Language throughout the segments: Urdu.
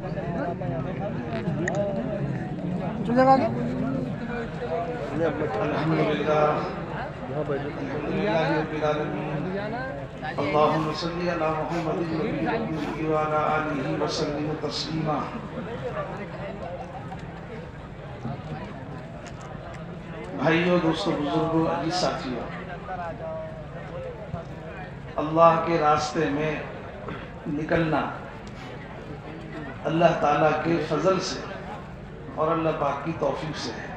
اللهم صل على محمد وعلى آله وسلم تسلیما۔ بھائیوں، دوستوں، بزرگوں، عزیز ساتھیوں، اللہ کے راستے میں نکلنا اللہ تعالیٰ کے فضل سے اور اللہ پاک کی توفیق سے ہے،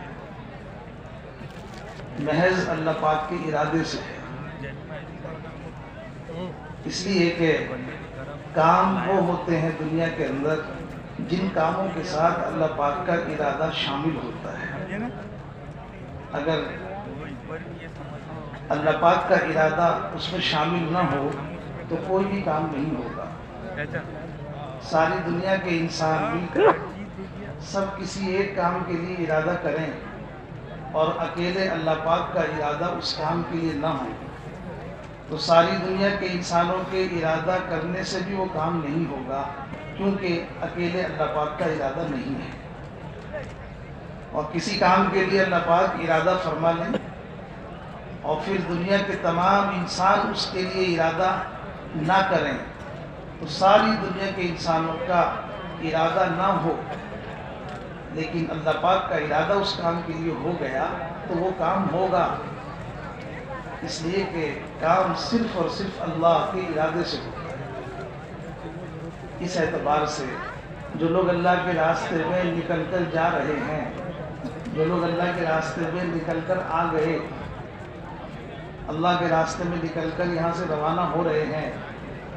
محض اللہ پاک کے ارادے سے ہے۔ اس لیے کہ کام وہ ہوتے ہیں دنیا کے اندر جن کاموں کے ساتھ اللہ پاک کا ارادہ شامل ہوتا ہے۔ اگر اللہ پاک کا ارادہ اس میں شامل نہ ہو تو کوئی بھی کام نہیں ہوگا۔ ساری دنیا کے انسان مل کر سب کسی ایک کام کے لیے ارادہ کریں اور اکیلے اللہ پاک کا ارادہ اس کام کے لیے نہ ہو تو ساری دنیا کے انسانوں کے ارادہ کرنے سے بھی وہ کام نہیں ہوگا، کیونکہ اکیلے اللہ پاک کا ارادہ نہیں ہے۔ اور کسی کام کے لیے اللہ پاک ارادہ فرما لیں اور پھر دنیا کے تمام انسان اس کے لیے ارادہ نہ کریں تو ساری دنیا کے انسانوں کا ارادہ نہ ہو لیکن اللہ پاک کا ارادہ اس کام کے لیے ہو گیا تو وہ کام ہوگا، اس لیے کہ کام صرف اور صرف اللہ کے ارادے سے ہوگا۔ اس اعتبار سے جو لوگ اللہ کے راستے میں نکل کر جا رہے ہیں، جو لوگ اللہ کے راستے میں نکل کر آ گئے، اللہ کے راستے میں نکل کر یہاں سے روانہ ہو رہے ہیں،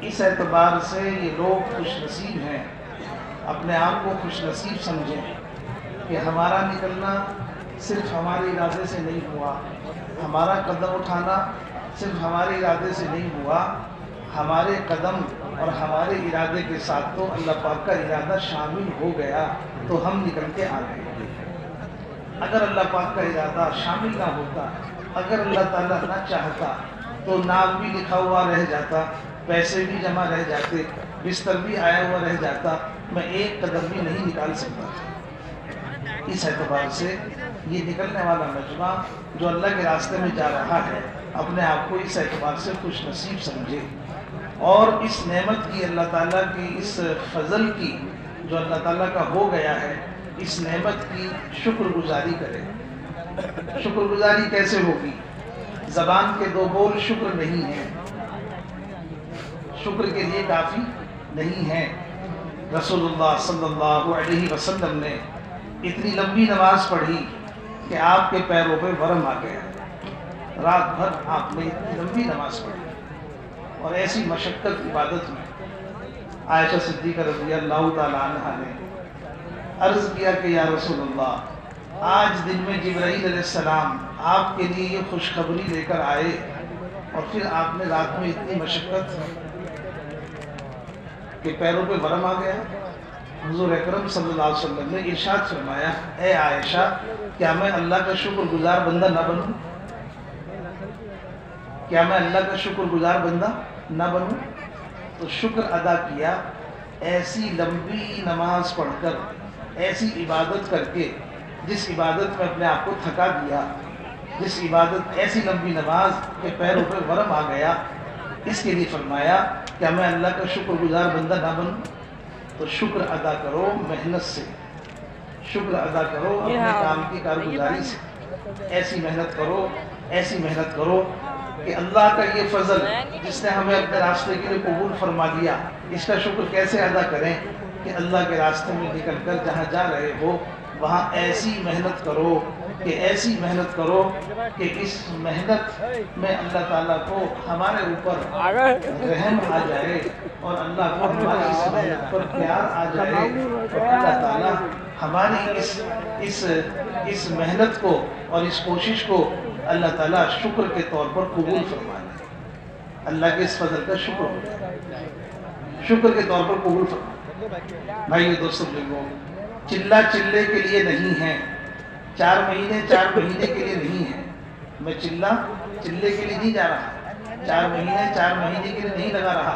اس اعتبار سے یہ لوگ خوش نصیب ہیں، اپنے آپ کو خوش نصیب سمجھیں کہ ہمارا نکلنا صرف ہمارے ارادے سے نہیں ہوا، ہمارا قدم اٹھانا صرف ہمارے ارادے سے نہیں ہوا، ہمارے قدم اور ہمارے ارادے کے ساتھ تو اللہ پاک کا ارادہ شامل ہو گیا تو ہم نکل کے آ گئے۔ اگر اللہ پاک کا ارادہ شامل نہ ہوتا، اگر اللہ تعالیٰ نہ چاہتا تو نام بھی لکھا ہوا رہ جاتا، پیسے بھی جمع رہ جاتے، بستر بھی آیا ہوا رہ جاتا، میں ایک قدم بھی نہیں نکال سکتا تھا۔ اس اعتبار سے یہ نکلنے والا مجمع جو اللہ کے راستے میں جا رہا ہے اپنے آپ کو اس اعتبار سے خوش نصیب سمجھے اور اس نعمت کی، اللہ تعالیٰ کی اس فضل کی جو اللہ تعالیٰ کا ہو گیا ہے، اس نعمت کی شکر گزاری کرے۔ شکر گزاری کیسے ہوگی؟ زبان کے دو بول شکر نہیں ہیں، شکر کے لیے کافی نہیں ہے۔ رسول اللہ صلی اللہ علیہ وسلم نے اتنی لمبی نماز پڑھی کہ آپ کے پیروں پہ ورم آ گیا، رات بھر آپ نے اتنی لمبی نماز پڑھی اور ایسی مشقت عبادت میں عائشہ صدیقہ رضی اللہ تعالی عنہ نے عرض کیا کہ یا رسول اللہ، آج دن میں جبرائیل علیہ السلام آپ کے لیے یہ خوشخبری لے کر آئے اور پھر آپ نے رات میں اتنی مشقت کہ پیروں پہ ورم آ گیا۔ حضور اکرم صلی اللہ علیہ وسلم نے ارشاد فرمایا، اے عائشہ، کیا میں اللہ کا شکر گزار بندہ نہ بنوں؟ کیا میں اللہ کا شکر گزار بندہ نہ بنوں؟ تو شکر ادا کیا، ایسی لمبی نماز پڑھ کر، ایسی عبادت کر کے جس عبادت میں اپنے آپ کو تھکا دیا، جس عبادت ایسی لمبی نماز کہ پیروں پہ ورم آ گیا، اس کے لیے فرمایا کیا میں اللہ کا شکر گزار بندہ نہ بنوں؟ تو شکر ادا کرو محنت سے، شکر ادا کرو اپنے کام کی کارگزاری سے، ایسی محنت کرو کہ اللہ کا یہ فضل جس نے ہمیں اپنے راستے کے لیے قبول فرما دیا، اس کا شکر کیسے ادا کریں کہ اللہ کے راستے میں نکل کر جہاں جا رہے ہو وہاں ایسی محنت کرو کہ اس محنت میں اللہ تعالیٰ کو ہمارے اوپر رحم آ جائے اور اللہ کو ہماری اس محنت پر پیار آ جائے اور اللہ تعالیٰ ہماری اس محنت کو اور اس کوشش کو اللہ تعالیٰ شکر کے طور پر قبول فرمائے۔ اللہ کے اس فضل کا شکر ہو جائے، شکر کے طور پر قبول فرمائے۔ بھائیو، دوستو، بزرگوں، چلہ چلے کے لیے نہیں ہے، 4 مہینے کے لیے نہیں ہے۔ میں چلے کے لیے نہیں جا رہا، 4 مہینے کے لیے نہیں لگا رہا،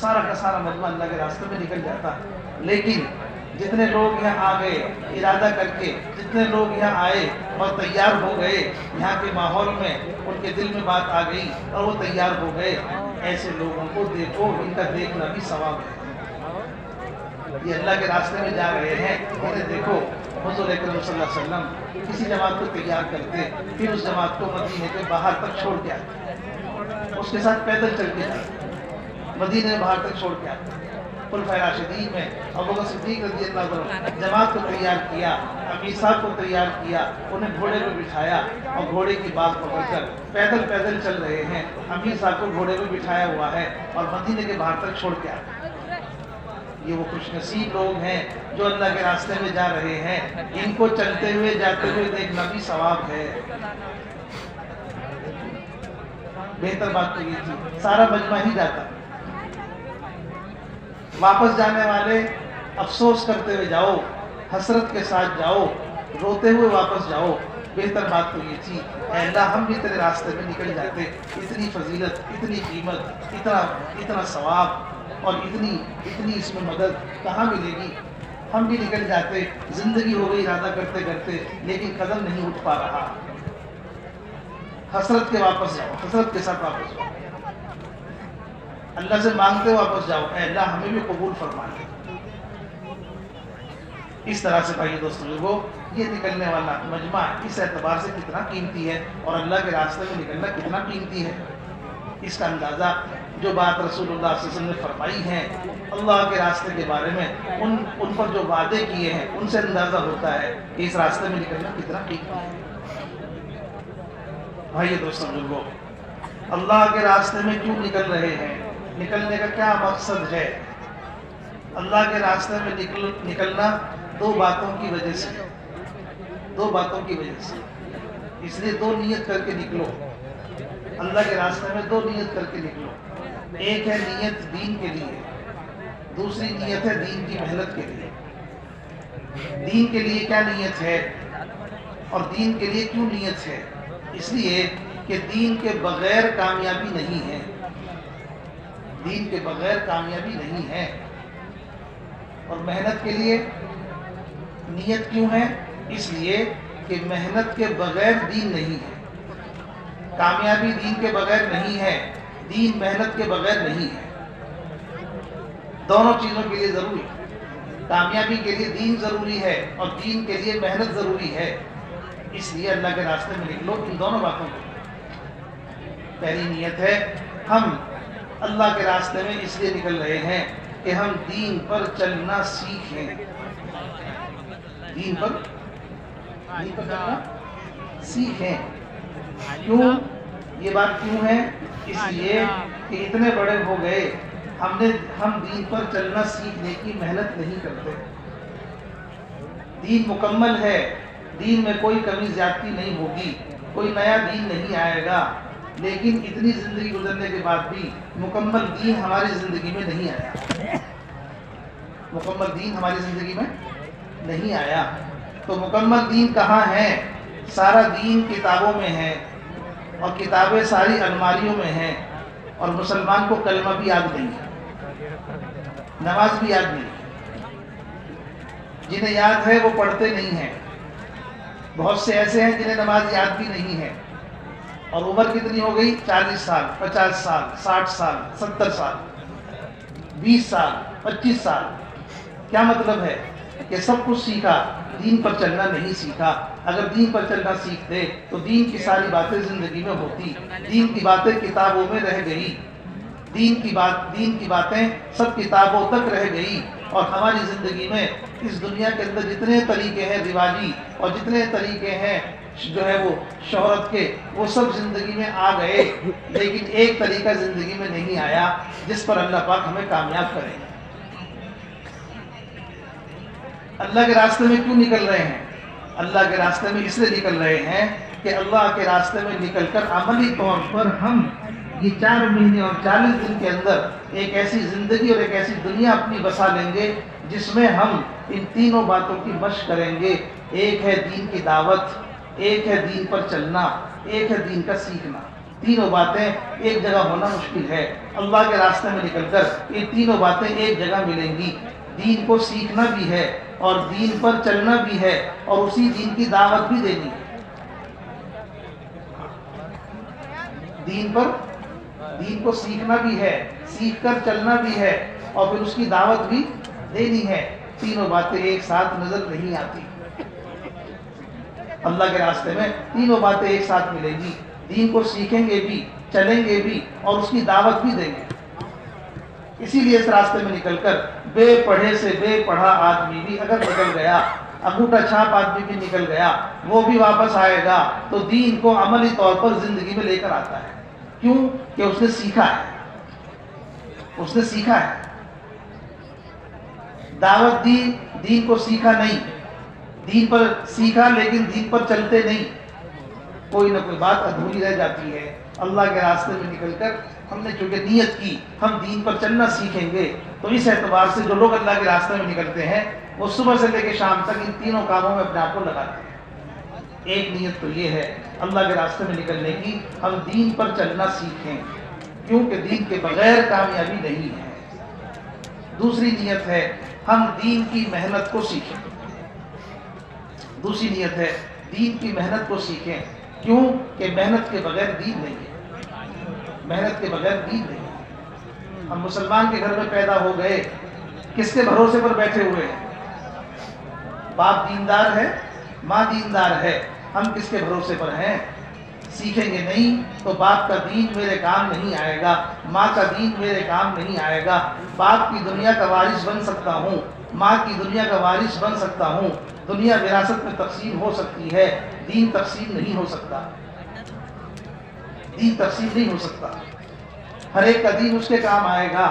سارا کا سارا مجمع اللہ کے راستے میں نکل جاتا. لیکن جتنے لوگ یہاں آ گئے ارادہ کر کے، جتنے لوگ یہاں آئے اور تیار ہو گئے، یہاں کے ماحول میں ان کے دل میں بات آ گئی اور وہ تیار ہو گئے، ایسے لوگوں کو دیکھو، ان کا دیکھنا بھی ثواب ہے. یہ اللہ کے راستے میں جا رہے ہیں، انہیں دیکھو. حضور اکرم صلی اللہ علیہ وسلم کسی جماعت کو تیار کرتے، پھر اس جماعت کو مدینے کے باہر تک چھوڑ کے آتے، اس کے ساتھ پیدل چل کے جاتے، مدینے میں باہر تک چھوڑ کے آتے. خلفائے راشدین میں ابوبکر صدیق رضی اللہ عنہ جماعت کو تیار کیا، امیر صاحب کو تیار کیا، انہیں گھوڑے پہ بٹھایا اور گھوڑے کی بات پکڑ کر پیدل پیدل چل رہے ہیں. امیر صاحب کو گھوڑے پہ بٹھایا ہوا ہے اور مدینے کے باہر تک چھوڑ کے آتے. یہ وہ خوش نصیب لوگ ہیں جو اللہ کے راستے میں جا رہے ہیں. ان کو چلتے ہوئے جاتے ہوئے دیکھنا بھی ثواب ہے. بہتر بات تو یہ تھی سارا مجمع ہی جاتا. واپس جانے والے افسوس کرتے ہوئے جاؤ، حسرت کے ساتھ جاؤ، روتے ہوئے واپس جاؤ. بہتر بات تو یہ تھی اے اللہ ہم بھی تیرے راستے میں نکل جاتے. اتنی فضیلت، اتنی قیمت، اتنا ثواب اور اتنی اس میں مدد کہاں ملے گی. ہم بھی نکل جاتے. زندگی ہو گئی ارادہ کرتے کرتے لیکن قدم نہیں اٹھ پا رہا. حسرت کے واپس جاؤ، حسرت کے ساتھ واپس جاؤ. اللہ سے مانگتے واپس جاؤ اے اللہ ہمیں بھی قبول فرما لے. اس طرح سے بھائی دوستوں لوگوں، یہ نکلنے والا مجمع اس اعتبار سے کتنا قیمتی ہے اور اللہ کے راستے میں نکلنا کتنا قیمتی ہے. اس کا اندازہ جو بات رسول اللہ صلی اللہ علیہ وسلم نے فرمائی ہے اللہ کے راستے کے بارے میں، ان پر جو وعدے کیے ہیں ان سے اندازہ ہوتا ہے کہ اس راستے میں نکلنا کتنا قیمتی ہے. بھائی دوستوں لوگوں، اللہ کے راستے میں کیوں نکل رہے ہیں؟ نکلنے کا کیا مقصد ہے؟ اللہ کے راستے میں نکلنا دو باتوں کی وجہ سے، اس لیے دو نیت کر کے نکلو. اللہ کے راستے میں دو نیت کر کے نکلو. ایک ہے نیت دین کے لیے، دوسری نیت ہے دین کی محنت کے لیے. دین کے لیے کیا نیت ہے اور دین کے لیے کیوں نیت ہے؟ اس لیے کہ دین کے بغیر کامیابی نہیں ہے. دین کے بغیر کامیابی نہیں ہے. اور محنت کے لیے نیت کیوں ہے؟ اس لیے کہ محنت کے بغیر دین نہیں ہے. کامیابی دین کے بغیر نہیں ہے، دین محنت کے بغیر نہیں ہے. دونوں چیزوں کے لیے ضروری ہے. کامیابی کے لیے دین ضروری ہے اور دین کے لیے محنت ضروری ہے. اس لیے اللہ کے راستے میں نکلو ان دونوں باتوں کو. پہلی نیت ہے ہم اللہ کے راستے میں اس لیے نکل رہے ہیں کہ ہم دین پر چلنا سیکھیں. دین پر چلنا سیکھیں. کیوں یہ بات کیوں ہے؟ اس لیے کہ اتنے بڑے ہو گئے ہم دین پر چلنا سیکھنے کی محنت نہیں کرتے. دین مکمل ہے، دین میں کوئی کمی زیادتی نہیں ہوگی، کوئی نیا دین نہیں آئے گا. لیکن اتنی زندگی گزرنے کے بعد بھی مکمل دین ہماری زندگی میں نہیں آیا. مکمل دین ہماری زندگی میں نہیں آیا. تو مکمل دین کہاں ہے؟ سارا دین کتابوں میں ہے اور کتابیں ساری الماریوں میں ہیں. اور مسلمان کو کلمہ بھی یاد نہیں ہے، نماز بھی یاد نہیں ہے. جنہیں یاد ہے وہ پڑھتے نہیں ہیں. بہت سے ایسے ہیں جنہیں نماز یاد بھی نہیں ہے. اور عمر کتنی ہو گئی؟ 40 سال، 50 سال، 60 سال، 70 سال، 20 سال، 25 سال. کیا مطلب ہے؟ کہ سب کچھ سیکھا، دین پر چلنا نہیں سیکھا. اگر دین پر چلنا سیکھتے تو دین کی ساری باتیں زندگی میں ہوتی. دین کی باتیں کتابوں میں رہ گئی. دین کی باتیں سب کتابوں تک رہ گئی. اور ہماری زندگی میں اس دنیا کے اندر جتنے طریقے ہیں رواجی اور جتنے طریقے ہیں جو ہے وہ شہرت کے، وہ سب زندگی میں آ گئے. لیکن ایک طریقہ زندگی میں نہیں آیا جس پر اللہ پاک ہمیں کامیاب کرے. اللہ کے راستے میں کیوں نکل رہے ہیں؟ اللہ کے راستے میں اس لیے نکل رہے ہیں کہ اللہ کے راستے میں نکل کر عملی طور پر ہم یہ 4 مہینے اور 40 دن کے اندر ایک ایسی زندگی اور ایک ایسی دنیا اپنی بسا لیں گے جس میں ہم ان تینوں باتوں کی مشق کریں گے. ایک ہے دین کی دعوت، ایک ہے دین پر چلنا، ایک ہے دین کا سیکھنا. تینوں باتیں ایک جگہ ہونا مشکل ہے. اللہ کے راستے میں نکل کر یہ تینوں باتیں ایک جگہ ملیں گی. دین کو سیکھنا بھی ہے اور دین پر چلنا بھی ہے اور اسی دین کی دعوت بھی دینی ہے. دین کو سیکھنا بھی ہے, سیکھ کر چلنا بھی ہے اور پھر اس کی دعوت بھی دینی ہے. تینوں باتیں ایک ساتھ نظر نہیں آتی. اللہ کے راستے میں تینوں باتیں ایک ساتھ ملیں گی. دین کو سیکھیں گے بھی, چلیں گے بھی اور اس کی دعوت بھی دیں گے. اسی لیے اس راستے میں نکل کر بے پڑھے سے بے پڑھا آدمی بھی اگر نکل گیا, انگوٹھا چھاپ آدمی بھی نکل گیا, وہ بھی واپس آئے گا تو دین کو عملی طور پر زندگی میں لے کر آتا ہے. کیوں کہ اس نے سیکھا ہے. دعوت دی, دین کو سیکھا نہیں. دین پر سیکھا لیکن دین پر چلتے نہیں. کوئی نہ کوئی بات ادھوری رہ جاتی ہے. اللہ کے راستے میں نکل کر ہم نے چونکہ نیت کی ہم دین پر چلنا سیکھیں گے, تو اس اعتبار سے جو لوگ اللہ کے راستے میں نکلتے ہیں وہ صبح سے لے کے شام تک ان تینوں کاموں میں اپنے آپ کو لگاتے ہیں. ایک نیت تو یہ ہے اللہ کے راستے میں نکلنے کی, ہم دین پر چلنا سیکھیں کیونکہ دین کے بغیر کامیابی نہیں ہے. دوسری نیت ہے ہم دین کی محنت کو سیکھیں. دوسری نیت ہے دین کی محنت کو سیکھیں. کیوں کہ محنت کے بغیر دین نہیں ہے. محنت کے بغیر دین نہیں ہے. ہم مسلمان کے گھر میں پیدا ہو گئے, کس کے بھروسے پر بیٹھے ہوئے ہیں؟ باپ دیندار ہے, ماں دیندار ہے, ہم کس کے بھروسے پر ہیں؟ سیکھیں گے نہیں تو باپ کا دین میرے کام نہیں آئے گا, ماں کا دین میرے کام نہیں آئے گا. باپ کی دنیا کا وارث بن سکتا ہوں, ماں کی دنیا کا وارث بن سکتا ہوں, دنیا وراثت میں تقسیم ہو سکتی ہے, دین تقسیم نہیں ہو سکتا. دین تقسیم نہیں ہو سکتا. ہر ایک کا دین اس کے کام آئے گا,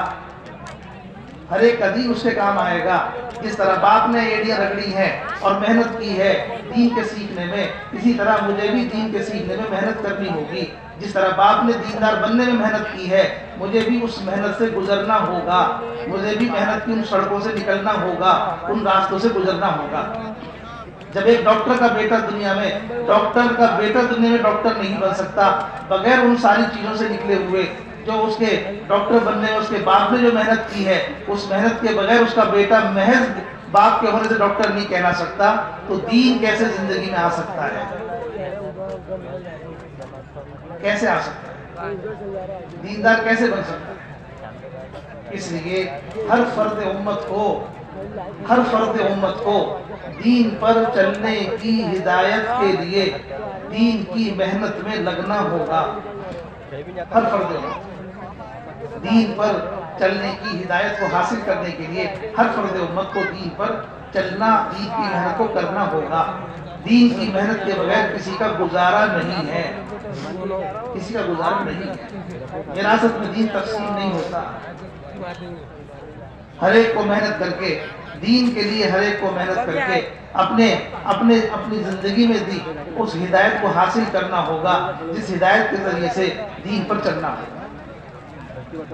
ہر ایک کا دین اس کے کام آئے گا. جس طرح باپ نے ایڑیاں رگڑی ہیں اور محنت کی ہے دین کے سیکھنے میں, اسی طرح مجھے بھی دین کے سیکھنے میں محنت کرنی ہوگی. جس طرح باپ نے دیندار بننے میں محنت کی ہے, مجھے بھی اس محنت سے گزرنا ہوگا. مجھے بھی محنت کی ان سڑکوں سے نکلنا ہوگا, ان راستوں سے گزرنا ہوگا. جب ایک ڈاکٹر کا بیٹا دنیا میں ڈاکٹر نہیں بن سکتا بغیر ان ساری چیزوں سے نکلے ہوئے جو اس کے ڈاکٹر بننے میں اس کے باپ نے جو محنت کی ہے, اس محنت کے بغیر اس کا بیٹا محض باپ کے ہونے سے ڈاکٹر نہیں کہنا سکتا. تو دین کیسے زندگی میں آ سکتا ہے؟ کیسے آ سکتا ہے؟ دیندار کیسے بن سکتا ہے؟ اس لیے ہر فرد امت کو دین پر چلنے کی ہدایت کے لیے دین کی محنت میں لگنا ہوگا. ہر فرد امت دین پر چلنے کی ہدایت کو حاصل کرنے کے لیے ہر فرد امت کو دین پر چلنا, دین کی محنت کو کرنا ہوگا. دین کی محنت کے بغیر کسی کا گزارا نہیں ہے, کسی کا گزارا نہیں ہے. وراثت میں دین تقسیم نہیں ہوتا. ہر ایک کو محنت کر کے دین کے لیے, ہر ایک کو محنت کر کے اپنی زندگی میں دی اس ہدایت کو حاصل کرنا ہوگا جس ہدایت کے ذریعے سے دین پر چلنا ہوگا.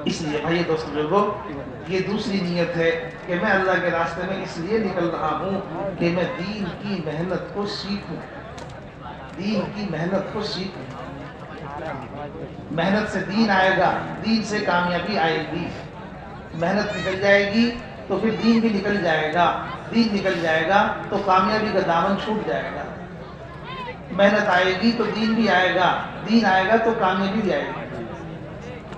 اس لیے بھائی دوست لوگوں, یہ دوسری نیت ہے کہ میں اللہ کے راستے میں اس لیے نکل رہا ہوں کہ میں دین کی محنت کو سیکھوں. دین کی محنت کو سیکھوں. محنت سے دین آئے گا, دین سے کامیابی آئے گی. محنت نکل جائے گی تو پھر دین بھی نکل جائے گا. دین نکل جائے گا تو کامیابی کا دامن چھوٹ جائے گا. محنت آئے گی تو دین بھی آئے گا, دین آئے گا تو کامیابی بھی آئے گی.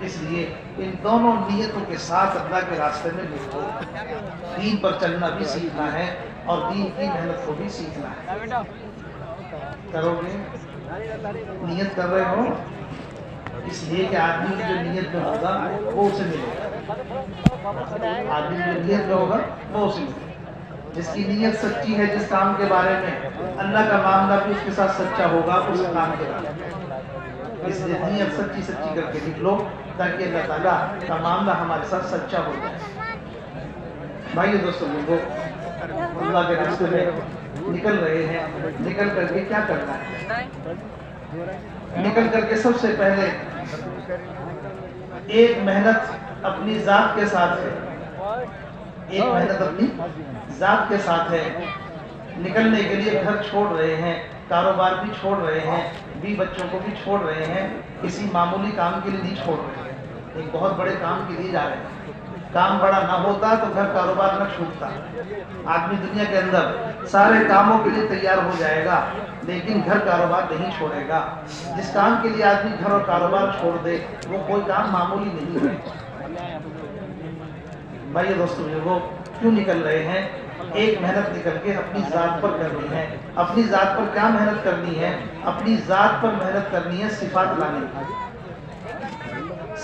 اس لیے ان دونوں نیتوں کے ساتھ اللہ کے راستے میں نکلو. دین پر چلنا بھی سیکھنا ہے اور دین کی محنت کو بھی سیکھنا ہے. کرو گے؟ نیت کر رہے ہو؟ اس لیے کہ آدمی جو نیت میں ہوگا وہ اسے ملے گا. آدمی جو نیت میں ہوگا وہ اسے ملے گا. جس کی نیت سچی ہے جس کام کے بارے میں, اللہ کا معاملہ بھی اس کے ساتھ سچا ہوگا اس کام کے بارے میں. اس لیے نیت سچی کر کے نکلو تاکہ اللہ تعالیٰ کا معاملہ ہمارے ساتھ سچا ہو جائے. بھائی دوستوں لوگوں, اللہ کے راستے میں نکل رہے ہیں. نکل کر کے کیا کرنا ہے؟ نکل کر کے سب سے پہلے ایک محنت اپنی ذات کے ساتھ ہے. ایک محنت اپنی ذات کے ساتھ ہے. نکلنے کے لیے گھر چھوڑ رہے ہیں, کاروبار بھی چھوڑ رہے ہیں, بھی بچوں کو بھی چھوڑ رہے ہیں، کسی معمولی کام کے لیے نہیں چھوڑ رہے ہیں، ایک بہت بڑے کام کے لیے جا رہے ہیں۔ کام بڑا نہ ہوتا تو گھر کاروبار نہ چھوٹتا۔ آدمی دنیا کے اندر سارے کاموں کے لیے تیار ہو جائے گا لیکن گھر کاروبار نہیں چھوڑے گا۔ جس کام کے لیے آدمی گھر اور کاروبار چھوڑ دے وہ کوئی کام معمولی نہیں ہے۔ بھائی دوستو بزرگو، کیوں نکل رہے ہیں؟ ایک محنت نکل کے اپنی ذات پر کرنی ہے۔ اپنی ذات پر کیا محنت کرنی ہے؟ اپنی ذات پر محنت کرنی ہے صفات لانے کی،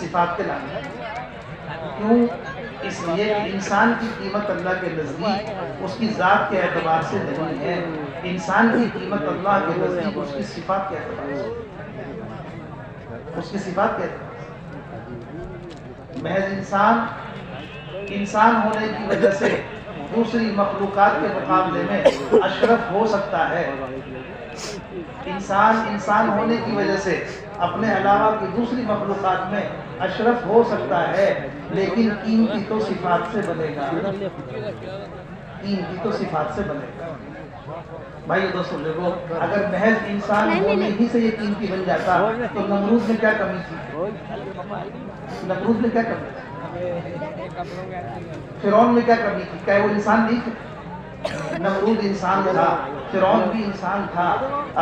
صفات کے لانے کی۔ کیوں؟ اس لیے کہ انسان کی قیمت اللہ کے نزدیک اس کی ذات کے اعتبار سے نہیں ہے، انسان کی قیمت اللہ کے نزدیک اس کی صفات کے اعتبار سے، اس کی صفات کے اعتبار سے۔ محض انسان ہونے کی وجہ سے دوسری مخلوقات کے مقابلے میں اشرف ہو سکتا ہے۔ انسان ہونے کی وجہ سے اپنے علاوہ کی دوسری مخلوقات میں اشرف ہو سکتا ہے، لیکن قیمتی تو صفات سے بنے گا، قیمتی تو صفات سے بنے گا۔ بھائی دوستو لوگوں، اگر محض انسان ہونے ہی سے یہ قیمتی بن جاتا تو نمرود میں کیا کمی تھی؟ نمرود میں کیا کمی تھی؟ فرعون میں کیا کمی تھی؟ کیا وہ انسان نہیں تھے؟ نمرود انسان تھا، فرعون بھی انسان تھا،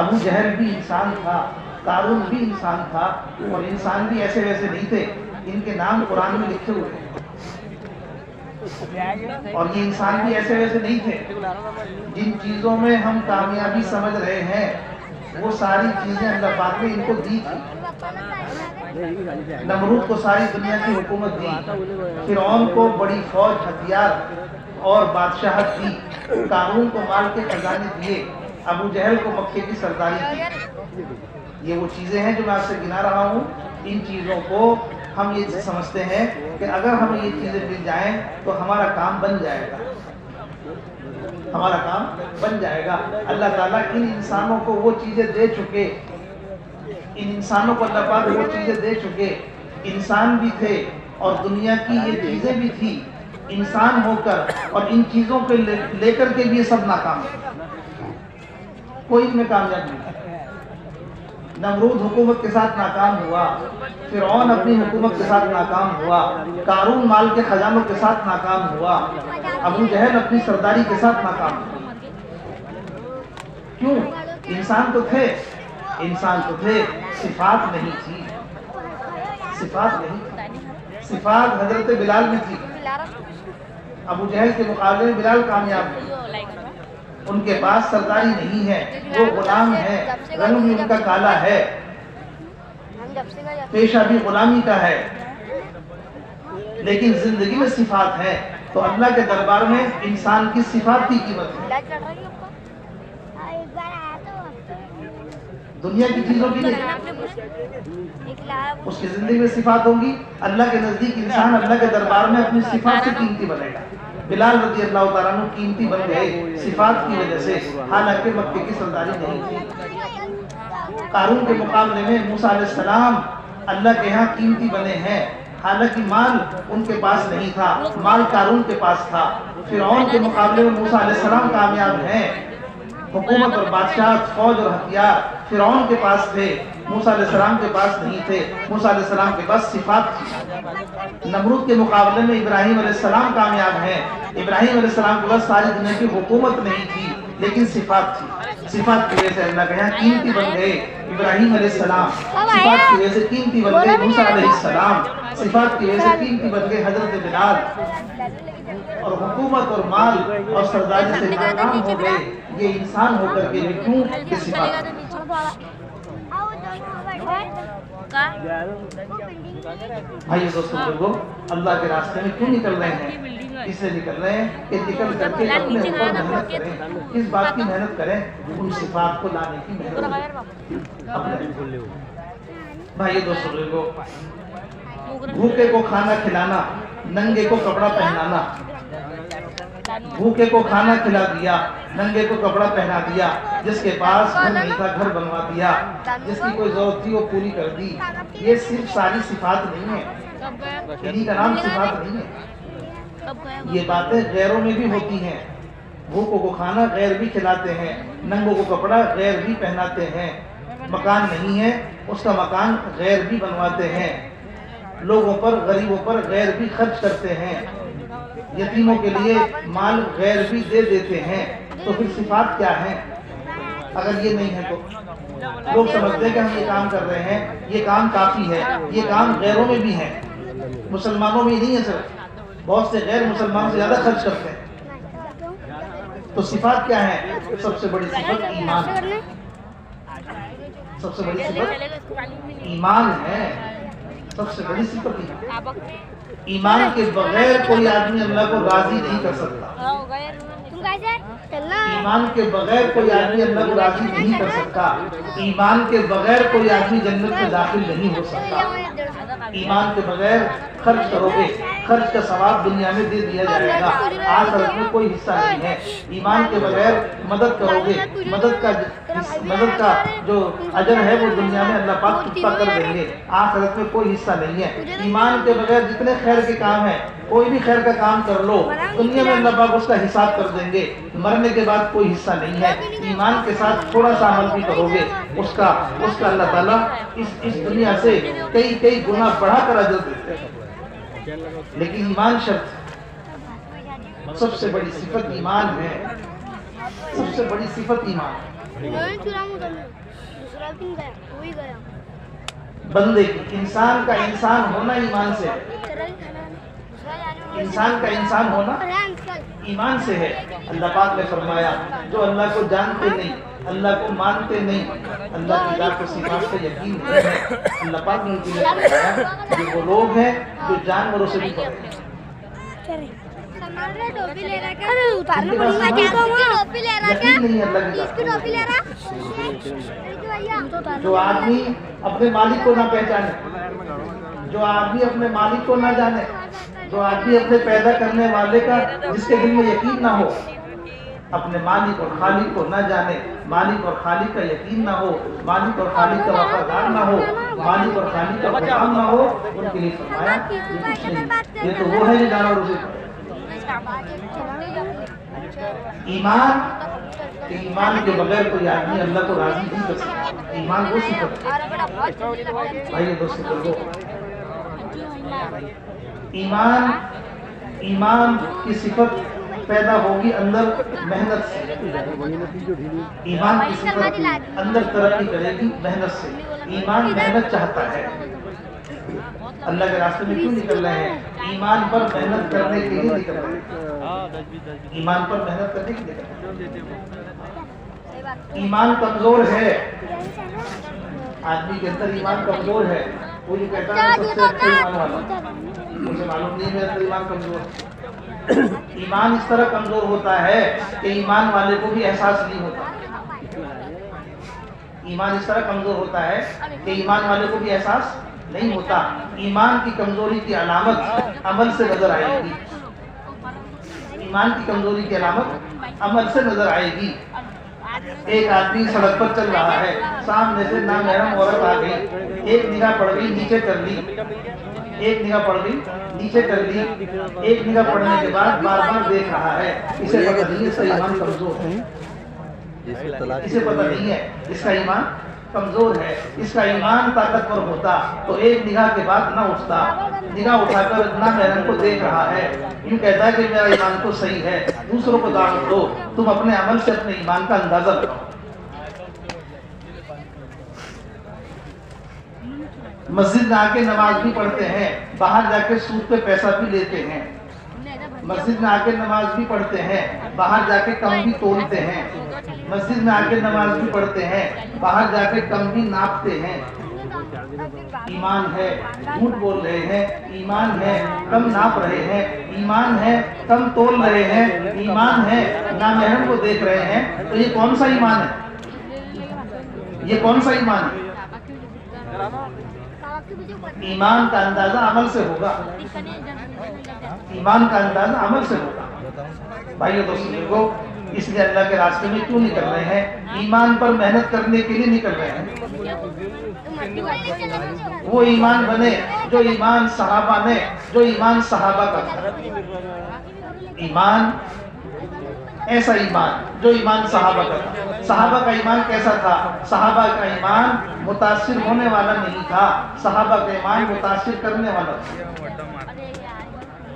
ابو جہل بھی انسان تھا، قارون بھی انسان تھا، اور انسان بھی ایسے ویسے نہیں تھے، ان کے نام قرآن میں لکھے ہوئے ہیں۔ اور یہ انسان بھی ایسے ویسے نہیں تھے۔ جن چیزوں میں ہم کامیابی سمجھ رہے ہیں وہ ساری چیزیں اللہ پاک نے ان کو دی تھی۔ نمرود کو ساری دنیا کی حکومت دی، فرعون کو بڑی فوج، ہتھیار اور بادشاہت دی، قارون کو مال کے خزانے دیے، ابو جہل کو مکے کی سرداری دی۔ یہ وہ چیزیں ہیں جو میں آپ سے گنا رہا ہوں۔ ان چیزوں کو ہم یہ سمجھتے ہیں کہ اگر ہمیں یہ چیزیں مل جائیں تو ہمارا کام بن جائے گا، ہمارا کام بن جائے گا۔ اللہ تعالیٰ ان انسانوں کو وہ چیزیں دے چکے، ان انسانوں کو اللہ پاک وہ چیزیں دے چکے، انسان بھی تھے اور دنیا کی یہ چیزیں بھی تھی، انسان ہو کر اور ان چیزوں کو لے کر کے بھی یہ سب ناکام ہے، کوئی ان میں کامیاب نہیں۔ نمرود حکومت کے ساتھ ناکام ہوا، فرعون اپنی حکومت کے ساتھ ناکام ہوا، قارون مال کے خزانوں کے ساتھ ناکام ہوا، ابو جہل اپنی سرداری کے ساتھ ناکام ہوا۔ کیوں؟ انسان تو تھے، انسان تو تھے، صفات نہیں تھی، صفات نہیں تھی۔ صفات حضرت بلال میں تھی۔ ابو جہل کے مقابلے میں بلال کامیاب ہے، ان کے پاس سرداری نہیں ہے، وہ غلام ہے، رنگ بھی ان کا کالا ہے، پیشہ بھی غلامی کا ہے، لیکن زندگی میں صفات ہے۔ تو اللہ کے دربار میں انسان کی صفات کی قیمت ہے، دنیا کی چیزوں کی نہیں۔ اس کی زندگی میں صفات ہوں گی، اللہ کے نزدیک انسان اللہ کے دربار میں اپنی صفات سے قیمتی بنے گا۔ بلال رضی اللہ تعالیٰ عنہ قیمتی بن گئے صفات کی وجہ سے، حالانکہ مکے کی سرداری نہیں تھی۔ قارون کے مقابلے میں موسیٰ علیہ السلام اللہ کے ہاں قیمتی بنے ہیں، حالانکہ مال ان کے پاس نہیں تھا، مال قارون کے پاس تھا۔ فرعون کے مقابلے میں موسیٰ علیہ السلام کامیاب ہیں، حکومت اور بادشاہت، فوج اور ہتھیار فرعون کے پاس تھے، موسیٰ علیہ السلام کے پاس نہیں تھے، موسیٰ علیہ السلام کے پاس صفات تھی۔ نمرود کے مقابلے میں ابراہیم علیہ السلام کامیاب ہیں، ابراہیم علیہ السلام کے پاس ساری دنیا کی حکومت نہیں تھی لیکن صفات تھی، صفات کی وجہ سے اللہ کے یہاں قیمتی بن گئے ابراہیم علیہ السلام، صفات کی وجہ سے قیمتی بن گئے موسیٰ علیہ السلام، صفات کی وجہ سے قیمتی بن گئے حضرت بلال، اور حکومت اور مال اور سرداری سے ناکام ہو گئے یہ انسان ہو کر کے بھی کیوں کہ صفات۔ بھائی دوستوں لوگوں، اللہ کے راستے میں کیوں نکل رہے ہیں؟ اس لیے نکل رہے ہیں کہ نکل کر کے اپنے اوپر محنت کریں۔ کس بات کی محنت کریں؟ ان صفات کو لانے کی محنت۔ بھائی دوستوں لوگوں، بھوکے کو کھانا کھلانا، ننگے کو کپڑا پہنانا، بھوکے کو کھانا کھلا دیا، ننگے کو کپڑا پہنا دیا، جس کے پاس گھر نہیں تھا گھر بنوا دیا، جس کی کوئی ضرورت تھی وہ پوری کر دی۔ یہ صرف ساری صفات نہیں ہے، انہی کا نام صفات نہیں ہے۔ یہ باتیں غیروں میں بھی ہوتی ہیں، بھوکوں کو کھانا غیر بھی کھلاتے ہیں، ننگوں کو کپڑا غیر بھی پہناتے ہیں، مکان نہیں ہے اس کا مکان غیر بھی بنواتے ہیں، لوگوں پر غریبوں پر غیر بھی خرچ کرتے ہیں، یتیموں کے لیے مال غیر بھی دے دیتے ہیں، تو پھر صفات کیا ہیں؟ اگر یہ نہیں ہے تو لوگ سمجھتے ہیں کہ ہم یہ کام کر رہے ہیں، یہ کام کافی ہے، یہ کام غیروں میں بھی ہے، مسلمانوں میں نہیں ہے، صرف بہت سے غیر مسلمان سے زیادہ خرچ کرتے ہیں۔ تو صفات کیا ہے؟ سب سے بڑی صفت ایمان، سب سے بڑی صفت ایمان ہے، سب سے بڑی صفت ایمان۔ ایمان کے بغیر کوئی آدمی اللہ کو راضی نہیں کر سکتا، ایمان کے بغیر کوئی آدمی اللہ کو راضی نہیں کر سکتا، ایمان کے بغیر کوئی آدمی جنت میں داخل نہیں ہو سکتا۔ ایمان کے بغیر خرچ کرو گے، خرچ کا ثواب دنیا میں دے دیا جائے گا، آخرت میں کوئی حصہ نہیں ہے۔ ایمان کے بغیر مدد کرو گے، مدد کا جو اجر ہے وہ دنیا میں اللہ پاک چکتا کر دیں گے، آخرت میں کوئی حصہ نہیں ہے۔ ایمان کے بغیر جتنے خیر کے کام ہیں، کوئی بھی خیر کا کام کر لو، دنیا میں اللہ پاک اس کا حساب کر دیں گے، مرنے کے بعد کوئی حصہ نہیں ہے۔ ایمان کے ساتھ تھوڑا سا عمل بھی کرو گے، اس کا اللہ تعالیٰ اس دنیا سے کئی گنا بڑھا کر اجر دیتے ہیں۔ لیکن ایمان شرط، سب سے بڑی صفت ایمان ہے، سب سے بڑی صفت ایمان۔ بندے کی، انسان کا انسان ہونا ایمان سے ہے، انسان کا انسان ہونا ایمان سے ہے۔ اللہ پاک نے فرمایا جو اللہ کو جانتے نہیں، اللہ کو مانتے نہیں، اللہ کی ذات و صفات کا یقین نہیں ہے، اللہ پاک نے ان کے لیے فرمایا کہ وہ لوگ ہیں جو جانوروں سے بھی بڑے ہیں۔ جو آدمی اپنے مالک کو نہ پہچانے، جو آدمی اپنے مالک کو نہ جانے، جو آدمی اپنے پیدا کرنے والے کا جس کے دل میں یقین نہ ہو، اپنے مالک اور خالق کو نہ جانے، مالک اور خالق کا یقین نہ ہو، مالک اور خالق کا وفادار نہ ہو، مالک اور خالق کا غلام نہ ہو، ان کے لیے فرمایا یہ کچھ نہیں، یہ تو وہ ہے جو جانوروں سے بڑے۔ ایمان کہ ایمان کے بغیر کوئی آدمی اللہ کو راضی نہیں کر سکتا، ایمان وہ صفت ہے۔ بھائی دوستو بولو، ایمان کی صفت پیدا ہوگی اندر محنت سے، ایمان کی صفت اندر ترقی کرے گی محنت سے۔ ایمان محنت چاہتا ہے، اللہ کے راستے میں کیوں نکل رہے ہیں؟ ایمان پر محنت کرنے کے لیے نکل رہے ہیں، ایمان پر محنت کرنے کے لیے نکل رہے ہیں۔ ایمان کمزور ہے، آدمی کے اندر ایمان کمزور ہے، وہ یہ کہتا ہے سب سے اچھا ایمان والا، مجھے معلوم نہیں میرا ایمان کمزور ہے۔ ایمان اس طرح کمزور ہوتا ہے کہ ایمان والے کو بھی احساس نہیں ہوتا، ایمان اس طرح کمزور ہوتا ہے کہ ایمان والے کو بھی احساس نہیں ہوتا۔ ایمان کی کمزوری کی علامت عمل سے نظر آئے گی، ایمان کی کمزوری کی علامت عمل سے نظر آئے گی۔ ایک آدمی سڑک پر چل رہا ہے، سامنے سے نامحرم عورت آ گئی، ایک نگاہ پڑ گئی نیچے کر لی، ایک نگاہ پڑ گئی نیچے کر لی، ایک نگاہ پڑنے کے بعد بار بار دیکھ رہا ہے، اسے پتہ نہیں اس کا ایمان کمزور ہے، اسے پتہ نہیں ہے اس کا ایمان کمزور ہے۔ اس کا ایمان طاقتور ہوتا تو ایک نگاہ کے بعد نہ اٹھتا، نگاہ اٹھا کر نامحرم کو دیکھ رہا ہے، یوں کہتا ہے کہ میرا ایمان تو صحیح ہے۔ دوسروں کو دعوت دو، تم اپنے عمل سے اپنے ایمان کا اندازہ لگاؤ۔ مسجد میں آ کے نماز بھی پڑھتے ہیں، باہر جا کے سود پہ پیسہ بھی لیتے ہیں، مسجد میں آ کے نماز بھی پڑھتے ہیں، باہر جا کے کم بھی تولتے ہیں، مسجد میں آ کے نماز بھی پڑھتے ہیں، باہر جا کے کم بھی ناپتے ہیں۔ ایمان ہے، جھوٹ بول رہے ہیں، ایمان ہے، کم ناپ رہے ہیں، ایمان ہے، کم تول رہے ہیں، ایمان ہے، نامحرم کو دیکھ رہے ہیں، تو یہ کون سا ایمان ہے؟ یہ کون سا ایمان ہے؟ ایمان کا اندازہ عمل سے ہوگا، ایمان کا اندازہ عمل سے ہوگا۔ بھائیو دوستو، اس لیے اللہ کے راستے میں کیوں نکل رہے ہیں؟ ایمان پر محنت کرنے کے لیے نکل رہے ہیں۔ وہ ایمان بنے جو ایمان صحابہ نے، جو ایمان صحابہ کا تھا۔ ایمان ایسا ایمان جو ایمان صحابہ کا تھا۔ صحابہ کا ایمان کیسا تھا؟ صحابہ کا ایمان متاثر ہونے والا نہیں تھا، صحابہ کا ایمان متاثر کرنے والا تھا،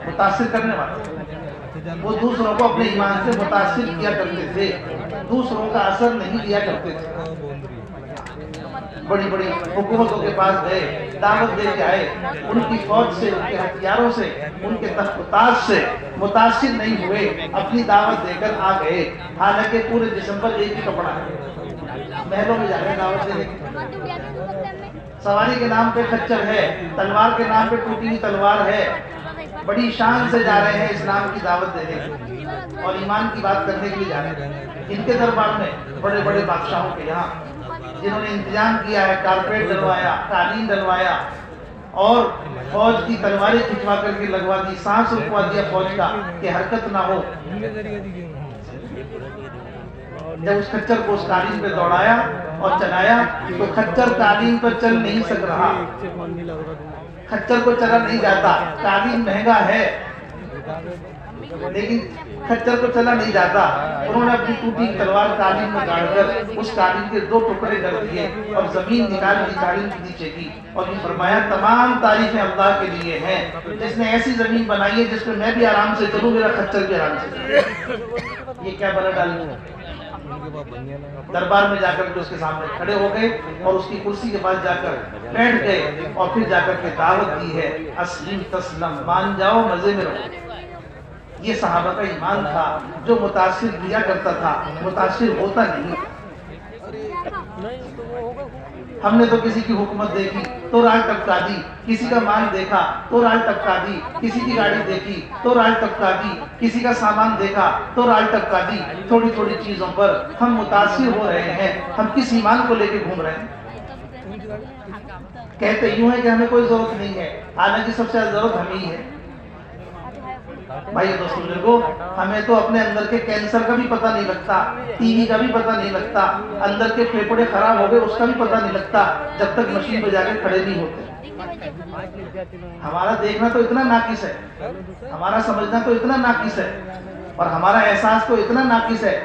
متاثر کرنے والا تھا۔ وہ دوسروں کو اپنے ایمان سے متاثر کیا کرتے تھے، دوسروں کا اثر نہیں لیا کرتے تھے۔ بڑی بڑی حکومتوں کے پاس گئے، دعوت دے کے آئے، ان کی فوج سے، ان کے ہتھیاروں سے، ان کے تخت و تاج سے متاثر نہیں ہوئے، اپنی دعوت دے کر آ گئے، حالانکہ پورے جسم پر ایک ہی کپڑا ہے، محلوں میں جا رہے دعوت دینے کی، سواری کے نام پہ خچر ہے، تلوار کے نام پہ ٹوٹی ہوئی تلوار ہے، بڑی شان سے جا رہے ہیں اسلام کی دعوت دینے اور ایمان کی بات کرنے کے لیے جا رہے ہیں۔ ان کے دربار میں بڑے بڑے بادشاہوں کے یہاں جنہوں نے انتظام کیا ہے، کارپیٹ ڈلوایا، قالین ڈلوایا اور فوج کی تلواریں کھچوا کر کے لگوا دی، سانس رکوا دیا فوج کا کہ حرکت نہ ہو۔ جب اس خچر کو اس قالین پہ دوڑایا اور چلایا تو خچر قالین پر چل نہیں سک رہا، خچر کو چلا نہیں جاتا، قالین مہنگا ہے لیکن خچر کو چلا نہیں جاتا۔ انہوں نے اپنی ٹوٹی تلوار قالین میں گاڑ کر اس قالین کے 2 ٹکڑے کر دیے اور زمین نکال دی قالین کے نیچے کی، اور یہ فرمایا تمام تعریفیں اللہ کے لیے ہیں جس نے ایسی زمین بنائی ہے جس میں بھی آرام سے چلوں، میرا خچر بھی آرام سے چلے۔ یہ کیا بنا ڈالی؟ دربار میں جا کر کے اس کے سامنے کھڑے ہو گئے اور اس کی کرسی کے پاس جا کر بیٹھ گئے اور پھر جا کر کے دعوت دی ہے، اسلم تسلم، مان جاؤ مزے میں رہو۔ یہ صحابہ کا ایمان تھا جو متاثر کیا کرتا تھا، متاثر ہوتا نہیں۔ ہم نے تو کسی کی حکومت دیکھی تو رال ٹپکا دی، کسی کا مال دیکھا تو رال ٹپکا دی، کسی کی گاڑی دیکھی تو رال ٹپکا دی، کسی کا سامان دیکھا تو رال ٹپکا دی۔ تھوڑی تھوڑی چیزوں پر ہم متاثر ہو رہے ہیں، ہم کس ایمان کو لے کے گھوم رہے ہیں؟ کہتے یوں ہے کہ ہمیں کوئی ضرورت نہیں ہے، حالانکہ سب سے زیادہ ضرورت ہمیں ہی ہے۔ بھائی دوستو بزرگو، ہمیں تو اپنے اندر کے کینسر کا بھی پتہ نہیں لگتا، ٹی وی کا بھی پتہ نہیں لگتا، اندر کے پھیپھڑے خراب ہو گئے اس کا بھی پتہ نہیں لگتا جب تک مشین پہ جا کے کھڑے نہیں ہوتے۔ ہمارا دیکھنا تو اتنا ناقص ہے، ہمارا سمجھنا تو اتنا ناقص ہے، اور ہمارا احساس تو اتنا ناقص ہے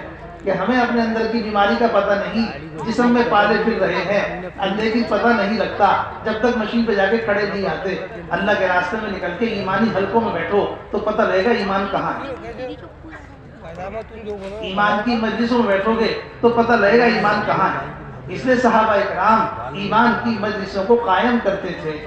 کہ ہمیں اپنے اندر کی بیماری کا پتہ نہیں، جسم میں پالے پھر رہے ہیں، اندھے کی پتہ نہیں لگتا جب تک مشین پہ جا کے کھڑے نہیں آتے۔ اللہ کے راستے میں نکل کے ایمانی حلقوں میں بیٹھو تو پتہ لگے گا ایمان کہاں ہے۔ ایمان کی مجلسوں میں بیٹھو گے تو پتہ لگے گا ایمان کہاں ہے۔ اس لیے صحابہ اکرام ایمان کی مجلسوں کو قائم کرتے تھے۔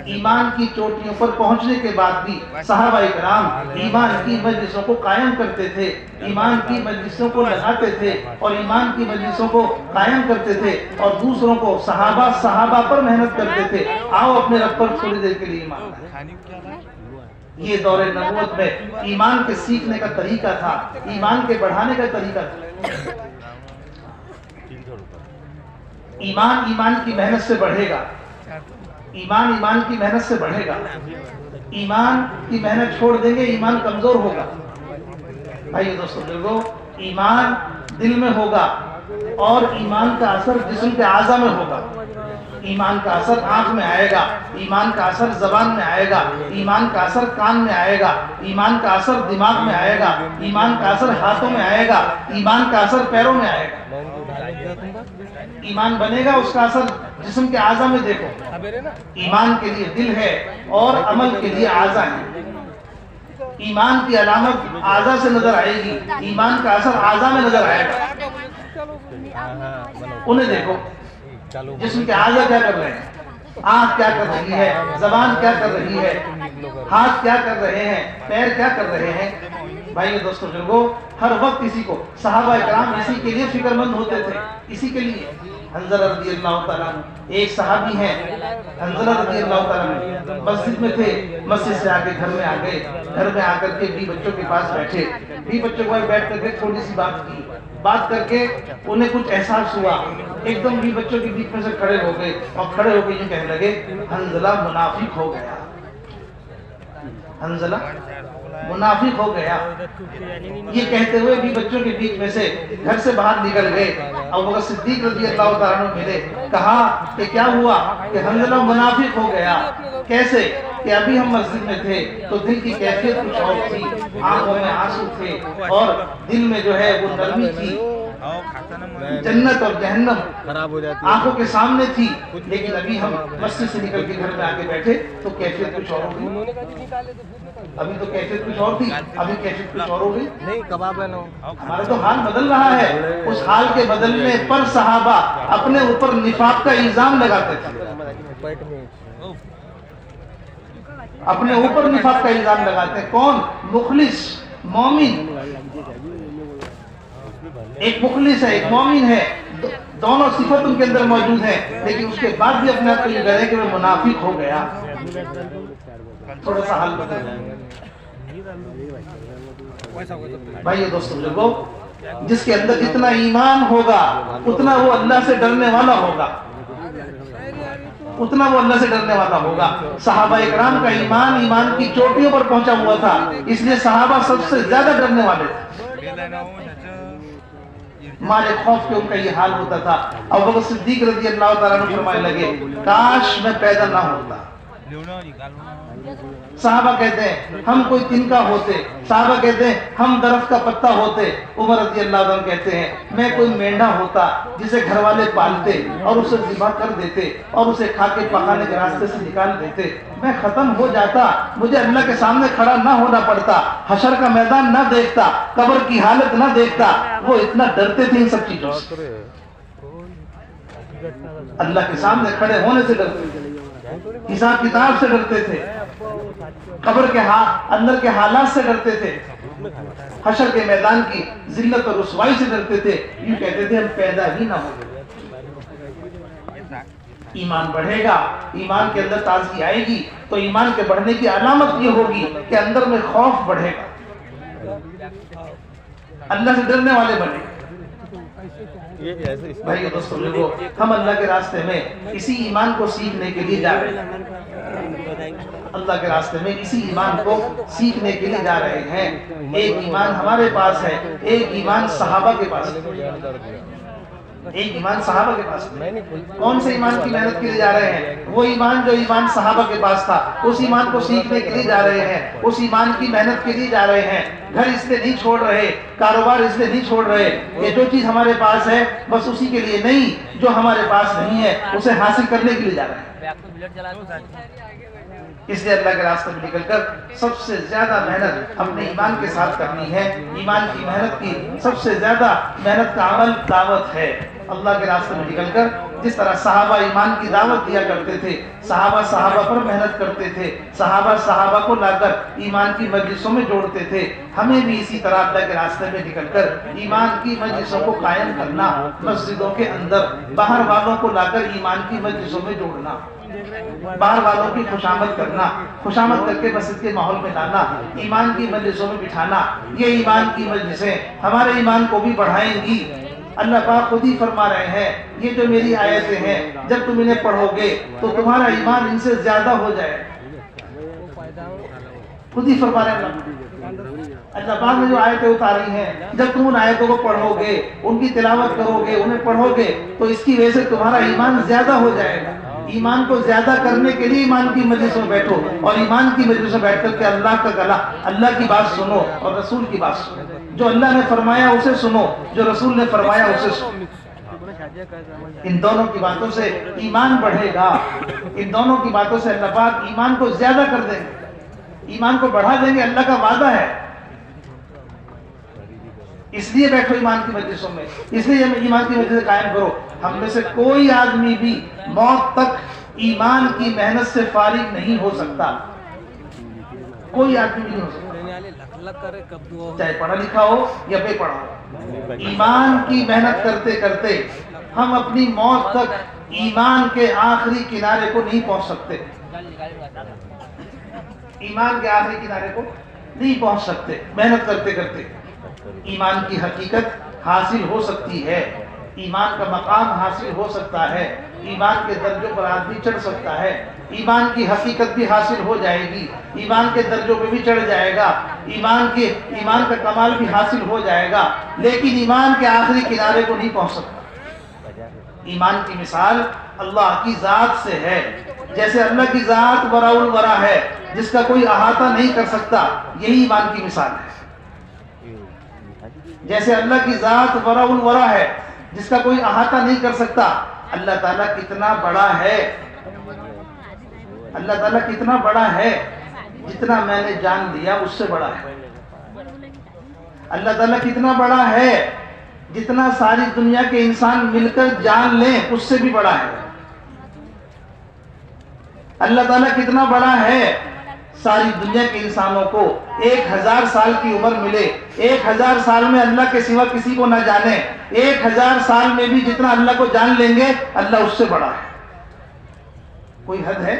ایمان کی چوٹیوں پر پہنچنے کے بعد بھی صحابہ اکرام ایمان کی مجلسوں کو قائم کرتے تھے، ایمان کی مجلسوں کو لگاتے تھے اور ایمان کی مجلسوں کو قائم کرتے تھے اور دوسروں کو صحابہ پر محنت کرتے تھے۔ آؤ اپنے رب پر تھوڑی دیر کے لیے ایمان لائیں۔ یہ دور نبوت میں ایمان کے سیکھنے کا طریقہ تھا، ایمان کے بڑھانے کا طریقہ تھا۔ ایمان کی محنت سے بڑھے گا، ایمان کی محنت سے بڑھے گا۔ ایمان کی محنت چھوڑ دیں گے ایمان کمزور ہوگا۔ بھائی دوستو بزرگو، ایمان دل میں ہوگا اور ایمان کا اثر جسم کے اعضاء میں ہوگا۔ ایمان کا اثر آنکھ میں آئے گا، ایمان کا اثر زبان میں آئے گا، ایمان کا اثر کان میں آئے گا، ایمان کا اثر دماغ میں آئے گا، ایمان کا اثر ہاتھوں میں آئے گا، ایمان کا اثر پیروں میں آئے گا۔ ایمان بنے گا، اس کا اثر جسم کے اعضاء میں دیکھو۔ ایمان کے لیے دل ہے اور عمل کے لیے اعضاء ہے۔ ایمان کی علامت اعضاء سے نظر آئے گی، ایمان کا اثر اعضاء میں نظر آئے گا۔ انہیں دیکھو، جسم کے اعضاء کیا کر رہے ہیں، آنکھ کیا کر رہی ہے، زبان کیا کر رہی ہے، ہاتھ کیا کر رہے ہیں، پیر کیا کر رہے ہیں۔ بھائی دوستو بزرگو، ہر وقت اسی کو صحابہ اکرام اسی کے لیے فکر مند ہوتے تھے، اسی کے لیے۔ حنظلہ رضی اللہ تعالیٰ ایک صحابی ہیں، حنظلہ رضی اللہ تعالیٰ مسجد میں تھے، مسجد سے آگے گھر میں آ گئے، گھر میں آ کر کے 20 بچوں کے پاس بیٹھے، 20 بچوں کو بیٹھ کر کے تھوڑی سی بات کی، بات کر کے انہیں کچھ احساس ہوا، ایک دم 20 بچوں کے بیچ میں سے کھڑے ہو گئے اور کھڑے ہو کے یہ کہنے لگے حنظلہ منافق ہو گیا۔ حنظلہ منافق ہو گیا. یہ کہتے ہوئے بھی بچوں کے بیچ میں سے گھر سے باہر نکل گئے. ابوبکر صدیق رضی اللہ تعالیٰ عنہ ملے, کہا کہ کیا ہوا؟ کہ حنظلہ منافق ہو گیا. کیسے؟ کہ ابھی ہم مسجد میں تھے تو دل کی کیفیت کچھ اور تھی, آنکھوں میں آنسو تھے اور دل میں جو ہے وہ نرمی تھی. جنت اور جہنم خراب ہو جاتی آنکھوں کے سامنے تھی, لیکن ابھی ہم مسجد سے نکل کے گھر میں آ کے بیٹھے تو کیفیت کچھ اور ہو گئی. ابھی تو کیفیت کچھ اور تھی, ابھی کیفیت کچھ اور ہو گئی. نہیں کباب ہے نا, ہمارا تو حال بدل رہا ہے. اس حال کے بدلنے پر صحابہ اپنے اوپر نفاق کا الزام لگاتے تھے, اپنے اوپر نفاق کا الزام لگاتے ہیں. کون؟ مخلص مومن. ایک مخلص ہے, ایک مومن ہے, دونوں صفت ان کے اندر موجود ہیں, لیکن اس کے بعد بھی اپنے آپ کو یہ کہہ رہے کہ میں منافق ہو گیا. تھوڑا سا حال بدل بھائی دوستو بزرگو, جس کے اندر جتنا ایمان ہوگا اتنا وہ اللہ سے ڈرنے والا ہوگا, اتنا وہ اللہ سے ڈرنے والا ہوگا. صحابہ اکرام کا ایمان کی چوٹیوں پر پہنچا ہوا تھا, اس لیے صحابہ سب سے زیادہ ڈرنے والے تھے. مارے خوف کے ان کا یہ حال ہوتا تھا. ابوبکر صدیق رضی اللہ تعالیٰ عنہ فرمانے لگے, کاش میں پیدا نہ ہوتا. صحابہ کہتے ہیں ہم کوئی تنکا ہوتے, صحابہ کہتے ہیں ہم درخت کا پتا ہوتے. عمر رضی اللہ عنہ کہتے ہیں میں کوئی مینڈا ہوتا جسے گھر والے پالتے اور اسے ذبح کر دیتے اور اسے کھا کے پکانے کے راستے سے نکال دیتے. میں ختم ہو جاتا, مجھے اللہ کے سامنے کھڑا نہ ہونا پڑتا, حشر کا میدان نہ دیکھتا, قبر کی حالت نہ دیکھتا. وہ اتنا ڈرتے تھے ان سب چیزوں سے, اللہ کے سامنے کھڑے ہونے سے ڈرتے تھے, حساب کتاب سے ڈرتے تھے, قبر کے اندر کے حالات سے ڈرتے تھے, حشر کے میدان کی ذلت اور رسوائی سے ڈرتے تھے. یوں کہتے تھے ہم پیدا ہی نہ ہوں. ایمان بڑھے گا, ایمان کے اندر تازگی آئے گی, تو ایمان کے بڑھنے کی علامت یہ ہوگی کہ اندر میں خوف بڑھے گا, اللہ سے ڈرنے والے بنے گا. بھائی دوستو لوگوں, ہم اللہ کے راستے میں اسی ایمان کو سیکھنے کے لیے جا رہے ہیں, اللہ کے راستے میں اسی ایمان کو سیکھنے کے لیے جا رہے ہیں. ایک ایمان ہمارے پاس ہے, ایک ایمان صحابہ کے پاس ہے, ایک ایمان صحابہ کے پاس. کون سے ایمان کی محنت کے لیے جا رہے ہیں؟ وہ ایمان جو ایمان صحابہ کے پاس تھا, اس ایمان کو سیکھنے کے لیے جا رہے ہیں, اس ایمان کی محنت کے لیے جا رہے ہیں. گھر اس لیے نہیں چھوڑ رہے, کاروبار اس لیے نہیں چھوڑ رہے کہ جو چیز ہمارے پاس ہے بس اسی کے لیے نہیں, جو ہمارے پاس نہیں ہے اسے حاصل کرنے کے لیے جا رہے ہیں. اس لیے اللہ کے راستے میں نکل کر سب سے زیادہ محنت اپنے ایمان کے ساتھ کرنی ہے. ایمان کی محنت کی سب سے زیادہ محنت کا عمل دعوت ہے. اللہ کے راستے میں نکل کر جس طرح صحابہ ایمان کی دعوت دیا کرتے تھے, صحابہ پر محنت کرتے تھے, صحابہ کو لا کر ایمان کی مجلسوں میں جوڑتے تھے, ہمیں بھی اسی طرح اللہ کے راستے میں نکل کر ایمان کی مجلسوں کو قائم کرنا, مسجدوں کے اندر باہر والوں کو لا کر ایمان کی مجلسوں میں جوڑنا, باہر والوں کی خوشامد کرنا, خوشامد کر کے مسجد کے ماحول میں لانا, ایمان کی مجلسوں میں بٹھانا. یہ ایمان کی مجلسیں ہمارے ایمان کو بھی بڑھائیں گی. اللہ پاک خود ہی فرما رہے ہیں, یہ جو میری آیتیں ہیں جب تم انہیں پڑھو گے تو تمہارا ایمان ان سے زیادہ ہو جائے. خود ہی فرما رہے ہیں اللہ پاک نے جو آیتیں اتاری ہیں, جب تم ان آیتوں کو پڑھو گے, ان کی تلاوت کرو گے, انہیں پڑھو گے, تو اس کی وجہ سے تمہارا ایمان زیادہ ہو جائے گا. ایمان کو زیادہ کرنے کے لیے ایمان کی مجلسوں میں بیٹھو, اور ایمان کی مجلسوں میں بیٹھ کر کے اللہ کا گلا, اللہ کی بات سنو اور رسول کی بات سنو. جو اللہ نے فرمایا اسے سنو, جو رسول نے فرمایا اسے سنو. ان دونوں کی باتوں سے ایمان بڑھے گا, ان دونوں کی باتوں سے اللہ پاک ایمان کو زیادہ کر دیں گے, ایمان کو بڑھا دیں گے. اللہ کا وعدہ ہے. اس لیے بیٹھو ایمان کی مجلسوں میں, اس لیے ایمان کی مجلسیں قائم کرو. ہم میں سے کوئی آدمی بھی موت تک ایمان کی محنت سے فارغ نہیں ہو سکتا, کوئی آدمی بھی نہیں ہو سکتا, چاہے پڑھا لکھا ہو یا بے پڑھا ہو. ایمان کی محنت کرتے کرتے ہم اپنی موت تک ایمان کے آخری کنارے کو نہیں پہنچ سکتے, ایمان کے آخری کنارے کو نہیں پہنچ سکتے. محنت کرتے کرتے ایمان کی حقیقت حاصل ہو سکتی ہے, ایمان کا مقام حاصل ہو سکتا ہے, ایمان کے درجوں پر آدمی چڑھ سکتا ہے. ایمان کی حقیقت بھی حاصل ہو جائے گی، ایمان کے درجوں پہ بھی چڑھ جائے گا، ایمان کا کمال بھی حاصل ہو جائے گا، لیکن ایمان کے آخری کنارے کو نہیں پہنچ سکتا۔ ایمان کی مثال اللہ کی ذات سے ہے، جیسے اللہ کی ذات وراء الورا ہے، جس کا کوئی احاطہ نہیں کر سکتا، یہی ایمان کی مثال ہے۔ جیسے اللہ کی ذات وراء الورا ہے، جس کا کوئی احاطہ نہیں کر سکتا، اللہ تعالیٰ کتنا بڑا ہے، اللہ تعالیٰ کتنا بڑا ہے، جتنا میں نے جان لیا اس سے بڑا ہے۔ اللہ تعالیٰ کتنا بڑا ہے، جتنا ساری دنیا کے انسان مل کر جان لیں اس سے بھی بڑا ہے۔ اللہ تعالیٰ کتنا بڑا ہے، ساری دنیا کے انسانوں کو 1000 سال کی عمر ملے، 1000 سال میں اللہ کے سوا کسی کو نہ جانے، 1000 سال میں بھی جتنا اللہ کو جان لیں گے اللہ اس سے بڑا ہے۔ کوئی حد ہے؟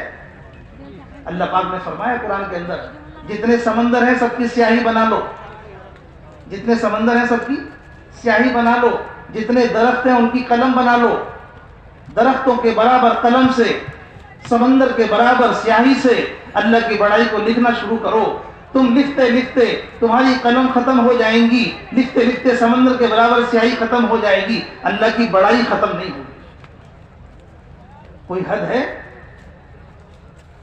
اللہ پاک نے فرمایا قرآن کے اندر، جتنے سمندر ہیں سب کی سیاہی بنا لو، جتنے سمندر ہیں سب کی سیاہی بنا لو، جتنے درخت ہیں ان کی قلم بنا لو، درختوں کے برابر قلم سے، سمندر کے برابر سیاہی سے اللہ کی بڑائی کو لکھنا شروع کرو۔ تم لکھتے لکھتے تمہاری قلم ختم ہو جائیں گی، لکھتے لکھتے سمندر کے برابر سیاہی ختم ہو جائے گی، اللہ کی بڑائی ختم نہیں ہوگی۔ کوئی حد ہے؟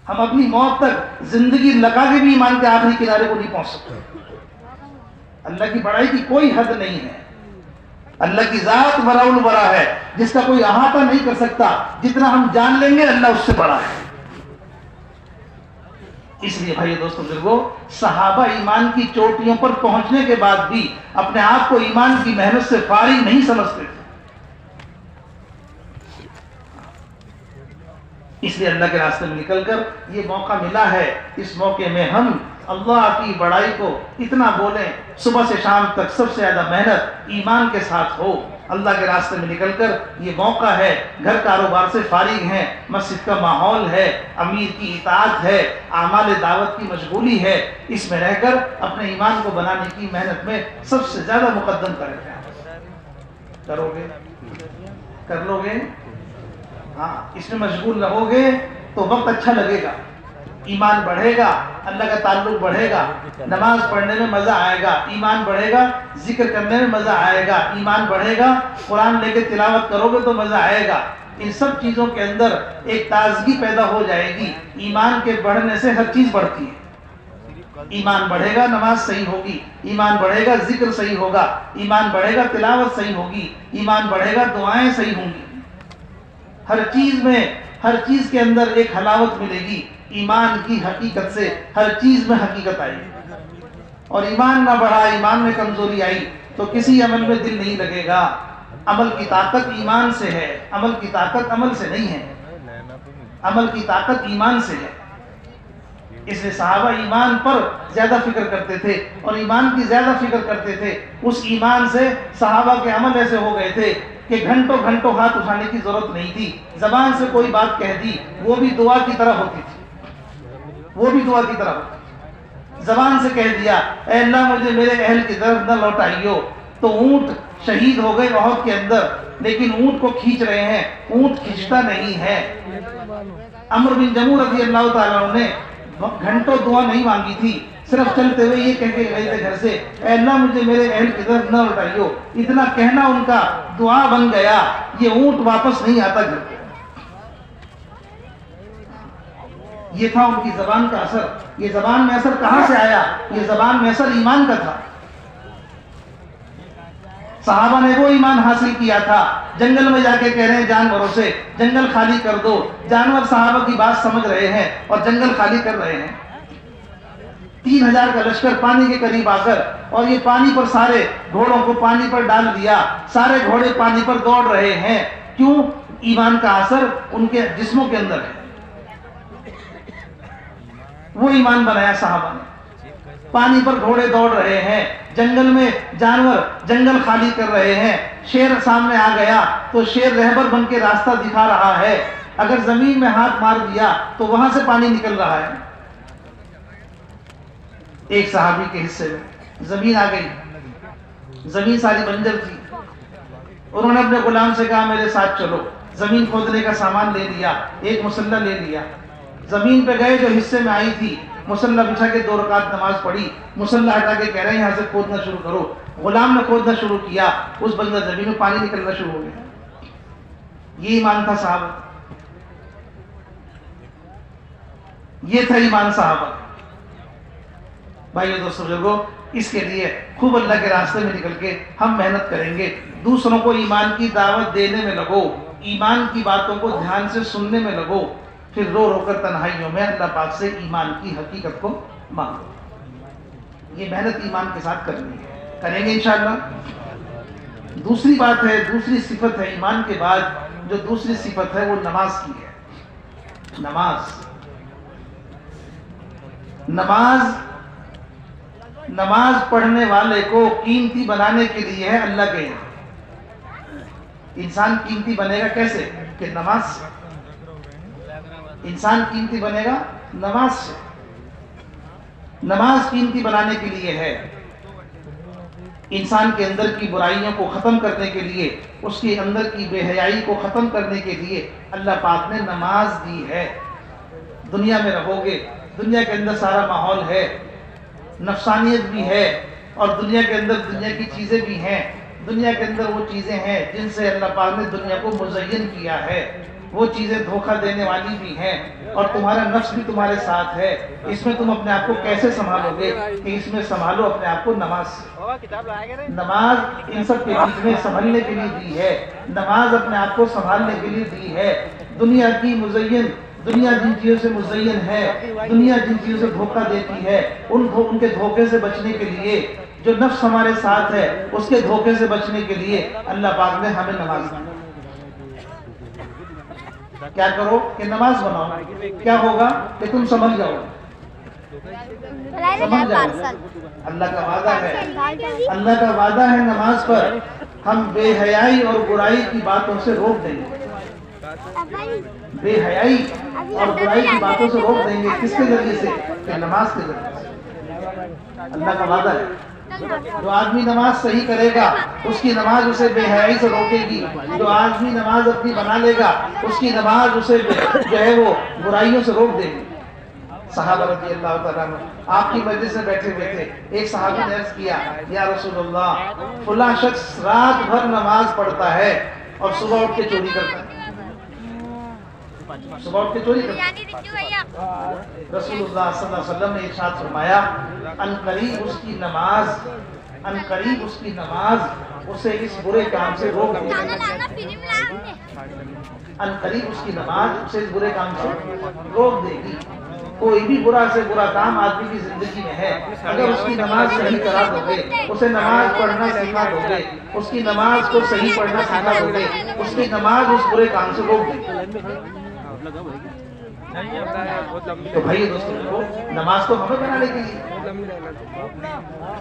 ہم اپنی موت تک زندگی لگا کے بھی ایمان کے آخری کنارے کو نہیں پہنچ سکتے۔ اللہ کی بڑائی کی کوئی حد نہیں ہے۔ اللہ کی ذات وراء الورا ہے، جس کا کوئی احاطہ نہیں کر سکتا، جتنا ہم جان لیں گے اللہ اس سے بڑا ہے۔ اس لیے بھائی دوستو بزرگو، صحابہ ایمان کی چوٹیوں پر پہنچنے کے بعد بھی اپنے آپ کو ایمان کی محنت سے فارغ نہیں سمجھتے تھے۔ اس لیے اللہ کے راستے میں نکل کر یہ موقع ملا ہے، اس موقع میں ہم اللہ کی بڑائی کو اتنا بولیں، صبح سے شام تک سب سے زیادہ محنت ایمان کے ساتھ ہو۔ اللہ کے راستے میں نکل کر یہ موقع ہے، گھر کاروبار سے فارغ ہیں، مسجد کا ماحول ہے، امیر کی اطاعت ہے، اعمال دعوت کی مشغولی ہے، اس میں رہ کر اپنے ایمان کو بنانے کی محنت میں سب سے زیادہ مقدم کریں۔ کرو گے؟ کر لو گے؟ ہاں، اس میں مشغول رہو گے تو وقت اچھا لگے گا، ایمان بڑھے گا، اللہ کا تعلق بڑھے گا، نماز پڑھنے میں مزہ آئے گا، ایمان بڑھے گا، ذکر کرنے میں مزہ آئے گا، ایمان بڑھے گا، قرآن لے کے تلاوت کرو گے تو مزہ آئے گا۔ ان سب چیزوں کے اندر ایک تازگی پیدا ہو جائے گی۔ ایمان کے بڑھنے سے ہر چیز بڑھتی ہے۔ ایمان بڑھے گا، نماز صحیح ہوگی، ایمان بڑھے گا، ذکر صحیح ہوگا، ایمان بڑھے گا، تلاوت صحیح ہوگی، ایمان بڑھے گا، دعائیں صحیح ہوں گی۔ ہر چیز کے اندر ایک حلاوت ملے گی۔ ایمان کی حقیقت سے ہر چیز میں حقیقت آئی، اور ایمان نہ بڑھا، ایمان میں کمزوری آئی تو کسی عمل میں دل نہیں لگے گا۔ عمل کی طاقت ایمان سے ہے، عمل کی طاقت عمل سے نہیں ہے، عمل کی طاقت ایمان سے ہے۔ اس لیے صحابہ ایمان پر زیادہ فکر کرتے تھے اور ایمان کی زیادہ فکر کرتے تھے۔ اس ایمان سے صحابہ کے عمل ایسے ہو گئے تھے کہ گھنٹوں گھنٹوں ہاتھ اٹھانے کی ضرورت نہیں تھی، زبان سے کوئی بات کہہ دی وہ بھی دعا کی طرح ہوتی تھی، وہ بھی دعا کی طرح ہوتی تھی۔ زبان سے کہہ دیا اے اللہ مجھے میرے اہل کی طرف نہ لوٹائیو، تو اونٹ شہید ہو گئے احد کے اندر، لیکن اونٹ کو کھینچ رہے ہیں، اونٹ کھینچتا نہیں ہے۔ عمرو بن جموح رضی اللہ تعالیٰ عنہ نے گھنٹوں دعا نہیں مانگی تھی، صرف چلتے ہوئے یہ کہہ کے گئے تھے گھر سے اے اللہ مجھے میرے اہل کی طرف نہ لوٹائیو، اتنا کہنا ان کا دعا بن گیا، یہ اونٹ واپس نہیں آتا گھر پہ۔ یہ تھا ان کی زبان کا اثر۔ یہ زبان میں اثر کہاں سے آیا؟ یہ زبان میں اثر ایمان کا تھا۔ صحابہ نے وہ ایمان حاصل کیا تھا، جنگل میں جا کے کہہ رہے ہیں جانوروں سے جنگل خالی کر دو، جانور صحابہ کی بات سمجھ رہے ہیں اور جنگل خالی کر رہے ہیں۔ 3000 کا لشکر پانی کے قریب آ کر، اور یہ پانی پر سارے گھوڑوں کو پانی پر ڈال دیا، سارے گھوڑے پانی پر دوڑ رہے ہیں۔ کیوں؟ ایمان کا اثر ان کے جسموں کے اندر ہے۔ وہ ایمان بنایا صحابہ نے۔ پانی پر گھوڑے دوڑ رہے ہیں، جنگل میں جانور جنگل خالی کر رہے ہیں، شیر سامنے آ گیا تو شیر رہبر بن کے راستہ دکھا رہا ہے، اگر زمین میں ہاتھ مار دیا تو وہاں سے پانی نکل رہا ہے۔ ایک صحابی کے حصے میں زمین آ گئی، زمین ساری بنجر تھی، انہوں نے اپنے غلام سے کہا میرے ساتھ چلو، زمین کھودنے کا سامان لے لیا، ایک مسلح لے لیا، زمین پہ گئے جو حصے میں آئی تھی، مصلی بچھا کے 2 رکعت نماز پڑھی، مصلی ہٹا کے کہہ رہے ہیں یہاں سے کھودنا شروع کرو، غلام نے کھودنا شروع کیا، اس بندہ زمین میں پانی نکلنا شروع ہو گیا۔ یہ ایمان تھا صحابہ، یہ تھا ایمان صحابہ۔ بھائیو دوستو بزرگو، اس کے لیے خوب اللہ کے راستے میں نکل کے ہم محنت کریں گے، دوسروں کو ایمان کی دعوت دینے میں لگو، ایمان کی باتوں کو دھیان سے سننے میں لگو، پھر رو رو کر تنہائیوں میں اللہ پاک سے ایمان کی حقیقت کو مانگو۔ یہ محنت ایمان کے ساتھ کرنی ہے، کریں گے انشاءاللہ۔ دوسری بات ہے، دوسری صفت ہے ایمان کے بعد جو دوسری صفت ہے وہ نماز کی ہے۔ نماز پڑھنے والے کو قیمتی بنانے کے لیے ہے اللہ کے یہاں۔ انسان قیمتی بنے گا کیسے؟ کہ نماز سے۔ انسان قیمتی بنے گا نماز سے۔ نماز قیمتی بنانے کے لیے ہے، انسان کے اندر کی برائیوں کو ختم کرنے کے لیے، اس کے اندر کی بے حیائی کو ختم کرنے کے لیے اللہ پاک نے نماز دی ہے۔ دنیا میں رہو گے، دنیا کے اندر سارا ماحول ہے، نفسانیت بھی ہے، اور دنیا کے اندر دنیا کی چیزیں بھی ہیں، دنیا کے اندر وہ چیزیں ہیں جن سے اللہ پاک نے دنیا کو مزین کیا ہے، وہ چیزیں دھوکہ دینے والی بھی ہیں، اور تمہارا نفس بھی تمہارے ساتھ ہے۔ اس میں تم اپنے آپ کو کیسے سنبھالو گے؟ کہ اس میں سنبھالو اپنے آپ کو نماز سے۔ نماز ان سب کے بیچ میں سنبھلنے کے لیے دی ہے، نماز اپنے آپ کو سنبھالنے کے لیے دی ہے۔ دنیا کی مزین، دنیا جن چیزوں سے مزین ہے، دنیا جن چیزوں سے دھوکہ دیتی ہے، ان کے دھوکے سے بچنے کے لیے، جو نفس ہمارے ساتھ ہے اس کے دھوکے سے بچنے کے لیے اللہ پاک نے ہمیں نماز دی۔ کیا کرو؟ کہ نماز بناؤ۔ کیا ہوگا؟ کہ تم سمجھ جاؤ، سمجھ جاؤ۔ اللہ کا وعدہ ہے، اللہ کا وعدہ ہے نماز پر ہم بے حیائی اور برائی کی باتوں سے روک دیں گے۔ بے حیائی اور برائی کی باتوں سے روک دیں گے، کس کے ذریعے سے؟ کہ نماز کے ذریعے سے۔ اللہ کا وعدہ ہے، جو آدمی نماز صحیح کرے گا اس کی نماز اسے بے حیائی سے روکے گی، جو آدمی نماز اپنی بنا لے گا اس کی نماز اسے جو ہے وہ برائیوں سے روک دے گی۔ صحابہ رضی اللہ تعالیٰ عنہ آپ کی مجلس میں بیٹھے ہوئے تھے، ایک صحابی نے عرض کیا یا رسول اللہ فلاں شخص رات بھر نماز پڑھتا ہے اور صبح اٹھ کے چوری کرتا ہے، صبح اٹھ کے چوری کرتا ہے۔ رسول اللہ صلی اللہ علیہ وسلم نے ارشاد فرمایا ان قریب اس کی نماز، ان قریب اس کی نماز اسے اس برے کام سے روک دے گی، ان قریب اس کی نماز اسے اس برے کام سے روک دے گی۔ کوئی بھی برا سے برا کام آدمی کی زندگی میں ہے، اگر اس کی نماز صحیح کرا دو گے، اسے نماز پڑھنا سکھا دو گے، اس کی نماز کو صحیح پڑھنا سکھا دو گے، اس کی نماز اس برے کام سے روک دے گی۔ تو بھائی دوستو، نماز تو ہمیں بنانے کے لیے،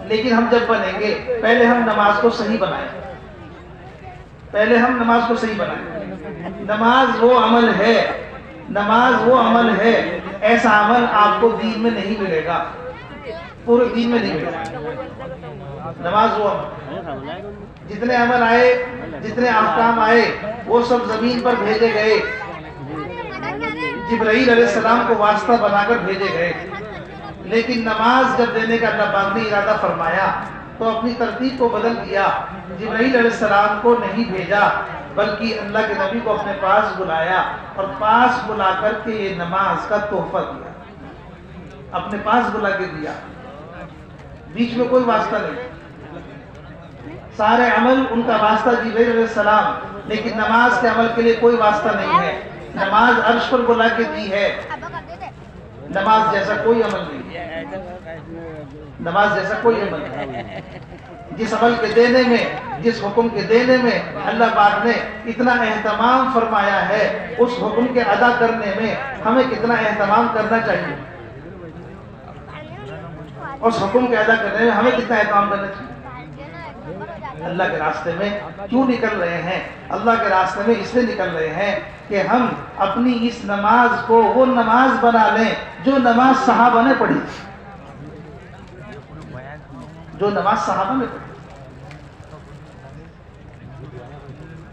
لیکن ہم جب بنیں گے پہلے ہم نماز کو صحیح بنائیں، پہلے ہم نماز کو صحیح بنائیں۔ نماز وہ عمل ہے، نماز وہ عمل ہے، ایسا عمل آپ کو دین میں نہیں ملے گا، پورے دین میں نہیں ملے گا۔ نماز وہ عمل، جتنے عمل آئے، جتنے احکام آئے وہ سب زمین پر بھیجے گئے، جبرائیل علیہ السلام کو واسطہ بنا کر بھیجے گئے، لیکن نماز جب دینے کا اللہ پاک نے ارادہ فرمایا تو اپنی ترتیب کو بدل دیا، جبرائیل علیہ السلام کو نہیں بھیجا بلکہ اللہ کے نبی کو اپنے پاس بلایا، اور پاس بلا کر کے یہ نماز کا تحفہ دیا، اپنے پاس بلا کے دیا، بیچ میں کوئی واسطہ نہیں، سارے عمل ان کا واسطہ جبرائیل علیہ السلام، لیکن نماز کے عمل کے لیے کوئی واسطہ نہیں ہے۔ نماز عرش پر بلا کے دی ہے، نماز جیسا کوئی عمل نہیں، نماز جیسا کوئی عمل نہیں۔ جس عمل کے دینے میں، جس حکم کے دینے میں اللہ پاک نے اتنا اہتمام فرمایا ہے، اس حکم کے ادا کرنے میں ہمیں کتنا اہتمام کرنا چاہیے، اس حکم کے ادا کرنے میں ہمیں کتنا اہتمام کرنا چاہیے۔ اللہ کے راستے میں کیوں نکل رہے ہیں؟ اللہ کے راستے میں اس لیے نکل رہے ہیں کہ ہم اپنی اس نماز کو وہ نماز بنا لیں جو نماز صحابہ نے پڑھی، جو نماز صحابہ نے پڑھی۔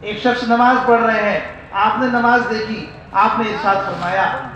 ایک شخص نماز پڑھ رہے ہیں، آپ نے نماز دیکھی، آپ نے ارشاد فرمایا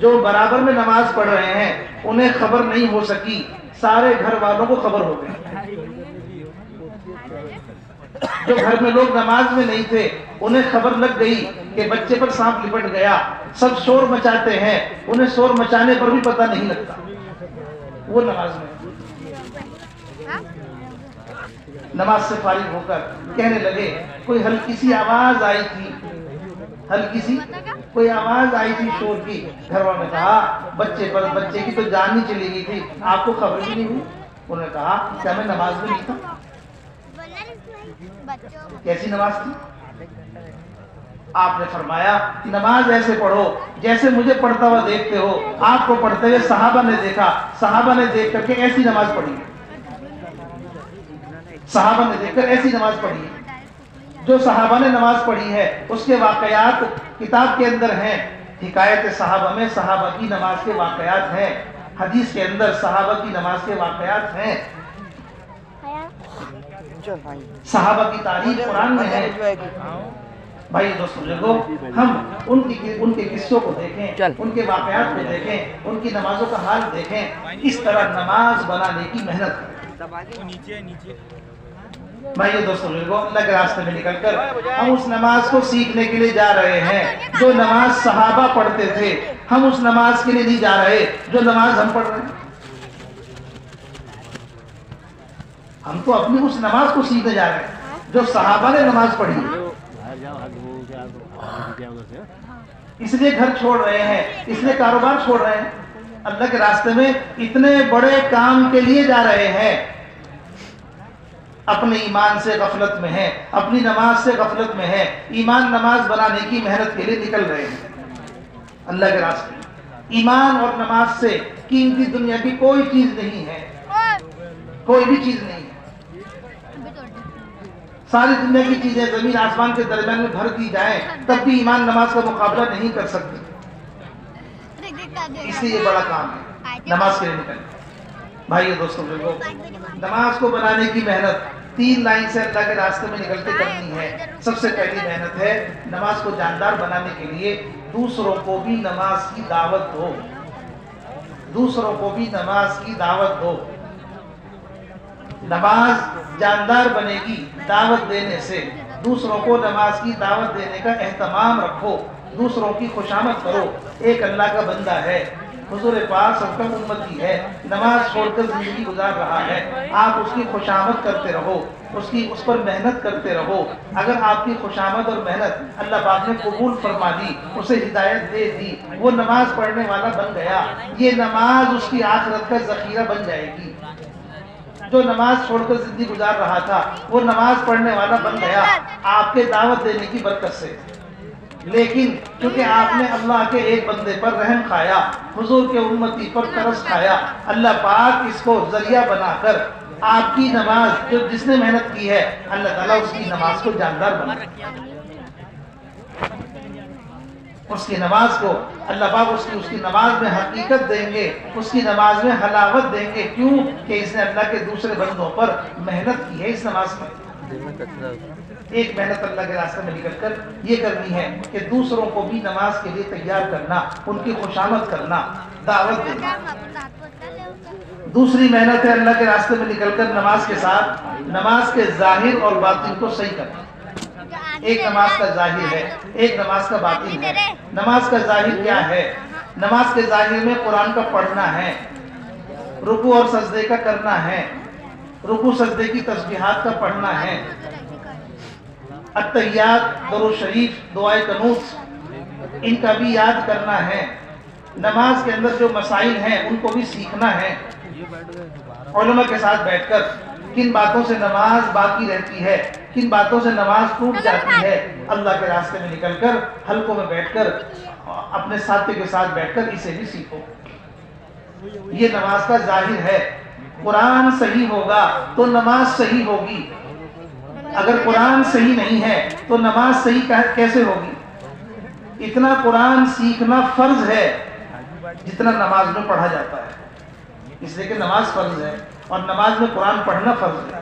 جو برابر میں نماز پڑھ رہے ہیں انہیں خبر نہیں ہو سکی، سارے گھر والوں کو خبر ہو گئی۔ جو گھر میں لوگ نماز میں نہیں تھے انہیں خبر لگ گئی کہ بچے پر سانپ لپٹ گیا، سب شور مچاتے ہیں، انہیں شور مچانے پر بھی پتہ نہیں لگتا، وہ نماز میں۔ نماز سے فارغ ہو کر کہنے لگے کوئی ہلکی سی آواز آئی تھی، ہلکی سی کوئی آواز آئی تھی شور کی۔ گھر والوں نے کہا بچے کی تو جان ہی چلی گئی تھی، آپ کو خبر بھی نہیں ہوئی؟ انہوں نے کہا کیا میں نماز میں نہیں تھا؟ کیسی نماز تھی؟ آپ نے فرمایا نماز ایسے پڑھو جیسے مجھے پڑھتا ہوا دیکھتے ہو، آپ کو پڑھتے ہوئے صحابہ نے دیکھا، صحابہ نے دیکھ کر کے ایسی نماز پڑھی، صحابہ نے دیکھ کر ایسی نماز پڑھی ہے۔ جو صحابہ نے نماز پڑھی ہے اس کے واقعات کتاب کے اندر ہیں، حکایت صحابہ میں صحابہ کی نماز کے واقعات ہیں، حدیث کے اندر صحابہ کی نماز کے واقعات ہیں، صحابہ کی تاریخ قرآن میں ہے۔ بھائی دوستو بزرگو، ہم ان کے قصوں کو دیکھیں، ان کے واقعات کو دیکھیں، ان کی نمازوں کا حال دیکھیں، اس طرح نماز بنانے کی محنت کریں۔ بھائی دوستو بزرگو، اللہ کے راستے میں نکل کر ہم اس نماز کو سیکھنے کے لیے جا رہے ہیں جو نماز صحابہ پڑھتے تھے، ہم اس نماز کے لیے نہیں جا رہے جو نماز ہم پڑھ رہے ہیں۔ ہم تو اپنی اس نماز کو سیکھنے جا رہے ہیں جو صحابہ نے نماز پڑھی ہے۔ اس لیے گھر چھوڑ رہے ہیں، اس لیے کاروبار چھوڑ رہے ہیں، اللہ کے راستے میں اتنے بڑے کام کے لیے جا رہے ہیں، اپنے ایمان سے غفلت میں ہیں، اپنی نماز سے غفلت میں ہیں، ایمان نماز بنانے کی محنت کے لیے نکل رہے ہیں اللہ کے راستے میں۔ ایمان اور نماز سے قیمتی دنیا کی کوئی چیز نہیں ہے، کوئی بھی چیز نہیں ہے۔ ساری دنیا کی چیزیں زمین آسمان کے درمیان میں بھر دی جائیں تب بھی ایمان نماز کا مقابلہ نہیں کر سکتی، اس لیے یہ بڑا کام ہے نماز کے لیے نکلنا۔ بھائی دوستو بزرگو، نماز کو بنانے کی محنت 3 لائن سے اللہ کے راستے میں نکل کے کرنی ہے۔ سب سے پہلی محنت ہے نماز کو جاندار بنانے کے لیے دوسروں کو بھی نماز کی دعوت دو، دوسروں کو بھی نماز کی دعوت دو۔ نماز جاندار بنے گی دعوت دینے سے، دوسروں کو نماز کی دعوت دینے کا اہتمام رکھو، دوسروں کی خوشامد کرو۔ ایک اللہ کا بندہ ہے، حضور پاک سب کا امتی ہے، نماز چھوڑ کر زندگی گزار رہا ہے، آپ اس کی خوشامد کرتے رہو، اس پر محنت کرتے رہو۔ اگر آپ کی خوشامد اور محنت اللہ پاک نے قبول فرما دی، اسے ہدایت دے دی، وہ نماز پڑھنے والا بن گیا، یہ نماز اس کی آخرت کا ذخیرہ بن جائے گی۔ جو نماز چھوڑ کر زندگی گزار رہا تھا وہ نماز پڑھنے والا بن گیا آپ کے دعوت دینے کی برکت سے۔ لیکن کیونکہ آپ نے اللہ کے ایک بندے پر رحم کھایا، حضور کے امتی پر ترس کھایا، اللہ پاک اس کو ذریعہ بنا کر آپ کی نماز جو جس نے محنت کی ہے اللہ تعالیٰ اس کی نماز کو جاندار بنا، اس کی نماز کو اللہ پاک اس کی نماز میں حقیقت دیں گے، اس کی نماز میں حلاوت دیں گے۔ کیوں کہ اس نے اللہ کے دوسرے بندوں پر محنت کی ہے۔ اس نماز میں ایک محنت اللہ کے راستے میں نکل کر یہ کرنی ہے کہ دوسروں کو بھی نماز کے لیے تیار کرنا، ان کی خوشامد کرنا، دعوت دینا۔ دوسری محنت ہے اللہ کے راستے میں نکل کر نماز کے ساتھ نماز کے ظاہر اور باطن کو صحیح کرنا۔ ایک نماز کا ظاہر ہے، ایک نماز کا باطن ہے۔ نماز کا ظاہر کیا ہے؟ نماز کے ظاہر میں قرآن کا پڑھنا ہے، رکوع اور سجدے کا کرنا ہے، رکوع سجدے کی تسبیحات کا پڑھنا ہے، التحیات، درود شریف، دعائے قنوت، ان کا بھی یاد کرنا ہے۔ نماز کے اندر جو مسائل ہیں ان کو بھی سیکھنا ہے، علماء کے ساتھ بیٹھ کر کن باتوں سے نماز باقی رہتی ہے، کن باتوں سے نماز ٹوٹ جاتی ہے، اللہ کے راستے میں نکل کر حلقوں میں بیٹھ کر اپنے ساتھی کے ساتھ بیٹھ کر اسے بھی سیکھو۔ یہ نماز کا ظاہر ہے۔ قرآن صحیح ہوگا تو نماز صحیح ہوگی، اگر قرآن صحیح نہیں ہے تو نماز صحیح کیسے ہوگی؟ اتنا قرآن سیکھنا فرض ہے جتنا نماز میں پڑھا جاتا ہے، اس لیے کہ نماز فرض ہے اور نماز میں قرآن پڑھنا فرض ہے۔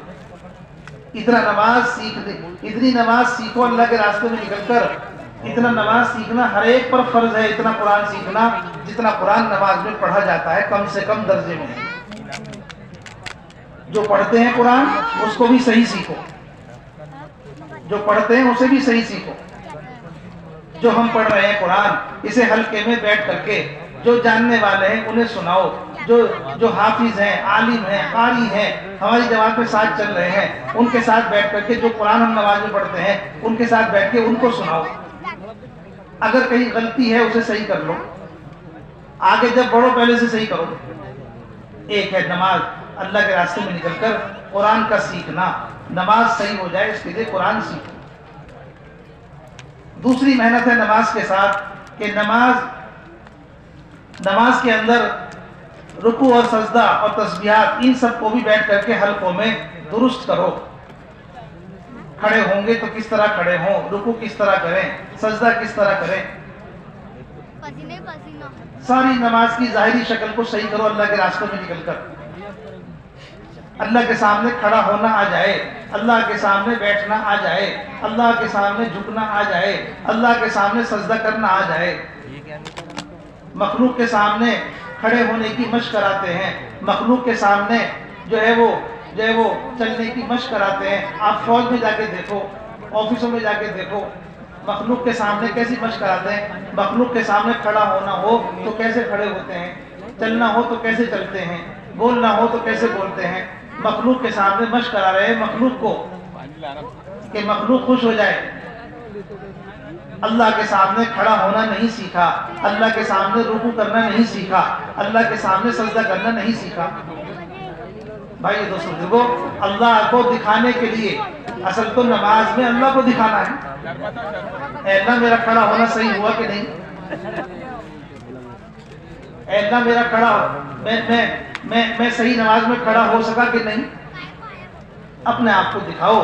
اتنا نماز سیکھ دے، اتنی نماز سیکھو اللہ کے راستے میں نکل کر، اتنا نماز سیکھنا ہر ایک پر فرض ہے، اتنا قرآن سیکھنا جتنا قرآن نماز میں پڑھا جاتا ہے کم سے کم درجے میں ہے. جو پڑھتے ہیں قرآن اس کو بھی صحیح سیکھو, جو پڑھتے ہیں اسے بھی صحیح سیکھو. جو ہم پڑھ رہے ہیں قرآن اسے حلقے میں بیٹھ کر کے جو جاننے والے ہیں انہیں سناؤ. جو حافظ ہیں, عالم ہیں, قاری ہیں, ہماری جماعت میں ساتھ چل رہے ہیں, ان کے ساتھ بیٹھ کر کے جو قرآن ہم نماز میں پڑھتے ہیں ان کے ساتھ بیٹھ کے ان کو سناؤ. اگر کہیں غلطی ہے اسے صحیح کر لو. آگے جب بڑھو پہلے سے صحیح کرو. ایک ہے نماز اللہ کے راستے میں نکل کر قرآن کا سیکھنا, نماز صحیح ہو جائے اس کے لیے قرآن سیکھو. دوسری محنت ہے نماز کے ساتھ کہ نماز کے اندر رکوع اور سجدہ اور تسبیحات ان سب کو بھی بیٹھ کر کے حلقوں میں درست کرو. کھڑے ہوں گے تو کس طرح کھڑے ہوں, رکوع کس طرح کریں, سجدہ کس طرح کریں. ساری نماز کی ظاہری شکل کو صحیح کرو اللہ کے راستے میں نکل کر. اللہ کے سامنے کھڑا ہونا آ جائے, اللہ کے سامنے بیٹھنا آ جائے, اللہ کے سامنے جھکنا آ جائے, اللہ کے سامنے سجدہ کرنا آ جائے. مخلوق کے سامنے کھڑے ہونے کی مشق کراتے ہیں, مخلوق کے سامنے جو ہے وہ چلنے کی مشق کراتے ہیں. آپ فوج میں جا کے دیکھو, آفسوں میں جا کے دیکھو, مخلوق کے سامنے کیسی مشق کراتے ہیں. مخلوق کے سامنے کھڑا ہونا ہو تو کیسے کھڑے ہوتے ہیں, چلنا ہو تو کیسے چلتے ہیں, بولنا ہو تو کیسے بولتے ہیں. مخلوق کے سامنے مشق کرا رہے ہیں مخلوق کو کہ مخلوق خوش ہو جائے. اللہ کے سامنے کھڑا ہونا نہیں سیکھا, اللہ کے سامنے رکوع کرنا نہیں سیکھا, اللہ کے سامنے سجدہ کرنا نہیں سیکھا. بھائی دوستو دیکھو, اللہ کو دکھانے کے لیے اصل تو نماز میں اللہ کو دکھانا ہے. اے اللہ میرا کھڑا ہونا صحیح ہوا کہ نہیں, اے اللہ میرا کھڑا میں صحیح نماز میں کھڑا ہو سکا کہ نہیں. اپنے آپ کو دکھاؤ,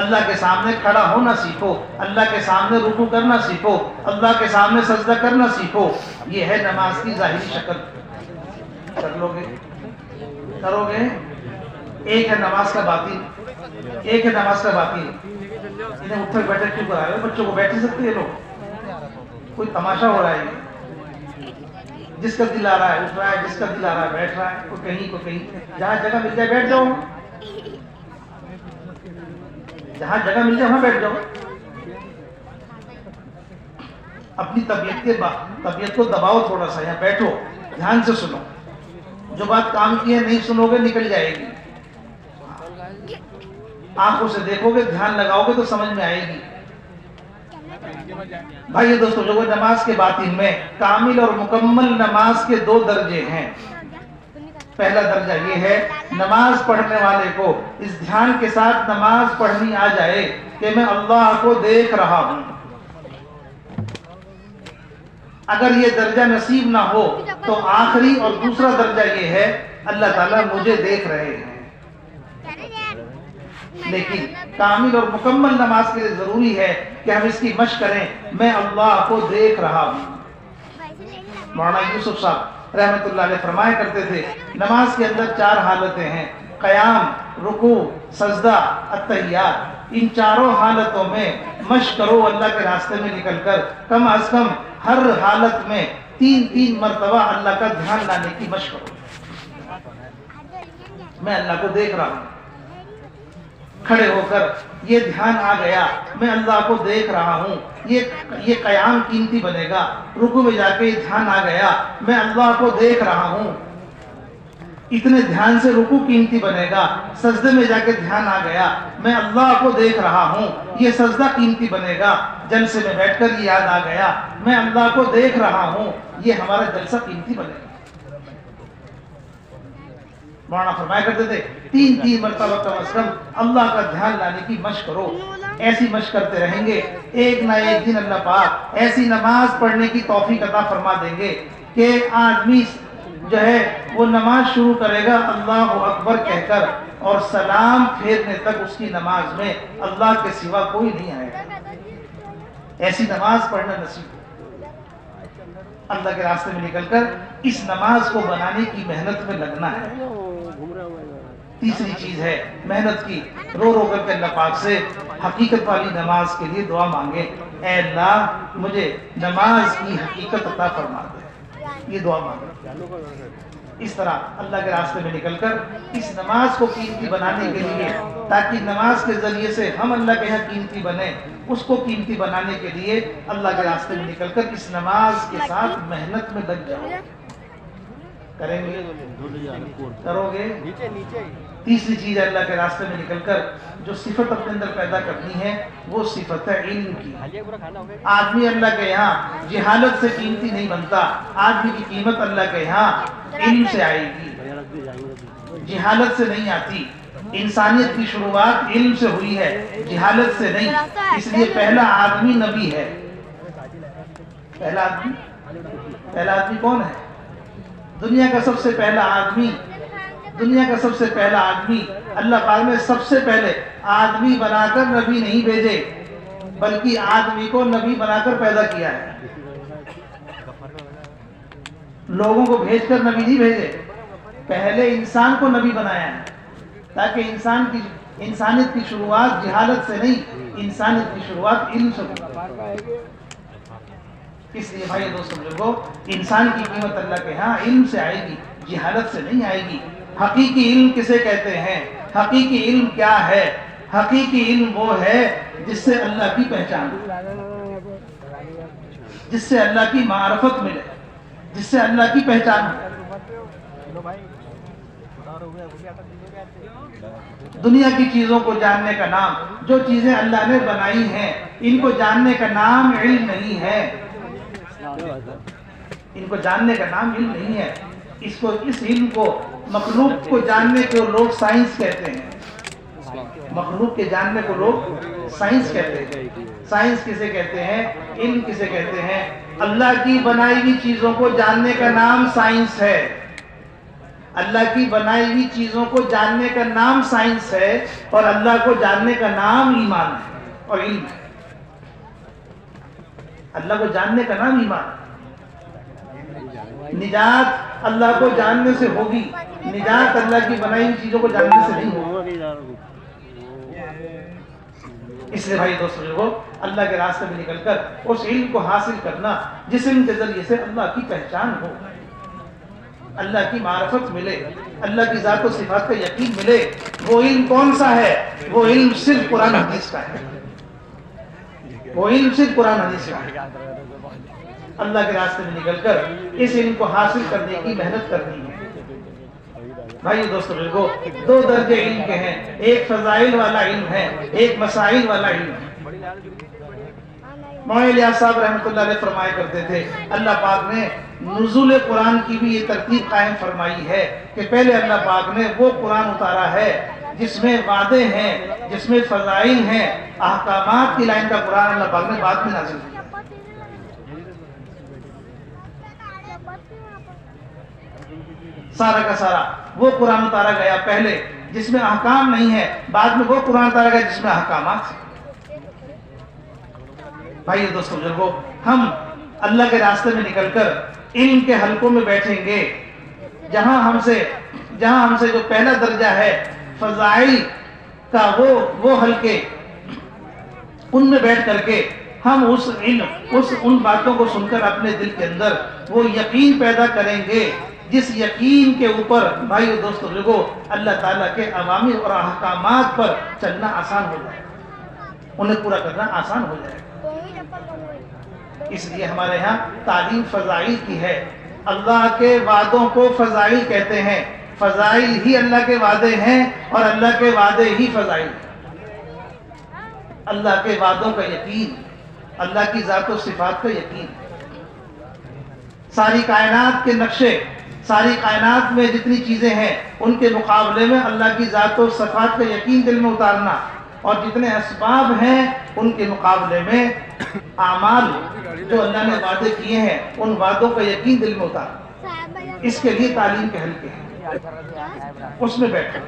اللہ کے سامنے کھڑا ہونا سیکھو, اللہ کے سامنے رکوع کرنا سیکھو, اللہ کے سامنے سجدہ کرنا سیکھو. یہ ہے نماز کی ظاہری شکل. کر لو گے, کرو گے. ایک ہے نماز کا باطن, ایک ہے نماز کا باطن. انہیں اٹھ کر بیٹھے کیوں کرا رہے ہو, بچوں کو بیٹھ نہیں سکتے یہ لوگ, کوئی تماشا ہو رہا ہے. جس کا دل آ رہا ہے اٹھ رہا ہے, جس کا دل آ رہا ہے بیٹھ رہا ہے, کوئی کہیں. جہاں جگہ مل جائے بیٹھ جاؤ, جہاں جگہ مل جائے وہاں بیٹھ جاؤ. اپنی طبیعت کو دباؤ تھوڑا سا, یہاں بیٹھو, دھیان سے سنو. جو بات کام کی ہے نہیں سنو گے نکل جائے گی. آنکھوں سے دیکھو گے, دھیان لگاؤ گے تو سمجھ میں آئے گی. بھائی دوستو جو نماز کے باطن میں کامل اور مکمل نماز کے 2 درجے ہیں. پہلا درجہ یہ ہے نماز پڑھنے والے کو اس دھیان کے ساتھ نماز پڑھنی آ جائے کہ میں اللہ کو دیکھ رہا ہوں. اگر یہ درجہ نصیب نہ ہو تو آخری اور دوسرا درجہ یہ ہے اللہ تعالیٰ مجھے دیکھ رہے ہیں. لیکن کامل اور مکمل نماز کے لیے ضروری ہے کہ ہم اس کی مشق کریں, میں اللہ کو دیکھ رہا ہوں. مولانا یوسف صاحب رحمت اللہ علیہ فرمایا کرتے تھے نماز کے اندر 4 حالتیں ہیں, قیام, رکوع, سجدہ, التحیات. ان چاروں حالتوں میں مشق کرو اللہ کے راستے میں نکل کر. کم از کم ہر حالت میں 3 مرتبہ اللہ کا دھیان لانے کی مشق کرو. میں اللہ کو دیکھ رہا ہوں. کھڑے ہو کر یہ دھیان آ گیا میں اللہ کو دیکھ رہا ہوں, یہ قیام قیمتی بنے گا. رکوع میں جا کے یہ دھیان آ گیا میں اللہ کو دیکھ رہا ہوں, اتنے دھیان سے رکوع قیمتی بنے گا. سجدے میں جا کے دھیان آ گیا میں اللہ کو دیکھ رہا ہوں, یہ سجدہ قیمتی بنے گا. جلسے میں بیٹھ کر یہ یاد آ گیا میں اللہ کو دیکھ رہا ہوں, یہ ہمارا جلسہ قیمتی بنے گا. مولانا فرمایا کرتے تھے 3 مرتبہ کم از کم اللہ کا دھیان لانے کی مشق کرو. ایسی مشق کرتے رہیں گے ایک نہ ایک دن اللہ پاک ایسی نماز پڑھنے کی توفیق عطا فرما دیں گے کہ آدمی جو ہے وہ نماز شروع کرے گا اللہ اکبر کہہ کر اور سلام پھیرنے تک اس کی نماز میں اللہ کے سوا کوئی نہیں آئے گا. ایسی نماز پڑھنا نصیب ہو. اللہ کے راستے میں نکل کر اس نماز کو بنانے کی محنت میں لگنا ہے. تیسری چیز ہے محنت کی. رو رو کر کے اللہ پاک سے حقیقت والی نماز کے لیے دعا مانگے, اے اللہ مجھے نماز کی حقیقت عطا فرما دے. یہ دعا مانگو۔ اس طرح اللہ کے راستے میں نکل کر اس نماز کو قیمتی بنانے کے لیے، تاکہ نماز کے ذریعے سے ہم اللہ کے یہاں قیمتی بنیں، اس کو قیمتی بنانے کے لیے اللہ کے راستے میں نکل کر اس نماز کے ساتھ محنت میں لگ جاؤ۔ کریں گے؟ کرو گے؟ تیسری چیز ہے اللہ کے راستے میں نکل کر جو صفت اپنے اندر پیدا کرنی ہے، وہ صفت ہے علم کی۔ آدمی اللہ کے یہاں جہالت سے قیمتی نہیں بنتا، آدمی کی قیمت اللہ کے یہاں علم سے آئے گی، جہالت سے نہیں آتی۔ انسانیت کی شروعات علم سے ہوئی ہے، جہالت سے نہیں۔ اس لیے پہلا آدمی نبی ہے۔ پہلا آدمی کون ہے؟ دنیا کا سب سے پہلا آدمی، اللہ پاک نے سب سے پہلے آدمی بنا کر نبی نہیں بھیجے، بلکہ آدمی کو نبی بنا کر پیدا کیا ہے۔ لوگوں کو بھیج کر نبی نہیں بھیجے، پہلے انسان کو نبی بنایا ہے، تاکہ انسانیت کی شروعات جہالت سے نہیں، انسانیت کی شروعات علم سے ہو۔ اس لیے بھائی دوستو بزرگو، انسان کی قیمت اللہ کے ہاں علم سے آئے گی، جہالت سے نہیں آئے گی۔ حقیقی علم کسے کہتے ہیں؟ حقیقی علم کیا ہے؟ حقیقی علم وہ ہے جس سے اللہ کی پہچان ہو، جس سے اللہ کی معرفت ملے، جس سے اللہ کی پہچان ہو۔ دنیا کی چیزوں کو جاننے کا نام، جو چیزیں اللہ نے بنائی ہیں، ان کو جاننے کا نام علم نہیں ہے، ان کو جاننے کا نام علم نہیں ہے۔ اس علم کو، مخلوق کو جاننے کو لوگ سائنس کہتے ہیں، مخلوق کے جاننے کو لوگ سائنس کہتے ہیں۔ سائنس کسے کہتے ہیں؟ علم کسے کہتے ہیں؟ اللہ کی بنائی ہوئی چیزوں کو جاننے کا نام سائنس ہے۔ اللہ کی بنائی ہوئی چیزوں کو جاننے کا نام سائنس ہے، اور اللہ کو جاننے کا نام ایمان ہے اور علم ہے۔ اللہ کو جاننے کا نام ایمان ہے۔ نجات اللہ کو جاننے سے ہوگی، نجات اللہ کی بنائی ہوئی چیزوں کو جاننے سے نہیں ہوگی۔ اس لیے بھائی دوستو جو اللہ کے راستے میں نکل کر اس علم کو حاصل کرنا، جس علم کے ذریعے سے اللہ کی پہچان ہو، اللہ کی معرفت ملے، اللہ کی ذات و صفات کا یقین ملے۔ وہ علم کون سا ہے؟ وہ علم صرف قرآن حدیث کا ہے، وہ علم صرف قرآن حدیث کا ہے۔ اللہ کے راستے میں نکل کر اس علم کو حاصل کرنے کی محنت کرنی ہے۔ بھائی دوستو بزرگو، دو درجے علم کے ہیں، ایک فضائل والا علم ہے، ایک مسائل والا علم ہے۔ مولانا الیاس صاحب رحمۃ اللہ علیہ فرمایا کرتے تھے، اللہ پاک نے نزول قرآن کی بھی یہ ترتیب قائم فرمائی ہے کہ پہلے اللہ پاک نے وہ قرآن اتارا ہے جس میں وعدے ہیں، جس میں فضائل ہیں، احکامات کی لائن کا قرآن اللہ پاک نے بعد میں نازل کیا۔ سارا کا سارا وہ قرآن اتارا گیا پہلے جس میں احکام نہیں ہے، بعد میں وہ قرآن اتارا گیا جس میں احکامات ہیں۔ بھائی دوستو بزرگو، ہم اللہ کے راستے میں نکل کر علم کے حلقوں میں بیٹھیں گے، جہاں ہم سے جو پہلا درجہ ہے فضائل کا، وہ حلقے، ان میں بیٹھ کر کے ہم ان باتوں کو سن کر اپنے دل کے اندر وہ یقین پیدا کریں گے، جس یقین کے اوپر بھائی دوستو بزرگو اللہ تعالیٰ کے اوامر اور احکامات پر چلنا آسان ہو جائے، انہیں پورا کرنا آسان ہو جائے۔ اس لیے ہمارے ہاں تعلیم فضائل کی ہے۔ اللہ کے وعدوں کو فضائل کہتے ہیں، فضائل ہی اللہ کے وعدے ہیں اور اللہ کے وعدے ہی فضائل ہیں۔ اللہ کے وعدوں کا یقین، اللہ کی ذات و صفات کا یقین، ساری کائنات کے نقشے، ساری کائنات میں جتنی چیزیں ہیں ان کے مقابلے میں اللہ کی ذات و صفات کا یقین دل میں اتارنا، اور جتنے اسباب ہیں ان کے مقابلے میں اعمال جو اللہ نے وعدے کیے ہیں ان وعدوں کا یقین دل میں اتارنا۔ اس کے لیے تعلیم کے حلقے ہیں، اس میں بیٹھو،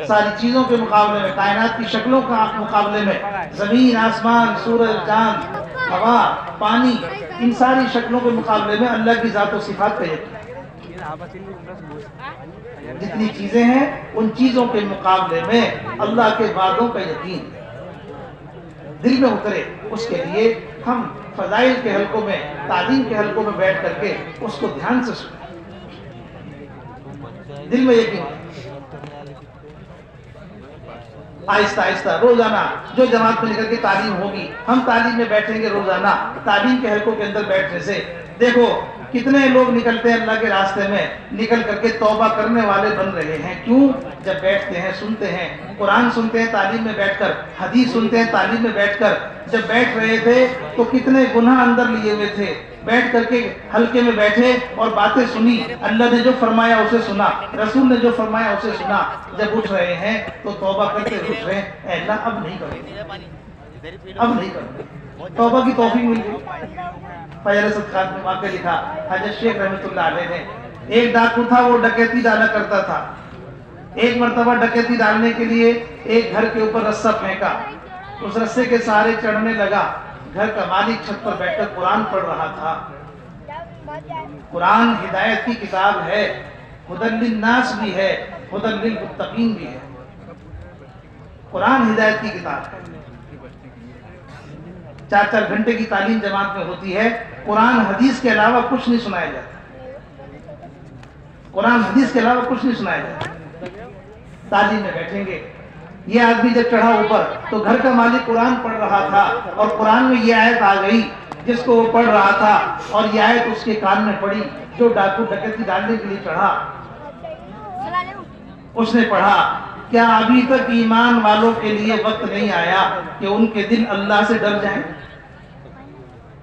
ساری چیزوں کے مقابلے میں، کائنات کی شکلوں کا مقابلے میں، زمین، آسمان، سورج، چاند، ہوا، پانی، ان ساری شکلوں کے مقابلے میں اللہ کی ذات و صفات کا یقین۔ جتنی چیزیں ہیں ان چیزوں کے مقابلے میں اللہ کے وعدوں کا یقین۔ دل میں اترے، اس کے لیے ہم فضائل کے حلقوں میں، تعلیم کے حلقوں میں بیٹھ کر کے اس کو دھیان سے سنیں، دل میں یقین ہے۔ آہستہ آہستہ روزانہ جو جماعت میں نکل کے تعلیم ہوگی، ہم تعلیم میں بیٹھیں گے روزانہ، تعلیم کے حلقوں کے اندر بیٹھنے سے دیکھو کتنے لوگ نکلتے ہیں اللہ کے راستے میں، نکل کر کے توبہ کرنے والے بن رہے ہیں۔ کیوں؟ جب بیٹھتے ہیں، سنتے ہیں، قرآن سنتے ہیں تعلیم میں بیٹھ کر، حدیث سنتے ہیں تعلیم میں بیٹھ کر۔ جب بیٹھ رہے تھے تو کتنے گناہ اندر لیے ہوئے تھے، بیٹھ کر کے حلقے میں بیٹھے اور باتیں سنی، اللہ نے جو فرمایا اسے سنا، رسول نے جو فرمایا اسے سنا۔ جب اٹھ رہے ہیں تو توبہ کرتے اٹھ رہے ہیں، اے اللہ اب نہیں کروں گے، اب نہیں کروں گے، توبہ کی توفیق مل گئی۔ فجر صدقات میں واقعہ لکھا حضرت شیخ رحمۃ اللہ علیہ نے، ایک ڈاکو تھا، وہ ڈکیتی ڈالا کرتا تھا۔ ایک مرتبہ ڈکیتی ڈالنے کے لیے ایک گھر کے اوپر رسہ پھینکا، اس رسے کے سہارے چڑھنے لگا۔ گھر کا مالک چھت پر بیٹھ کر قرآن پڑھ رہا تھا۔ قرآن ہدایت کی کتاب ہے، ہدی للناس بھی ہے، ہدی للمتقین بھی ہے۔ قرآن ہدایت کی کتاب ہے۔ 4 گھنٹے کی تعلیم جماعت میں ہوتی ہے، قرآن حدیث کے علاوہ کچھ نہیں سنایا جاتا، قرآن حدیث کے علاوہ کچھ نہیں سنایا جاتا۔ تعلیم میں بیٹھیں گے۔ یہ آدمی جب چڑھا اوپر تو گھر کا مالک قرآن پڑھ رہا تھا، اور قرآن میں یہ آیت آ گئی جس کو وہ پڑھ رہا تھا، اور یہ آیت اس کے کان میں پڑی۔ جو ڈاکو ڈکیتی ڈالنے کے لیے چڑھا، اس نے پڑھا، کیا ابھی تک ایمان والوں کے لیے وقت نہیں آیا کہ ان کے دل اللہ سے ڈر جائیں؟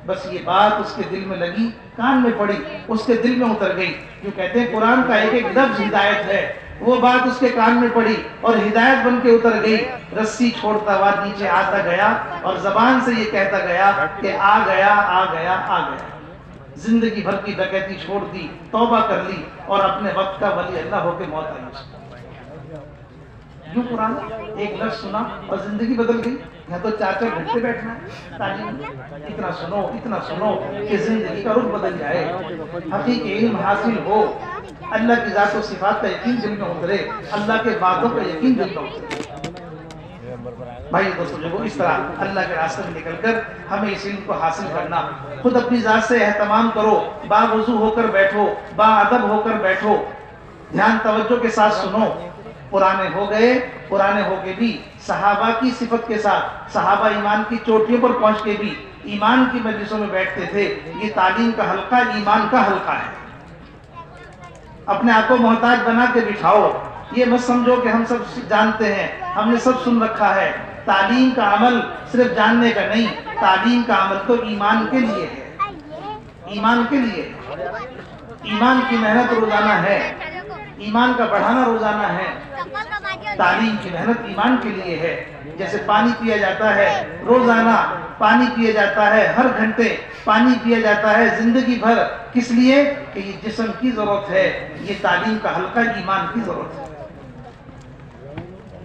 بس یہ بات اس کے دل میں لگی، کان میں پڑی، اس کے دل میں اتر گئی۔ جو کہتے ہیں قرآن کا ایک ایک لفظ ہدایت ہے، وہ بات اس کے کان میں پڑی اور ہدایت بن کے اتر گئی۔ رسی چھوڑتا ہوا نیچے آتا گیا اور زبان سے یہ کہتا گیا کہ آ گیا آ گیا آ گیا۔ زندگی بھر کی ڈکیتی چھوڑ دی، توبہ کر لی، اور اپنے وقت کا ولی اللہ ہو کے موت آئی۔ یوں قرآن ایک لفظ سنا اور زندگی بدل گئی۔ یہاں تو 4 گھنٹے بیٹھنا ہے تعلیم، اتنا سنو کہ زندگی کا رخ بدل جائے، حقیقی علم حاصل ہو، اللہ کی ذات و صفات کا یقین دل میں اترے، اللہ کے باتوں کا یقین دل میں اترے۔ بھائی دوستو، جو اس طرح اللہ کے راستے میں نکل کر ہمیں اس علم کو حاصل کرنا، خود اپنی ذات سے اہتمام کرو، باوضو ہو کر بیٹھو، باادب ہو کر بیٹھو، دھیان توجہ کے ساتھ سنو۔ پرانے ہو گئے، پرانے ہو کے بھی صحابہ کی صفت کے ساتھ، صحابہ ایمان کی چوٹیوں پر پہنچ کے بھی ایمان کی مجلسوں میں بیٹھتے تھے۔ یہ تعلیم کا حلقہ ایمان کا حلقہ ہے۔ اپنے آپ کو محتاج بنا کے بٹھاؤ، یہ مت سمجھو کہ ہم سب جانتے ہیں، ہم نے سب سن رکھا ہے۔ تعلیم کا عمل صرف جاننے کا نہیں، تعلیم کا عمل تو ایمان کے لیے ہے، ایمان کے لیے ہے۔ ایمان کی محنت روزانہ ہے، ایمان کا بڑھانا روزانہ ہے۔ تعلیم کی محنت ایمان کے لیے ہے۔ جیسے پانی پیا جاتا ہے روزانہ، پانی پیا جاتا ہے ہر گھنٹے، پانی پیا جاتا ہے زندگی بھر، کس لیے؟ کہ یہ جسم کی ضرورت ہے، یہ تعلیم کا حلقہ ایمان کی ضرورت ہے۔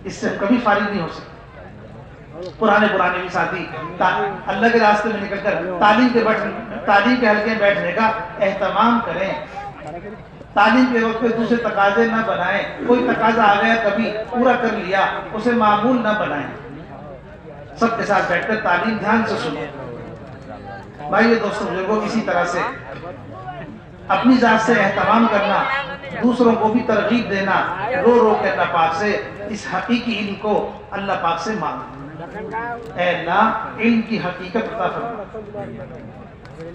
اس سے کبھی فارغ نہیں ہو سکتے۔ پرانے بھی ساتھی اللہ کے راستے میں نکل کر تعلیم کے حلقے میں بیٹھنے کا اہتمام کریں۔ تعلیم کے وقت پہ دوسرے تقاضے نہ بنائیں، کوئی تقاضا آ گیا کبھی پورا کر لیا، اسے معمول نہ بنائیں۔ سب کے ساتھ بیٹھ کر تعلیم دھیان سے سنیں۔ بھائی دوستوں بزرگوں، اسی طرح سے اپنی ذات سے اہتمام کرنا، دوسروں کو بھی ترغیب دینا، رو کے اللہ پاک سے اس حقیقی علم کو اللہ پاک سے مانگنا۔ اے اللہ، علم کی حقیقت عطا فرما۔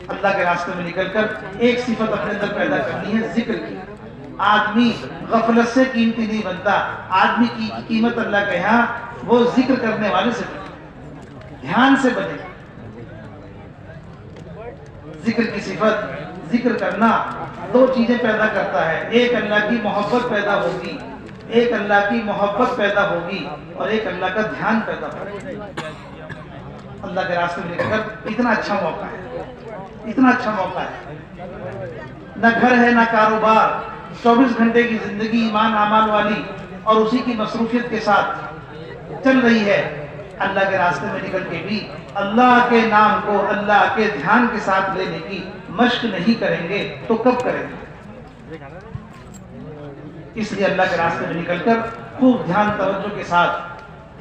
اللہ کے راستے میں نکل کر ایک صفت اپنے اندر پیدا کرنی ہے، ذکر کی۔ آدمی غفلت سے قیمتی نہیں بنتا، آدمی کی قیمت اللہ کے یہاں وہ ذکر کرنے والے سے بنے، دھیان سے بنے۔ ذکر کی صفت، ذکر کرنا 2 چیزیں پیدا کرتا ہے، ایک اللہ کی محبت پیدا ہوگی، ایک اللہ کی محبت پیدا ہوگی، اور ایک اللہ کا دھیان پیدا ہوگا۔ اللہ کے راستے میں نکل کر اتنا اچھا موقع ہے، اتنا اچھا موقع ہے۔ نہ گھر ہے نہ کاروبار، 24 گھنٹے کی زندگی ایمان اعمال والی اور اسی کی مصروفیت کے ساتھ چل رہی ہے۔ اللہ کے راستے میں نکل کے بھی اللہ کے نام کو اللہ کے دھیان کے ساتھ لینے کی مشق نہیں کریں گے تو کب کریں گے؟ اس لیے اللہ کے راستے میں نکل کر خوب دھیان توجہ کے ساتھ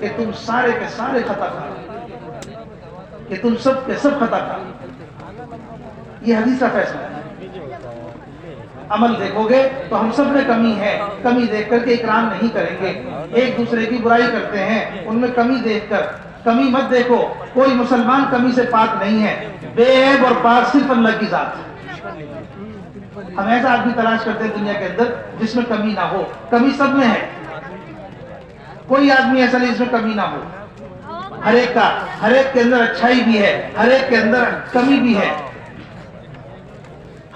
کہ تم سارے کے سارے خطا کار، کہ تم سب کے سب خطا کار۔ یہ حدیث کا فیصلہ ہے۔ عمل دیکھو گے تو ہم سب میں کمی ہے، کمی دیکھ کر کے اکرام نہیں کریں گے، ایک دوسرے کی برائی کرتے ہیں، ان میں کمی دیکھ کر کمی مت دیکھو۔ کوئی مسلمان کمی سے پاک نہیں ہے، بے عیب اور پاک صرف اللہ کی ذات ہے۔ ہم ایسا آدمی تلاش کرتے ہیں دنیا کے اندر جس میں کمی نہ ہو، کمی سب میں ہے، کوئی آدمی ایسا نہیں جس میں کمی نہ ہو۔ ہر ایک کے اندر اچھائی بھی ہے، ہر ایک کے اندر کمی بھی ہے،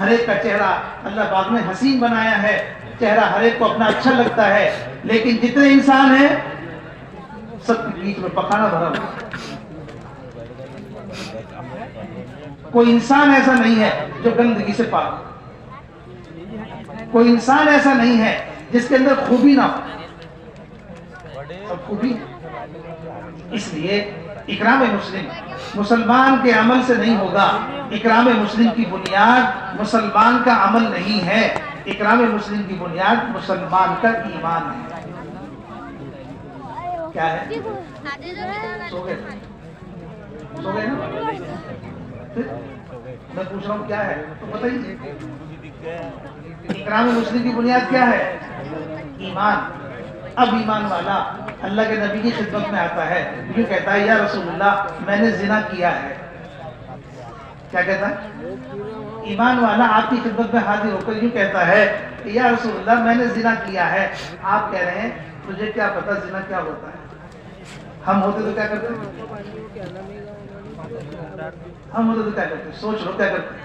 ہر ایک کا چہرہ اللہ پاک نے حسین بنایا ہے، چہرہ ہر ایک کو اپنا اچھا لگتا ہے، لیکن جتنے انسان ہیں سب کے بیچ میں پخانہ بھرا ہوا۔ کوئی انسان ایسا نہیں ہے جو گندگی سے پاک ہو، کوئی انسان ایسا نہیں ہے جس کے اندر خوبی نہ ہو، سب خوبی۔ اس لیے اکرام مسلم مسلمان کے عمل سے نہیں ہوگا، اکرام مسلم کی بنیاد مسلمان کا عمل نہیں ہے، اکرام مسلم کی بنیاد مسلمان کا ایمان ہے۔ کیا ہے؟ سو گئے نا؟ میں پوچھ رہا ہوں کیا ہے تو بتائیے۔ اکرام مسلم کی بنیاد کیا ہے؟ ایمان۔ اب ایمان والا اللہ کے نبی کی خدمت میں آتا ہے، یوں کہتا ہے یا رسول اللہ میں نے زنا کیا ہے۔ کیا کہتا ہے؟ ایمان والا آپ کی خدمت میں حاضر ہو کر یوں کہتا ہے کہ یا رسول اللہ میں نے زنا کیا ہے۔ آپ کہہ رہے ہیں تجھے کیا پتا زنا کیا ہوتا ہے؟ ہم ہوتے تو کیا کرتے؟ ہم ہوتے تو کیا کرتے؟ سوچ لو کیا کرتے؟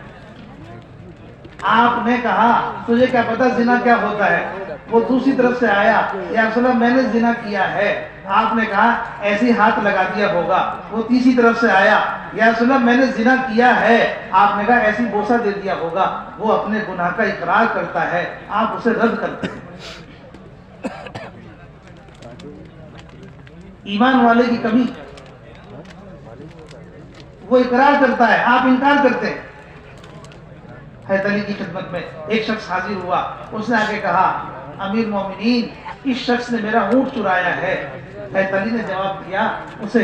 آپ نے کہا تجھے کیا پتا زنا کیا ہوتا ہے؟ وہ دوسری طرف سے آیا یا رسول اللہ میں نے زنا کیا ہے۔ آپ نے کہا ایسی ہاتھ لگا دیا ہوگا۔ وہ تیسری طرف سے آیا یا رسول اللہ میں نے زنا کیا ہے۔ آپ نے کہا ایسی بوسہ دے دیا ہوگا۔ وہ اپنے گناہ کا اقرار کرتا ہے، آپ اسے رد کرتے ہیں۔ ایمان والے کی کمی، وہ اقرار کرتا ہے، آپ انکار کرتے ہیں۔ حضرت علی کی خدمت میں ایک شخص حاضر ہوا، اس نے آگے کہا امیر مومنین اس شخص نے میرا اونٹ چرایا ہے۔ حضرت علی نے جواب دیا اسے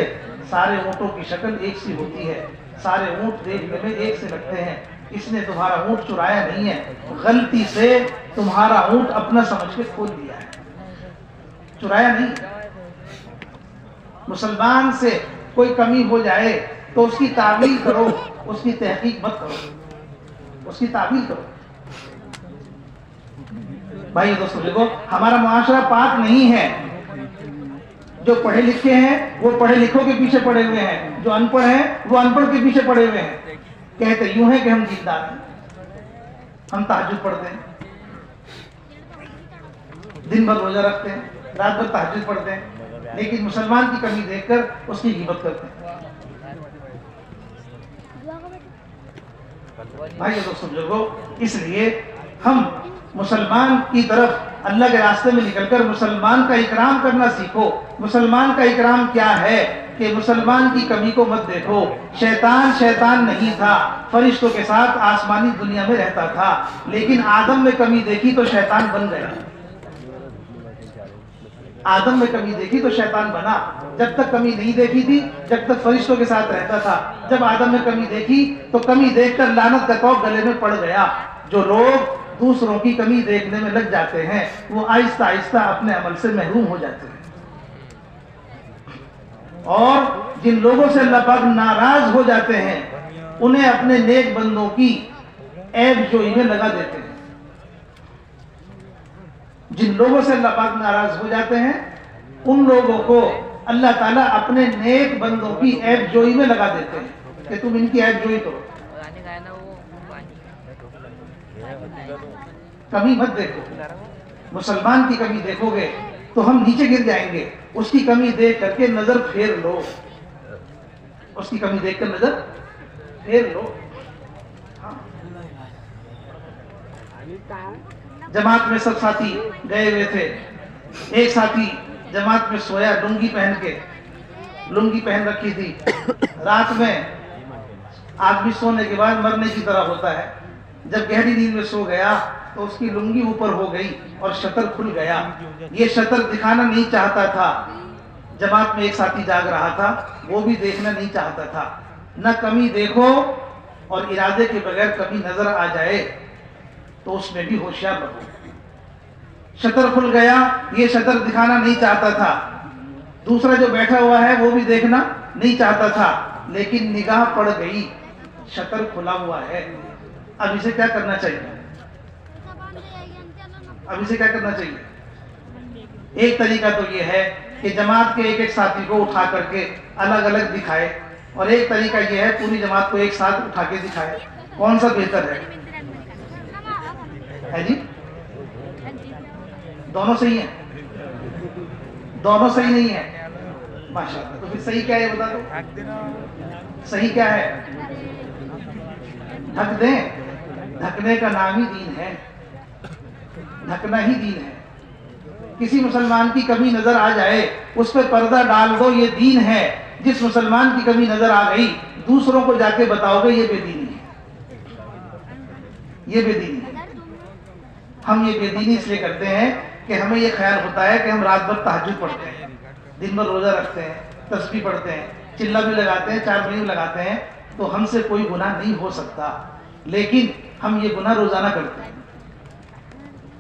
سارے اونٹوں کی شکل ایک سی ہوتی ہے، سارے اونٹ دیکھنے میں ایک سے لگتے ہیں، اس نے تمہارا اونٹ چرایا نہیں ہے، غلطی سے تمہارا اونٹ اپنا سمجھ کے کھول دیا ہے، چرایا نہیں۔ مسلمان سے کوئی کمی ہو جائے تو اس کی تعویل کرو، اس کی تحقیق مت کرو، اس کی تعویل کرو۔ بھائی دوستو دیکھو ہمارا معاشرہ پاک نہیں ہے، جو پڑھے لکھے ہیں وہ پڑھے لکھوں کے پیچھے پڑے ہوئے ہیں، جو ان پڑھ ہیں وہ ان پڑھ کے پیچھے پڑے ہوئے ہیں۔ کہتے یوں ہیں کہ ہم دیندار ہیں، ہم تہجد پڑھتے ہیں، دن بھر روزہ رکھتے ہیں، رات بھر تہجد پڑھتے ہیں، لیکن مسلمان کی کمی دیکھ کر اس کی غیبت کرتے ہیں۔ بھائی دوستو بزرگو، اس لیے ہم مسلمان کی طرف اللہ کے راستے میں نکل کر مسلمان کا اکرام کرنا سیکھو۔ مسلمان کا اکرام کیا ہے کہ مسلمان کی کمی کو مت دیکھو۔ شیطان نہیں تھا، فرشتوں کے ساتھ آسمانی دنیا میں رہتا تھا، لیکن آدم میں کمی دیکھی تو شیطان بن گیا۔ آدم میں کمی دیکھی تو شیطان بنا، جب تک کمی نہیں دیکھی تھی جب تک فرشتوں کے ساتھ رہتا تھا، جب آدم میں کمی دیکھی تو کمی دیکھ کر لعنت کا کوپ گلے میں پڑ گیا۔ جو لوگ دوسروں کی کمی دیکھنے میں لگ جاتے ہیں وہ آہستہ آہستہ اپنے عمل سے محروم ہو جاتے ہیں، اور جن لوگوں سے اللہ پاک ناراض ہو جاتے ہیں انہیں اپنے نیک بندوں کی عیب جوئی میں لگا دیتے ہیں۔ جن لوگوں سے اللہ پاک ناراض ہو جاتے ہیں ان لوگوں کو اللہ تعالیٰ اپنے نیک بندوں کی عیب جوئی میں لگا دیتے ہیں کہ تم ان کی عیب جوئی کرو۔ کمی مت دیکھو، مسلمان کی کمی دیکھو گے تو ہم نیچے گر جائیں گے۔ اس کی کمی دیکھ کر کے نظر پھیر لو، اس کی کمی دیکھ کر نظر پھیر لو۔ جماعت میں سب ساتھی گئے ہوئے تھے، ایک ساتھی جماعت میں سویا لنگی پہن کے، لنگی پہن رکھی تھی۔ رات میں آدمی سونے کے بعد مرنے کی طرح ہوتا ہے، جب گہری نیند میں سو گیا تو اس کی لنگی اوپر ہو گئی اور شطر کھل گیا۔ یہ شطر دکھانا نہیں چاہتا تھا، جماعت میں ایک ساتھی جاگ رہا تھا، وہ بھی دیکھنا نہیں چاہتا تھا. نہ کمی دیکھو اور ارادے کے بغیر کمی نظر آ جائے تو اس میں بھی ہوشیار رہو. شٹر کھل گیا، یہ شٹر دکھانا نہیں چاہتا تھا. دوسرا جو بیٹھا ہوا ہے وہ بھی دیکھنا نہیں چاہتا تھا، لیکن نگاہ پڑ گئی، شٹر کھلا ہوا ہے. اب اسے کیا کرنا چاہیے؟ ایک طریقہ تو یہ ہے کہ جماعت کے ایک ایک ساتھی کو اٹھا کر کے الگ الگ دکھائے، اور ایک طریقہ یہ ہے پوری جماعت کو ایک ساتھ اٹھا کے دکھائے. کون سا بہتر ہے جی؟ دونوں صحیح ہیں؟ دونوں صحیح نہیں ہیں؟ ماشاءاللہ. تو پھر صحیح کیا ہے بتا دو. صحیح کیا ہے؟ ڈھک دیں. ڈھکنے کا نام ہی دین ہے، ڈھکنا ہی دین ہے. کسی مسلمان کی کمی نظر آ جائے اس پہ پردہ ڈال دو، یہ دین ہے. جس مسلمان کی کمی نظر آ گئی دوسروں کو جا کے بتاؤ گے یہ بے دینی ہے، یہ بے دینی ہے. ہم یہ بے دینی اس لیے کرتے ہیں کہ ہمیں یہ خیال ہوتا ہے کہ ہم رات بھر تہجد پڑھتے ہیں، دن بھر روزہ رکھتے ہیں، تسبیح پڑھتے ہیں، چلہ بھی لگاتے ہیں، 4 مہینے لگاتے ہیں، تو ہم سے کوئی گناہ نہیں ہو سکتا. لیکن ہم یہ گناہ روزانہ کرتے ہیں.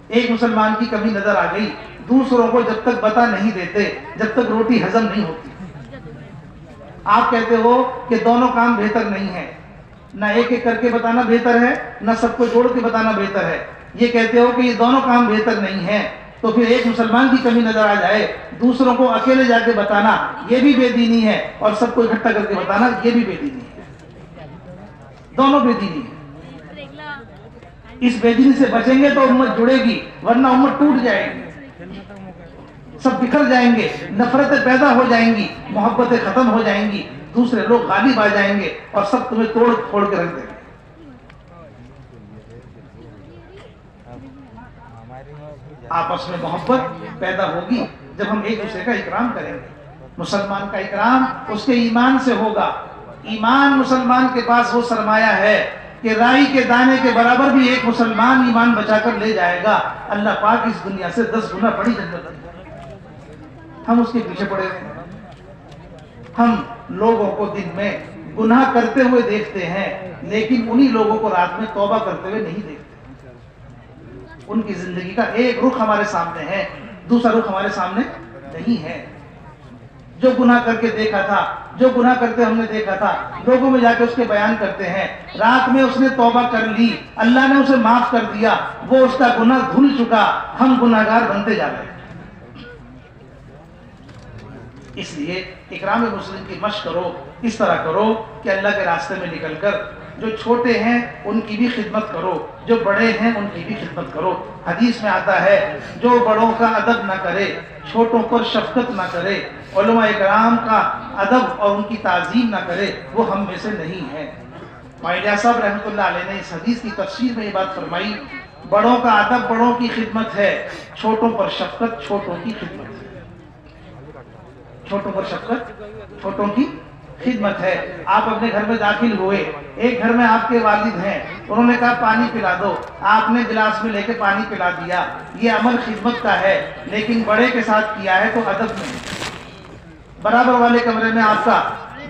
ایک مسلمان کی کمی نظر آ گئی، دوسروں کو جب تک بتا نہیں دیتے، جب تک روٹی ہضم نہیں ہوتی. آپ کہتے ہو کہ دونوں کام بہتر نہیں ہے، نہ ایک ایک کر کے بتانا بہتر ہے، نہ سب کو جوڑ کے بتانا بہتر ہے. یہ کہتے ہو کہ یہ دونوں کام بہتر نہیں ہے، تو پھر ایک مسلمان کی کمی نظر آ جائے دوسروں کو اکیلے جا کے بتانا یہ بھی بے دینی ہے، اور سب کو اکٹھا کر کے بتانا یہ بھی بے دینی ہے. دونوں بے دینی ہے. اس بے دینی سے بچیں گے تو امت جڑے گی، ورنہ امت ٹوٹ جائے گی. سب بکھر جائیں گے، نفرتیں پیدا ہو جائیں گی، محبتیں ختم ہو جائیں گی، دوسرے لوگ غالب آ جائیں گے اور سب تمہیں توڑ پھوڑ کے رکھ دیں گے. آپس میں محبت پیدا ہوگی جب ہم ایک دوسرے کا اکرام کریں گے. مسلمان کا اکرام اس کے ایمان سے ہوگا. ایمان مسلمان کے پاس وہ سرمایہ ہے کہ رائی کے دانے کے برابر بھی ایک مسلمان ایمان بچا کر لے جائے گا. اللہ پاک اس دنیا سے 10 گنا بڑی جنت دے. ہم اس کے پیچھے پڑے ہوئے ہیں. ہم لوگوں کو دن میں گناہ کرتے ہوئے دیکھتے ہیں، لیکن انہی لوگوں کو رات میں توبہ کرتے ہوئے نہیں دیکھتے. ان کی زندگی کا ایک رخ ہمارے سامنے ہے، دوسرا رخ ہمارے سامنے نہیں ہے. جو گناہ کر کے دیکھا تھا، جو گناہ کرتے ہم نے دیکھا تھا، لوگوں میں جا کے اس کے بیان کرتے ہیں. رات میں اس نے توبہ کر لی، اللہ نے اسے معاف کر دیا، وہ اس کا گناہ دھل چکا، ہم گناہگار بنتے جا رہے ہیں. اس لیے اکرام مسلم کی مشق کرو، اس طرح کرو کہ اللہ کے راستے میں نکل کر جو چھوٹے ہیں ان کی بھی خدمت کرو، جو بڑے ہیں ان کی بھی خدمت کرو. حدیث میں آتا ہے جو بڑوں کا ادب نہ کرے، چھوٹوں پر شفقت نہ کرے، علماء اکرام کا ادب اور ان کی تعظیم نہ کرے، وہ ہم میں سے نہیں ہے. مائیڈیا صاحب رحمۃ اللہ علیہ نے اس حدیث کی تفسیر میں یہ بات فرمائی، بڑوں کا ادب بڑوں کی خدمت ہے، چھوٹوں پر شفقت چھوٹوں کی خدمت ہے. چھوٹوں پر شفقت چھوٹوں کی خدمت ہے. آپ اپنے گھر میں داخل ہوئے، ایک گھر میں آپ کے والد ہیں، انہوں نے کہا پانی پلا دو، آپ نے گلاس میں لے کے پانی پلا دیا. یہ عمل خدمت کا ہے، لیکن بڑے کے ساتھ کیا ہے تو ادب میں. برابر والے کمرے میں آپ کا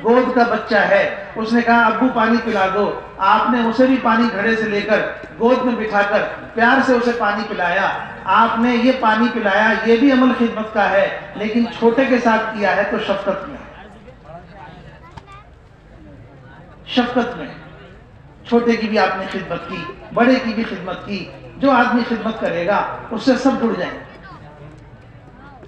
گود کا بچہ ہے، اس نے کہا ابو پانی پلا دو، آپ نے اسے بھی پانی گھڑے سے لے کر گود میں بٹھا کر پیار سے اسے پانی پلایا. آپ نے یہ پانی پلایا، یہ بھی عمل خدمت کا ہے، لیکن چھوٹے کے ساتھ کیا ہے تو شفقت میں. شفقت میں چھوٹے کی بھی آپ نے خدمت کی، بڑے کی بھی خدمت کی. جو آدمی خدمت کرے گا اس سے سب جڑ جائیں گے،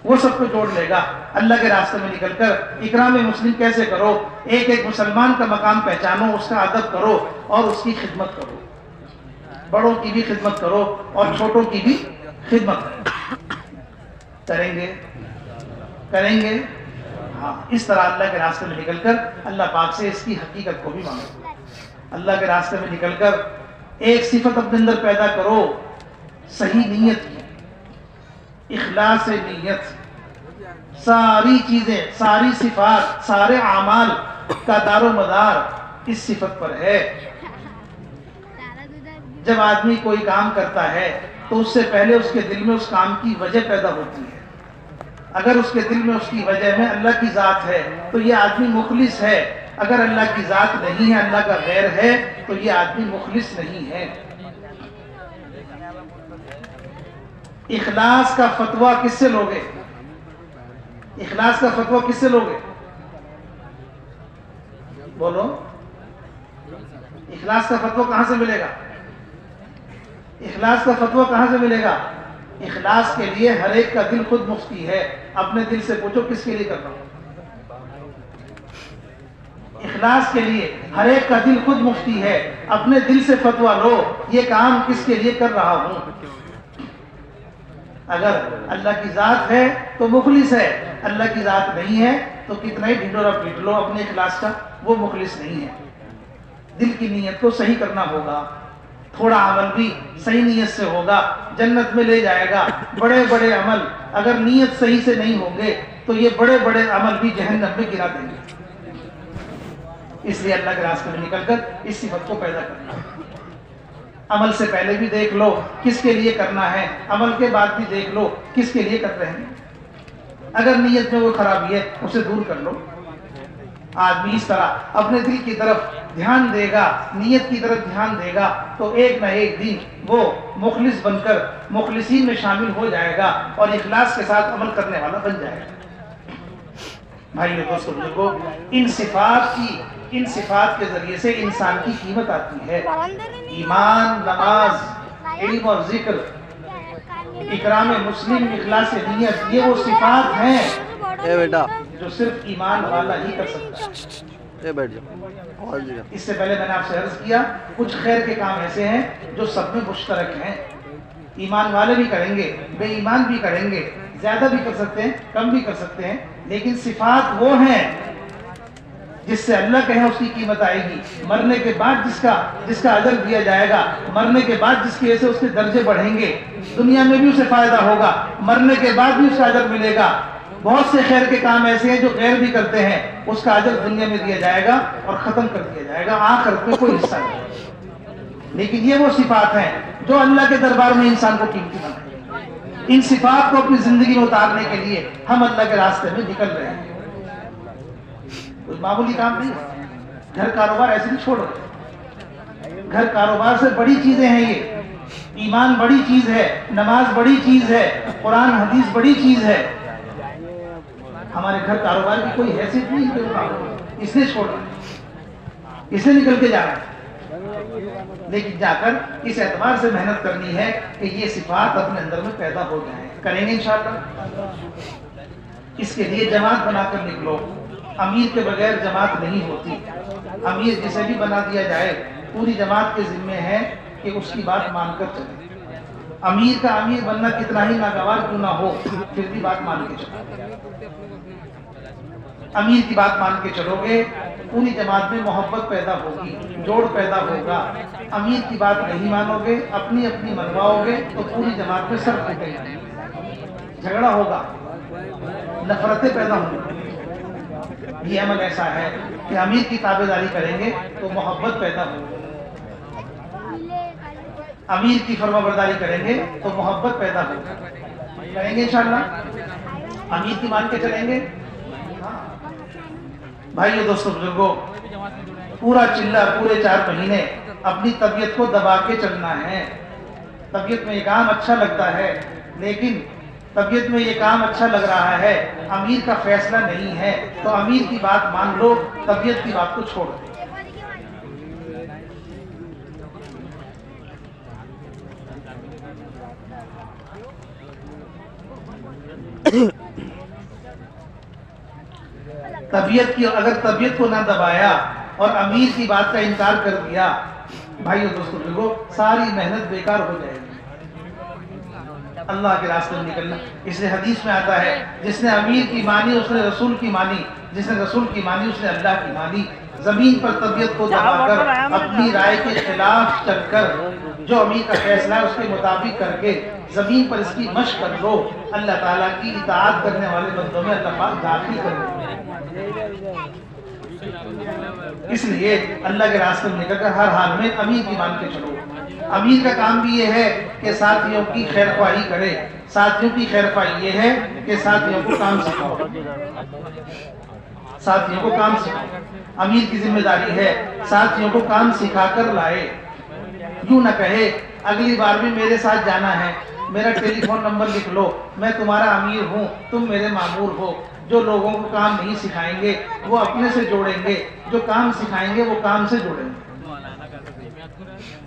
وہ سب کو جوڑ لے گا. اللہ کے راستے میں نکل کر اکرام مسلم کیسے کرو؟ ایک ایک مسلمان کا مقام پہچانو، اس کا ادب کرو اور اس کی خدمت کرو. بڑوں کی بھی خدمت کرو اور چھوٹوں کی بھی خدمت کریں گے. ہاں، اس طرح اللہ کے راستے میں نکل کر اللہ پاک سے اس کی حقیقت کو بھی مانگو. اللہ کے راستے میں نکل کر ایک صفت اپنے اندر پیدا کرو، صحیح نیت کی، اخلاص نیت. ساری چیزیں، ساری صفات، سارے اعمال کا دار و مدار اس صفت پر ہے. جب آدمی کوئی کام کرتا ہے تو اس سے پہلے اس کے دل میں اس کام کی وجہ پیدا ہوتی ہے. اگر اس کے دل میں اس کی وجہ میں اللہ کی ذات ہے تو یہ آدمی مخلص ہے، اگر اللہ کی ذات نہیں ہے، اللہ کا غیر ہے، تو یہ آدمی مخلص نہیں ہے۔ اخلاص کا فتویٰ کس سے لوگے؟ اخلاص کا فتویٰ کس سے لوگے؟ بولو، اخلاص کا فتویٰ کہاں سے ملے گا؟ اخلاص کا فتویٰ کہاں سے ملے گا؟ اخلاص کے لیے ہر ایک کا دل خود مفتی ہے، اپنے دل سے پوچھو کس کے لیے کر رہا ہوں۔ اخلاص کے لیے ہر ایک کا دل خود مفتی ہے، اپنے دل سے فتویٰ لو یہ کام کس کے لیے کر رہا ہوں۔ اگر اللہ کی ذات ہے تو مخلص ہے، اللہ کی ذات نہیں ہے تو کتنا ہی ڈھنڈورا پیٹ لو اپنے اخلاص کا، وہ مخلص نہیں ہے۔ دل کی نیت کو صحیح کرنا ہوگا، تھوڑا عمل بھی صحیح نیت سے ہوگا جنت میں لے جائے گا، بڑے بڑے عمل اگر نیت صحیح سے نہیں ہوں گے تو یہ بڑے بڑے عمل بھی جہنم میں گرا دیں گے۔ اس لیے اللہ کے راستے میں نکل کر اس صفت کو پیدا کرنا۔ عمل سے پہلے بھی دیکھ لو کس کے لیے کرنا ہے، عمل کے بعد بھی دیکھ لو کس کے لیے کر رہے ہیں۔ اگر نیت میں وہ خرابی ہے اسے دور کر لو۔ آدمی اس طرح اپنے دل کی طرف دھیان دے گا، نیت کی طرف دھیان دے گا تو ایک نہ ایک دن وہ مخلص بن کر مخلصین میں شامل ہو جائے گا اور اخلاص کے ساتھ عمل کرنے والا بن جائے گا۔ بھائیو دوستو بزرگو، ان صفات کے ذریعے سے انسان کی قیمت آتی ہے۔ ایمان، نماز، علم اور ذکر، اکرام مسلم، اخلاص نیت، یہ وہ صفات ہیں جو صرف ایمان والا ہی کر سکتا ہے۔ اس سے پہلے میں نے آپ سے عرض کیا کچھ خیر کے کام ایسے ہیں جو سب میں مشترک ہیں، ایمان والے بھی کریں گے، بے ایمان بھی کریں گے، زیادہ بھی کر سکتے ہیں، کم بھی کر سکتے ہیں، لیکن صفات وہ ہیں جس سے اللہ کہے اس کی قیمت آئے گی، مرنے کے بعد جس کا اجر دیا جائے گا، مرنے کے بعد جس کی وجہ سے اس کے درجے بڑھیں گے، دنیا میں بھی اسے فائدہ ہوگا، مرنے کے بعد بھی اس کا اجر ملے گا۔ بہت سے خیر کے کام ایسے ہیں جو غیر بھی کرتے ہیں، اس کا اجر دنیا میں دیا جائے گا اور ختم کر دیا جائے گا، آخرت میں کوئی حصہ نہیں۔ لیکن یہ وہ صفات ہیں جو اللہ کے دربار میں انسان کو قیمتی بنائیں۔ ان صفات کو اپنی زندگی میں اتارنے کے لیے ہم اللہ کے راستے میں نکل رہے ہیں۔ کوئی معمولی کام نہیں ہے، گھر کاروبار ایسے نہیں چھوڑ رہے، گھر کاروبار سے بڑی چیزیں ہیں، یہ ایمان بڑی چیز ہے، نماز بڑی چیز ہے، قرآن حدیث بڑی چیز ہے۔ ہمارے گھر کاروبار کی کوئی حیثیت نہیں ہے، اس نے چھوڑ رہا ہے، اس نے نکل کے جا رہا ہے، لیکن جا کر اس اعتبار سے محنت کرنی ہے کہ یہ صفات اپنے اندر میں پیدا ہو جائیں۔ کریں گے انشاءاللہ۔ اس کے لیے جماعت بنا کر نکلو، امیر کے بغیر جماعت نہیں ہوتی، امیر جسے بھی بنا دیا جائے پوری جماعت کے ذمہ ہے کہ اس کی بات مان کر چلے۔ امیر کا امیر بننا کتنا ہی ناگوار کیوں نہ ہو، پھر بھی بات مان کے چلو۔ امیر کی بات مان کے چلو گے پوری جماعت میں محبت پیدا ہوگی، جوڑ پیدا ہوگا۔ امیر کی بات نہیں مانو گے، اپنی اپنی منواؤ گے تو پوری جماعت میں سر پھٹے گا، جھگڑا ہوگا، نفرتیں پیدا ہوں گی۔ یہ عمل ایسا ہے کہ امیر کی تابعداری کریں گے تو محبت پیدا ہوگی، امیر کی فرما برداری کریں گے تو محبت پیدا ہوگی۔ کریں گے انشاءاللہ، امیر کی مان کے چلیں گے۔ بھائیو دوستو بزرگو، پورا چلہ پورے 4 مہینے اپنی طبیعت کو دبا کے چلنا ہے۔ طبیعت میں یہ کام اچھا لگتا ہے، لیکن طبیعت میں یہ کام اچھا لگ رہا ہے، امیر کا فیصلہ نہیں ہے تو امیر کی بات مان لو، طبیعت کی بات کو چھوڑ دو۔ اگر طبیعت کو نہ دبایا اور امیر کی بات کا انکار کر دیا، بھائیو دوستو بزرگو، ساری محنت بیکار ہو جائے گی۔ اللہ کے راستے میں نکلنا، اس لیے حدیث میں آتا ہے جس نے امیر کی مانی اس نے رسول کی مانی، جس نے رسول کی مانی اس نے اللہ کی مانی۔ زمین پر طبیعت کو دبا کر اپنی رائے کے خلاف چل کر جو امیر کا فیصلہ ہے اس کے مطابق کر کے زمین پر اس کی مشق کر لو، اللہ تعالیٰ کی اطاعت کرنے والے بندوں میں اللہ پاک داخل کر دے۔ اس لیے اللہ کے راستے میں نکل کر ہر حال میں امیر کی مان کے چلو۔ امیر کا کام بھی یہ ہے کہ ساتھیوں کی خیر خواہی کرے، ساتھیوں کی خیر خواہی یہ ہے کہ ساتھیوں کو کام سکھاؤ، ساتھیوں کو کام سکھاؤ۔ امیر کی ذمہ داری ہے ساتھیوں کو کام سکھا کر لائے، یوں نہ کہے اگلی بار بھی میرے ساتھ جانا ہے، میرا ٹیلی فون نمبر لکھ لو، میں تمہارا امیر ہوں، تم میرے مامور ہو۔ جو لوگوں کو کام نہیں سکھائیں گے وہ اپنے سے جوڑیں گے، جو کام سکھائیں گے وہ کام سے جوڑیں گے،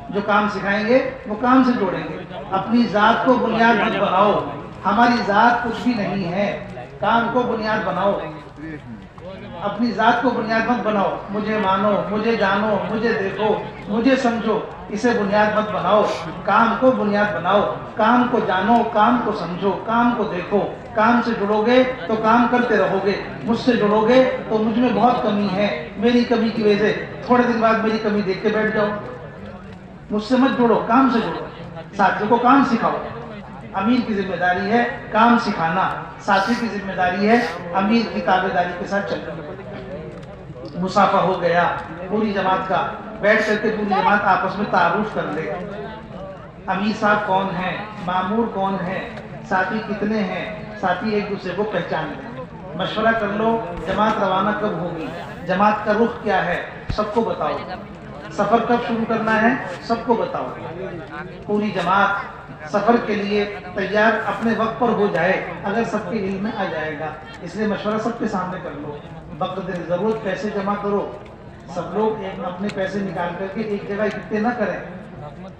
جو کام سکھائیں گے وہ کام سے جوڑیں گے۔ اپنی ذات کو بنیاد مت بناؤ، ہماری ذات کچھ بھی نہیں ہے، کام کو بنیاد بناؤ، اپنی ذات کو بنیاد مت بناؤ۔ مجھے مانو، مجھے جانو، مجھے دیکھو، مجھے سمجھو، اسے بنیاد مت بناؤ، کام کو بنیاد بناؤ۔ کام کو جانو، کام کو سمجھو، کام کو دیکھو، کام سے جڑو گے تو کام کرتے رہو گے۔ مجھ سے جڑو گے تو مجھ میں بہت کمی ہے، میری کمی کی وجہ سے تھوڑے دن بعد میری کمی دیکھ کے بیٹھ جاؤ۔ مجھ سے مت جڑو، کام سے جڑو، ساتھیوں کو کام سکھاؤ۔ امیر کی ذمہ داری ہے کام سکھانا، ساتھی کی ذمہ داری ہے امیر کی تابعداری کے ساتھ چلنا۔ مسافہ ہو گیا پوری جماعت کا، بیٹھ کر کے پوری جماعت آپس میں تعارف کر لے، امیر صاحب کون ہیں، مامور کون ہیں، ساتھی کتنے ہیں، ساتھی ایک دوسرے کو پہچان لیں، مشورہ کر لو جماعت روانہ کب ہوگی، جماعت کا رخ کیا ہے سب کو بتاؤ، سفر کب شروع کرنا ہے سب کو بتاؤ۔ پوری جماعت سفر کے لیے تیار اپنے وقت پر ہو جائے، اگر سب کے علم میں آ جائے گا، اس لیے مشورہ سب کے سامنے کر لو۔ بقدر ضرورت پیسے جمع کرو، سب لوگ اپنے پیسے نکال کر کے ایک جگہ اکٹھے نہ کریں،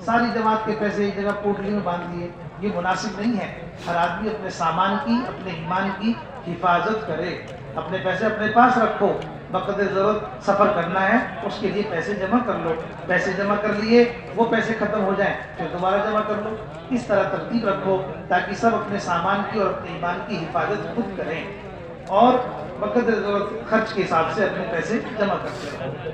ساری جماعت کے پیسے ایک جگہ پوٹلی میں باندھ دیے، یہ مناسب نہیں ہے۔ ہر آدمی اپنے سامان کی، اپنے ایمان کی حفاظت کرے، اپنے پیسے اپنے پاس رکھو، بقدر ضرورت سفر کرنا ہے اس کے لیے پیسے جمع کر لو، پیسے جمع کر لیے وہ پیسے ختم ہو جائیں پھر دوبارہ جمع کر لو، اس طرح ترتیب رکھو تاکہ سب اپنے سامان کی اور اپنے ایمان کی حفاظت خود کریں اور بقدر ضرورت خرچ کے حساب سے اپنے پیسے جمع کرتے رہو۔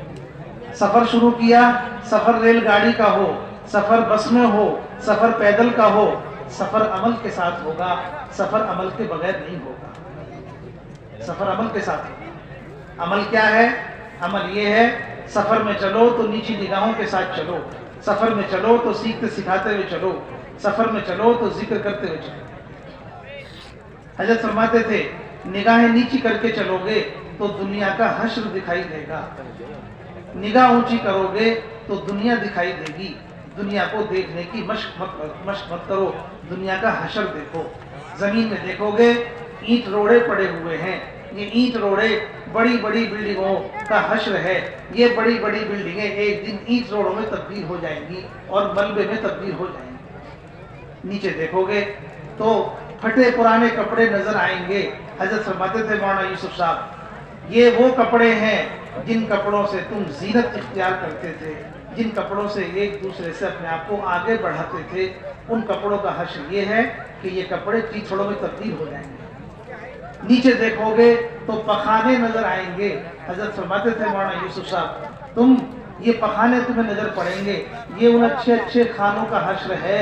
سفر شروع کیا، سفر ریل گاڑی کا ہو، سفر بس میں ہو، سفر پیدل کا ہو، سفر عمل کے ساتھ ہوگا، سفر عمل کے بغیر نہیں ہوگا، سفر عمل کے ساتھ ہوگا۔ عمل کیا ہے؟ عمل یہ ہے سفر میں چلو تو نیچی نگاہوں کے ساتھ چلو، سفر میں چلو تو سیکھتے سکھاتے ہوئے چلو، سفر میں چلو تو ذکر کرتے ہوئے چلو۔ حضرت فرماتے تھے نگاہیں نیچی کر کے چلو گے تو دنیا کا حشر دکھائی دے گا، نگاہ اونچی کرو گے تو دنیا دکھائی دے گی، دنیا کو دیکھنے کی مشق مت کرو، دنیا کا حشر دیکھو۔ زمین میں دیکھو گے اینٹ روڑے پڑے ہوئے ہیں، یہ اینٹ روڑے بڑی بڑی بلڈنگوں کا حشر ہے، یہ بڑی بڑی بلڈنگیں ایک دن اینٹ روڑوں میں تبدیل ہو جائیں گی اور ملبے میں تبدیل ہو جائیں گی۔ نیچے دیکھو گے تو پھٹے پرانے کپڑے نظر آئیں گے۔ حضرت فرماتے تھے مولانا یوسف صاحب یہ وہ کپڑے ہیں جن کپڑوں سے تم زینت اختیار کرتے تھے، جن کپڑوں سے ایک دوسرے سے اپنے آپ کو آگے بڑھاتے تھے، ان کپڑوں کا حشر یہ ہے کہ یہ کپڑے چیتھڑوں میں تبدیل ہو جائیں گے۔ نیچے دیکھو گے تو پخانے نظر آئیں گے۔ حضرت فرماتے تھے مولانا یوسف صاحب یہ پخانے تمہیں نظر پڑیں گے، یہ ان اچھے اچھے کھانوں کا حشر ہے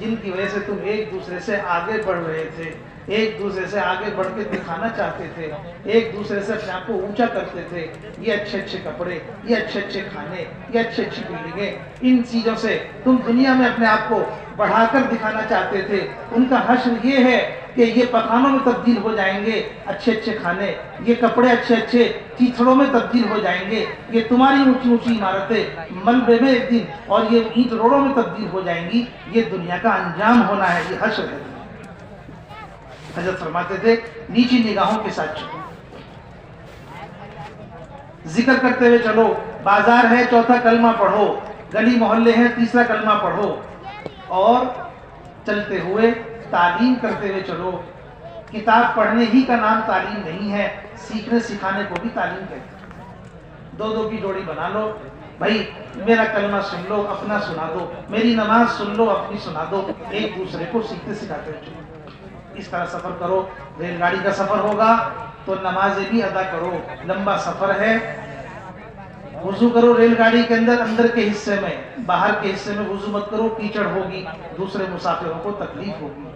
جن کی وجہ سے تم ایک دوسرے سے آگے بڑھ رہے تھے، ایک دوسرے سے آگے بڑھ کے دکھانا چاہتے تھے، ایک دوسرے سے اپنے آپ کو اونچا کرتے تھے۔ یہ اچھے اچھے کپڑے، یہ اچھے اچھے کھانے، یہ اچھی اچھی بلڈنگیں، ان چیزوں سے تم دنیا میں اپنے آپ کو بڑھا کر دکھانا چاہتے تھے۔ ان کا حشر یہ ہے کہ یہ پخانوں میں تبدیل ہو جائیں گے، اچھے اچھے کھانے، یہ کپڑے اچھے اچھے چیتھڑوں میں تبدیل ہو جائیں گے، یہ تمہاری اونچی اونچی عمارتیں ملبے میں ایک دن اور یہ اینٹ روڑوں میں تبدیل ہو جائیں گی۔ یہ دنیا کا انجام ہونا ہے، یہ حشر ہے۔ حضرت فرماتے تھے نیچی نگاہوں کے ساتھ چلو، ذکر کرتے ہوئے چلو، بازار ہے چوتھا کلمہ پڑھو، گلی محلے ہیں تیسرا کلمہ پڑھو، اور چلتے ہوئے تعلیم کرتے ہوئے چلو۔ کتاب پڑھنے ہی کا نام تعلیم نہیں ہے، سیکھنے سکھانے کو بھی تعلیم کہتے ہیں۔ دو دو کی جوڑی بنا لو، بھائی میرا کلمہ سن لو اپنا سنا دو، میری نماز سن لو اپنی سنا دو، ایک دوسرے کو سیکھتے سکھاتے ہوئے چلو۔ اس طرح سفر کرو۔ ریل گاڑی کا سفر ہوگا تو نمازیں بھی ادا کرو، لمبا سفر ہے، وضو کرو ریل گاڑی کے اندر کے حصے میں، باہر کے حصے میں وضو مت کرو، کیچڑ ہوگی، دوسرے مسافروں کو تکلیف ہوگی۔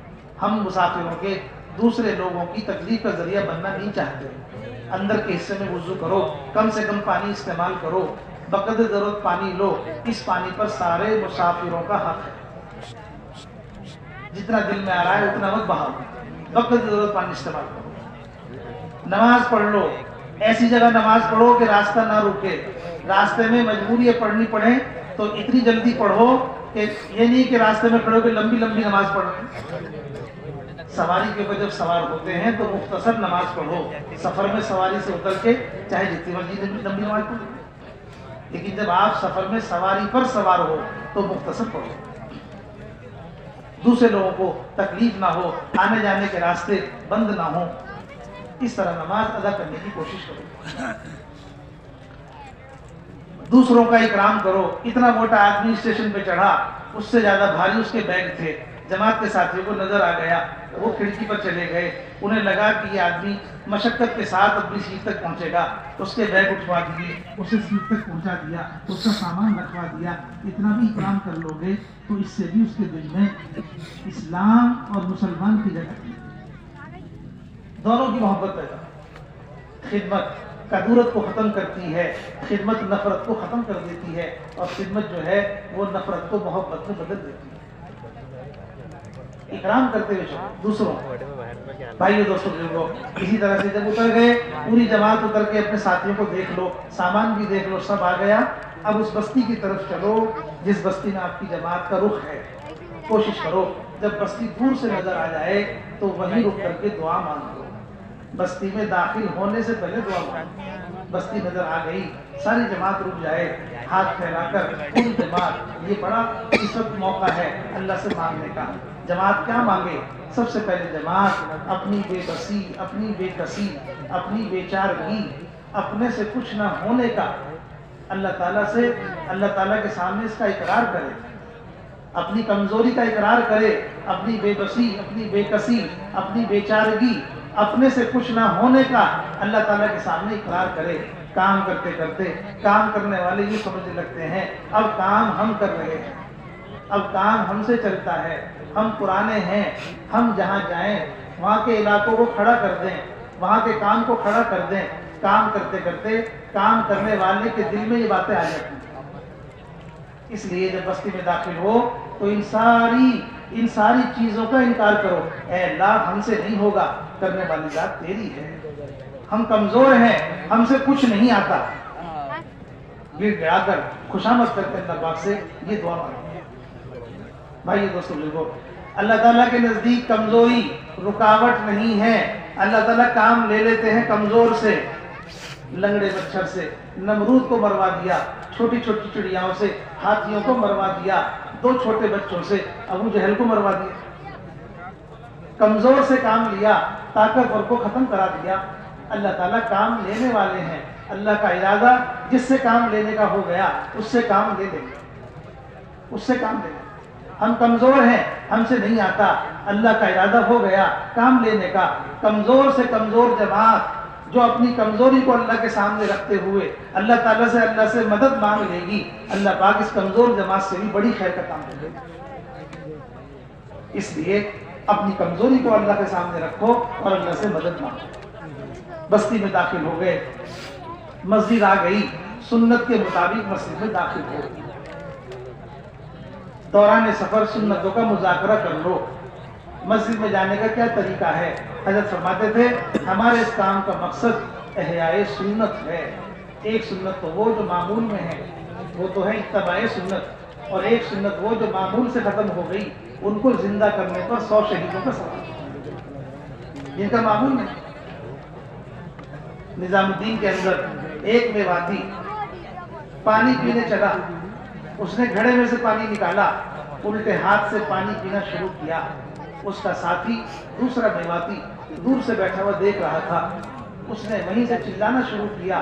ہم مسافروں کے دوسرے لوگوں کی تکلیف کا ذریعہ بننا نہیں چاہتے۔ اندر کے حصے میں وضو کرو، کم سے کم پانی استعمال کرو، بقدر ضرورت پانی لو، اس پانی پر سارے مسافروں کا حق ہے۔ جتنا دل میں آ رہا ہے اتنا مت بہاؤ، وقت کی ضرورت پانی استعمال کرو۔ نماز پڑھ لو، ایسی جگہ نماز پڑھو کہ راستہ نہ رکے، راستے میں مجبوری ہے پڑھنی پڑے تو اتنی جلدی پڑھو کہ یہ نہیں کہ راستے میں کھڑے ہو کے لمبی لمبی نماز پڑھ رہے ہیں۔ سواری کے اوپر جب سوار ہوتے ہیں تو مختصر نماز پڑھو، سفر میں سواری سے اتر کے چاہے جتنی مرضی لمبی نماز پڑھو، لیکن جب آپ سفر میں سواری پر سوار ہو تو مختصر پڑھو، دوسرے لوگوں کو تکلیف نہ ہو، آنے جانے کے راستے بند نہ ہوں، اس طرح نماز ادا کرنے کی کوشش کرو۔ دوسروں کا اکرام کرو۔ اتنا موٹا آدمی اسٹیشن پہ چڑھا، اس سے زیادہ بھاری اس کے بیگ تھے، جماعت کے ساتھیوں کو نظر آ گیا، وہ کھڑکی پر چلے گئے، انہیں لگا کہ یہ آدمی مشقت کے ساتھ اپنی سیٹ تک پہنچے گا، اس کے بیگ اٹھوا دیے، اسے سیٹ تک پہنچا دیا، اس کا سامان رکھوا دیا۔ اتنا بھی اکرام کر لو گے تو اس سے بھی اس کے دل میں اسلام اور مسلمان کی جگہ ہے، دونوں کی محبت پیدا۔ خدمت کدورت کو ختم کرتی ہے، خدمت نفرت کو ختم کر دیتی ہے، اور خدمت جو ہے وہ نفرت کو محبت میں بدل دیتی ہے۔ اکرام کرتے ہوئے چلو دوسروں، بھائیو دوستوں بزرگوں، اسی طرح سے جب اتر گئے، پوری جماعت اتر کے اپنے ساتھیوں کو دیکھ لو، سامان بھی دیکھ لو، سب آ گیا، اب اس بستی کی طرف چلو جس بستی میں آپ کی جماعت کا رخ ہے۔ کوشش کرو جب بستی دور سے نظر آ جائے تو وہیں رک کر کے دعا مانگو، بستی میں داخل ہونے سے پہلے دعا مانگو۔ بستی نظر آ گئی، ساری جماعت رک جائے، ہاتھ پھیلا کر پوری جماعت، یہ بڑا اس وقت موقع ہے اللہ سے مانگنے کا۔ جماعت کیا مانگے؟ سب سے پہلے جماعت اپنی بے بسی، اپنی بے کسی، اپنی بے چارگی، اپنے سے کچھ نہ ہونے کا اللہ تعالیٰ سے، اللہ تعالیٰ کے سامنے اس کا اقرار کرے، اپنی کمزوری کا اقرار کرے، اپنی بے بسی، اپنی بے کسی، اپنی بے چارگی، اپنے سے کچھ نہ ہونے کا اللہ تعالیٰ کے سامنے اقرار کرے۔ کام کرتے کرتے کام کرنے والے یہ سمجھنے لگتے ہیں اب کام ہم کر رہے ہیں، اب کام ہم سے چلتا ہے، ہم پرانے ہیں، ہم جہاں جائیں وہاں کے علاقوں کو کھڑا کر دیں، وہاں کے کام کو کھڑا کر دیں۔ کام کرتے کرتے کام کرنے والے کے دل میں یہ باتیں آ جاتی ہیں۔ اس لیے جب بستی میں داخل ہو تو ان ساری چیزوں کا انکار کرو، اے اللہ ہم سے نہیں ہوگا، کرنے والی ذات تیری ہے، ہم کمزور ہیں، ہم سے کچھ نہیں آتا۔ گڑ گڑا کر خوشامد کرتے اللہ پاک سے یہ دعا مانگو۔ بھائی دوستو بزرگوں، اللہ تعالیٰ کے نزدیک کمزوری رکاوٹ نہیں ہے۔ اللہ تعالیٰ کام لے لیتے ہیں کمزور سے، لنگڑے مچھر سے نمرود کو مروا دیا، چھوٹی چھوٹی چڑیاؤں سے ہاتھیوں کو مروا دیا، 2 چھوٹے بچوں سے ابو جہل کو مروا دیا۔ کمزور سے کام لیا، طاقتور کو ختم کرا دیا۔ اللہ تعالیٰ کام لینے والے ہیں، اللہ کا ارادہ جس سے کام لینے کا ہو گیا اس سے کام لے لیں گے، اس سے کام لے لیں گے۔ ہم کمزور ہیں، ہم سے نہیں آتا، اللہ کا ارادہ ہو گیا کام لینے کا۔ کمزور سے کمزور جماعت جو اپنی کمزوری کو اللہ کے سامنے رکھتے ہوئے اللہ تعالیٰ سے اللہ سے مدد مانگ لے گی، اللہ پاک اس کمزور جماعت سے بھی بڑی خیر کا کام کرے گا۔ اس لیے اپنی کمزوری کو اللہ کے سامنے رکھو اور اللہ سے مدد مانگو۔ بستی میں داخل ہو گئے، مسجد آ گئی، سنت کے مطابق مسجد میں داخل ہو گئی۔ دوران سفر سنتوں کا مذاکرہ کر لو، مسجد میں جانے کا کیا طریقہ ہے۔ حضرت فرماتے تھے ہمارے اس کام کا مقصد احیاء سنت ہے۔ ایک سنت تو وہ جو معمول میں ہے، وہ تو ہے اتباع سنت، اور ایک سنت وہ جو معمول سے ختم ہو گئی، ان کو زندہ کرنے پر 100 شہیدوں کا ثواب، جن کا معمول نہیں۔ نظام الدین کے اندر ایک میواتی پانی پینے چلا، اس نے گھڑے میں سے پانی نکالا، الٹے ہاتھ سے پانی پینا شروع کیا۔ اس کا ساتھی دوسرا میواتی دور سے بیٹھا ہوا دیکھ رہا تھا، اس نے وہیں سے چلانا شروع کیا،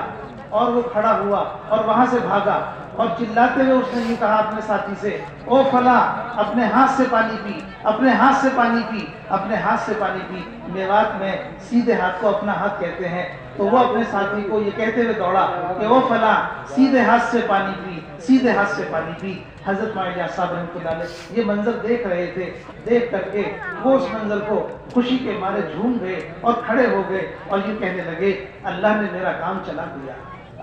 اور وہ کھڑا ہوا اور وہاں سے بھاگا، اور چلاتے ہوئے اس نے یہ کہا اپنے ساتھی سے، او فلاں اپنے ہاتھ سے پانی پی، اپنے ہاتھ سے پانی پی، اپنے ہاتھ سے پانی پی۔ میوات میں سیدھے ہاتھ کو اپنا ہاتھ کہتے ہیں، تو وہ اپنے ساتھی کو یہ کہتے ہوئے دوڑا کہ او فلاں سیدھے ہاتھ سے پانی پی، سیدھے ہاتھ سے پانی پی۔ حضرت مولانا صاحب رحمۃ اللہ علیہ یہ منظر دیکھ رہے تھے، دیکھ کر کے وہ اس منظر کو خوشی کے مارے جھوم گئے اور کھڑے ہو گئے اور یہ کہنے لگے اللہ نے میرا کام چلا دیا،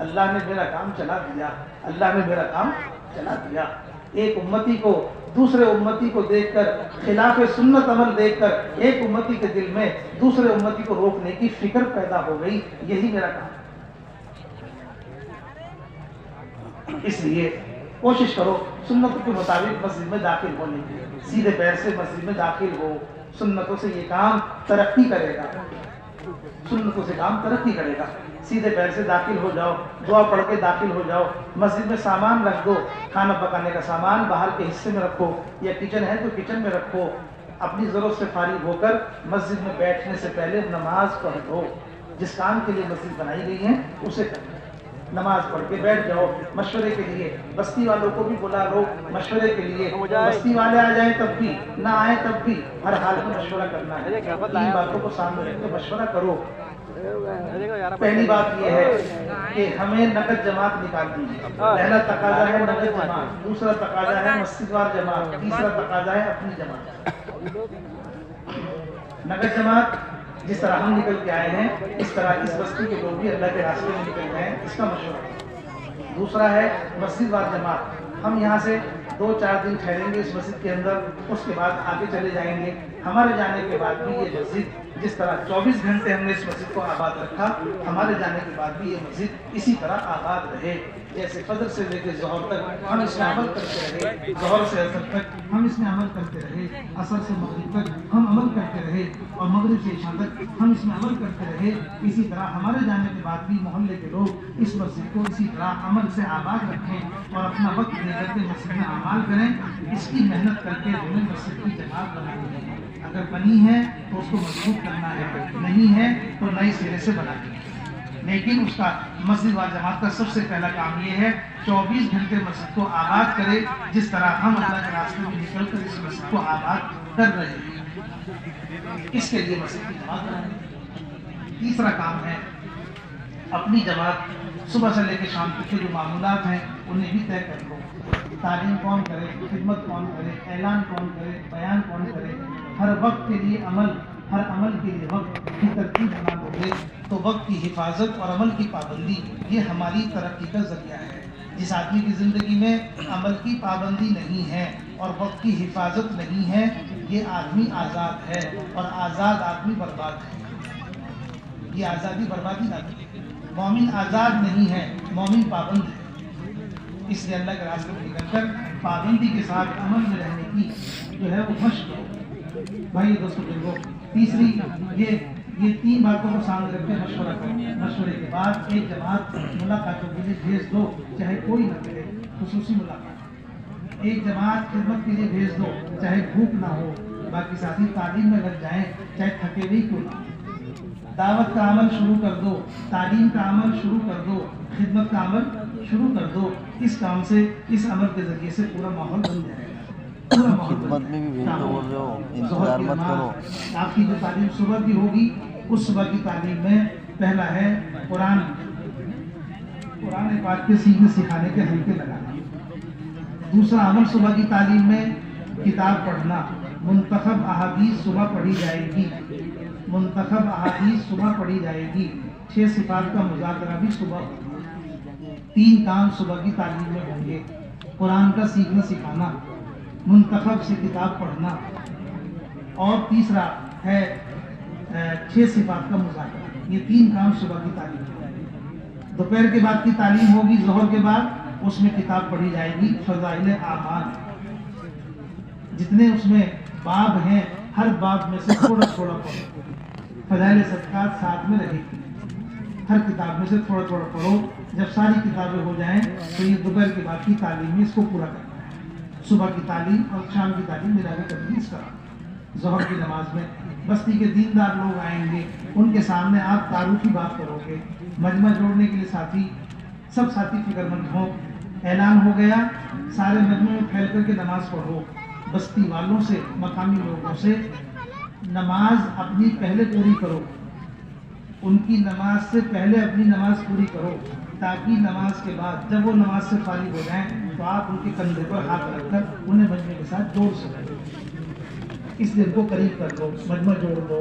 اللہ نے میرا کام چلا دیا، اللہ نے میرا کام چلا دیا۔ ایک امتی کو دوسرے امتی کو دیکھ کر، خلاف سنت عمل دیکھ کر ایک امتی کے دل میں دوسرے امتی کو روکنے کی فکر پیدا ہو گئی، یہی میرا کام ہے۔ اس لیے کوشش کرو سنت کے مطابق مسجد میں داخل ہونے کی، سیدھے پیر سے مسجد میں داخل ہو، سنتوں سے یہ کام ترقی کرے گا، سنتوں سے کام ترقی کرے گا۔ سیدھے پیر سے داخل ہو جاؤ، دعا پڑھ کے داخل ہو جاؤ، مسجد میں سامان رکھ دو، کھانا پکانے کا سامان باہر کے حصے میں رکھو، یا کچن ہے تو کچن میں رکھو، اپنی ضرورت سے فارغ ہو کر مسجد میں بیٹھنے سے پہلے نماز پڑھ دو، جس کام کے لیے مسجد بنائی گئی ہے اسے کرو، نماز پڑھ کے بیٹھ جاؤ۔ مشورے کے لیے بستی والوں کو بھی بلا لو، مشورے کے لیے بستی والے آ جائیں تب بھی، نہ آئے تب بھی، ہر حال میں مشورہ کرنا ہے، ان باتوں کو سامنے رکھ کے مشورہ کرو۔ پہلی بات یہ ہے کہ ہمیں نقد جماعت نکال دیجیے، پہلا تقاضا ہے نقد جماعت، دوسرا تقاضا ہے مسجد وار جماعت، تیسرا تقاضا ہے اپنی جماعت۔ نقد جماعت جس طرح ہم نکل کے آئے ہیں اس طرح اس بستی کے لوگ بھی اللہ کے راستے میں نکل گئے ہیں، اس کا مشورہ۔ دوسرا ہے مسجد وار جماعت، ہم یہاں سے 2-4 دن ٹھہریں گے اس مسجد کے اندر، اس کے بعد آگے چلے جائیں گے۔ ہمارے جانے کے بعد بھی یہ مسجد جس طرح 24 گھنٹے ہم نے اس مسجد کو آباد رکھا، ہمارے جانے کے بعد بھی یہ مسجد اسی طرح آباد رہے، جیسے فجر سے لے کے ظہر تک ہم اس میں عمل کرتے رہے، ظہر سے عصر تک ہم اس میں عمل کرتے رہے، عصر سے مغرب تک ہم عمل کرتے رہے، اور مغرب سے عشاء تک ہم اس میں عمل کرتے رہے، اسی طرح ہمارے جانے کے بعد بھی محلے کے لوگ اس مسجد کو اسی طرح عمل سے آباد رکھیں اور اپنا وقت دے کر کے مسجد میں اعمال کریں۔ اس کی محنت کر کے ہمیں مسجد کی جماعت بنانی ہے، اگر بنی ہے تو اس کو مضبوط کرنا ہے، نہیں ہے تو نئے سرے سے بنانی ہے۔ لیکن اس کا مسجد وال جماعت کا سب سے پہلا کام یہ ہے 24 گھنٹے مسجد کو آباد کرے، جس طرح ہم اللہ کے راستے میں نکل کر اس مسجد کو آباد کر رہے ہیں، اس کے لیے مسجد کی جماعت بنانی۔ تیسرا کام ہے اپنی جماعت، صبح سے لے کے شام تک کے جو معمولات ہیں انہیں بھی طے کر لو، تعلیم کون کرے، خدمت کون کرے، اعلان کون کرے، بیان کون کرے، ہر وقت کے لیے عمل، ہر عمل کے لیے وقت کی ترتیب بنا دو گے تو وقت کی حفاظت اور عمل کی پابندی یہ ہماری ترقی کا ذریعہ ہے۔ جس آدمی کی زندگی میں عمل کی پابندی نہیں ہے اور وقت کی حفاظت نہیں ہے، یہ آدمی آزاد ہے، اور آزاد آدمی برباد ہے۔ یہ آزادی بربادی نہ کرے۔ مومن آزاد نہیں ہے، مومن پابند ہے۔ اس لیے اللہ کے راستے میں نکل کر پابندی کے ساتھ عمل میں رہنے کی جو ہے وہ مشق کرو۔ بھائی دوستو بزرگو، تیسری یہ 3 باتوں کو سامنے رکھ کے مشورہ کرو۔ مشورے کے بعد ایک جماعت ملاقاتوں کے لیے بھیج دو، چاہے کوئی نہ کرے، خصوصی ملاقات۔ ایک جماعت خدمت کے لیے بھیج دو، چاہے بھوک نہ ہو، باقی ساتھی تعلیم میں لگ جائیں، چاہے تھکے ہوئے کیوں نہ ہو۔ دعوت کا عمل شروع کر دو، تعلیم کا عمل شروع کر دو، خدمت کا عمل شروع کر دو۔ اس کام سے، اس عمل کے ذریعے سے پورا ماحول بن جائے گا، پورا ماحول خدمت میں بھی بھیج دو، بول رہے ہو انتظار مت کرو۔ آپ کی جو تعلیم صبح کی ہوگی، اس صبح کی تعلیم میں پہلا ہے قرآن پاک کے سیکھنے سکھانے کے حلقے لگانا۔ دوسرا عمل صبح کی تعلیم میں کتاب پڑھنا، منتخب احادیث صبح پڑھی جائے گی، منتخب احادیث صبح پڑھی جائے گی، 6 صفات کا مذاکرہ بھی صبح ہوگا۔ 3 کام صبح کی تعلیم میں ہوں گے، قرآن کا سیکھنا سکھانا، منتخب سے کتاب پڑھنا، اور تیسرا ہے 6 صفات کا مذاکرہ۔ یہ 3 کام صبح کی تعلیم میں ہوں گے۔ دوپہر کے بعد کی تعلیم ہوگی، ظہر کے بعد اس میں کتاب پڑھی جائے گی، فضائل اعمال، جتنے اس میں باب ہیں ہر باب میں سے تھوڑا تھوڑا پڑھو۔ فضائل صدقات ساتھ میں رہے گی، ہر کتاب میں سے تھوڑا تھوڑا پڑھو۔ جب ساری کتابیں ہو جائیں تو یہ دوپہر کے بعد کی تعلیم میں اس کو پورا کرنا ہے۔ صبح کی تعلیم اور شام کی تعلیم ملا کے تدریس کرا۔ ظہر کی نماز میں بستی کے دیندار لوگ آئیں گے، ان کے سامنے آپ تعارفی بات کرو گے۔ مجمع جوڑنے کے لیے سب ساتھی فکر مند ہوں۔ اعلان ہو گیا، سارے مجمع میں پھیل کر کے نماز پڑھو۔ بستی والوں سے، مقامی لوگوں سے نماز اپنی پہلے پوری کرو، ان کی نماز سے پہلے اپنی نماز پوری کرو، تاکہ نماز کے بعد جب وہ نماز سے فارغ ہو جائیں تو آپ ان کے کندھے پر ہاتھ رکھ کر انہیں مجمع کے ساتھ جوڑ سکیں۔ اس دن کو قریب کر دو، مجمع جوڑ دو،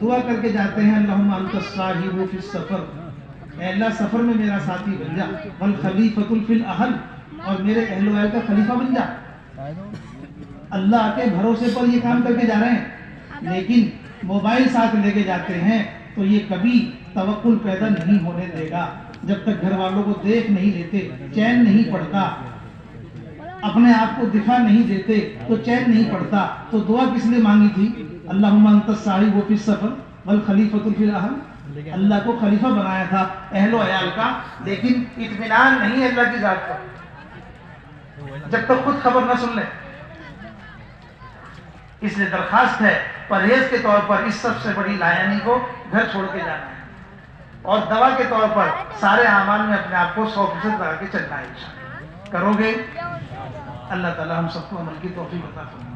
دعا کر کے جاتے ہیں اللہم انت الصاحب فی السفر، اے اللہ سفر میں میرا ساتھی بن جا، والخلیفۃ فی الاہل، اور میرے اہل و عیال کا خلیفہ بن جا۔ اللہ کے بھروسے پر یہ کام کر کے جا رہے ہیں، لیکن موبائل ساتھ لے کے جاتے ہیں تو یہ کبھی توکل پیدا نہیں ہونے دے گا۔ جب تک گھر والوں کو دیکھ نہیں لیتے چین نہیں پڑتا، اپنے آپ کو دکھا نہیں دیتے تو چین نہیں پڑتا۔ تو دعا کس لیے مانگی تھی؟ اللہم انت الصاحب فی السفر والخلیفۃ فی الاہل، اللہ کو خلیفہ بنایا تھا اہل و عیال کا، لیکن اطمینان نہیں ہے اللہ کی ذات پر جب تک خود خبر نہ سن لیں۔ اس لیے درخواست ہے پرہیز کے طور پر اس سب سے بڑی لایانی کو گھر چھوڑ کے جانا ہے، اور دوا کے طور پر سارے اعمال میں اپنے آپ کو 100% لگا کے چلنا ہے۔ کرو گے، اللہ تعالی ہم سب کو عمل کی توفیق عطا فرمائے۔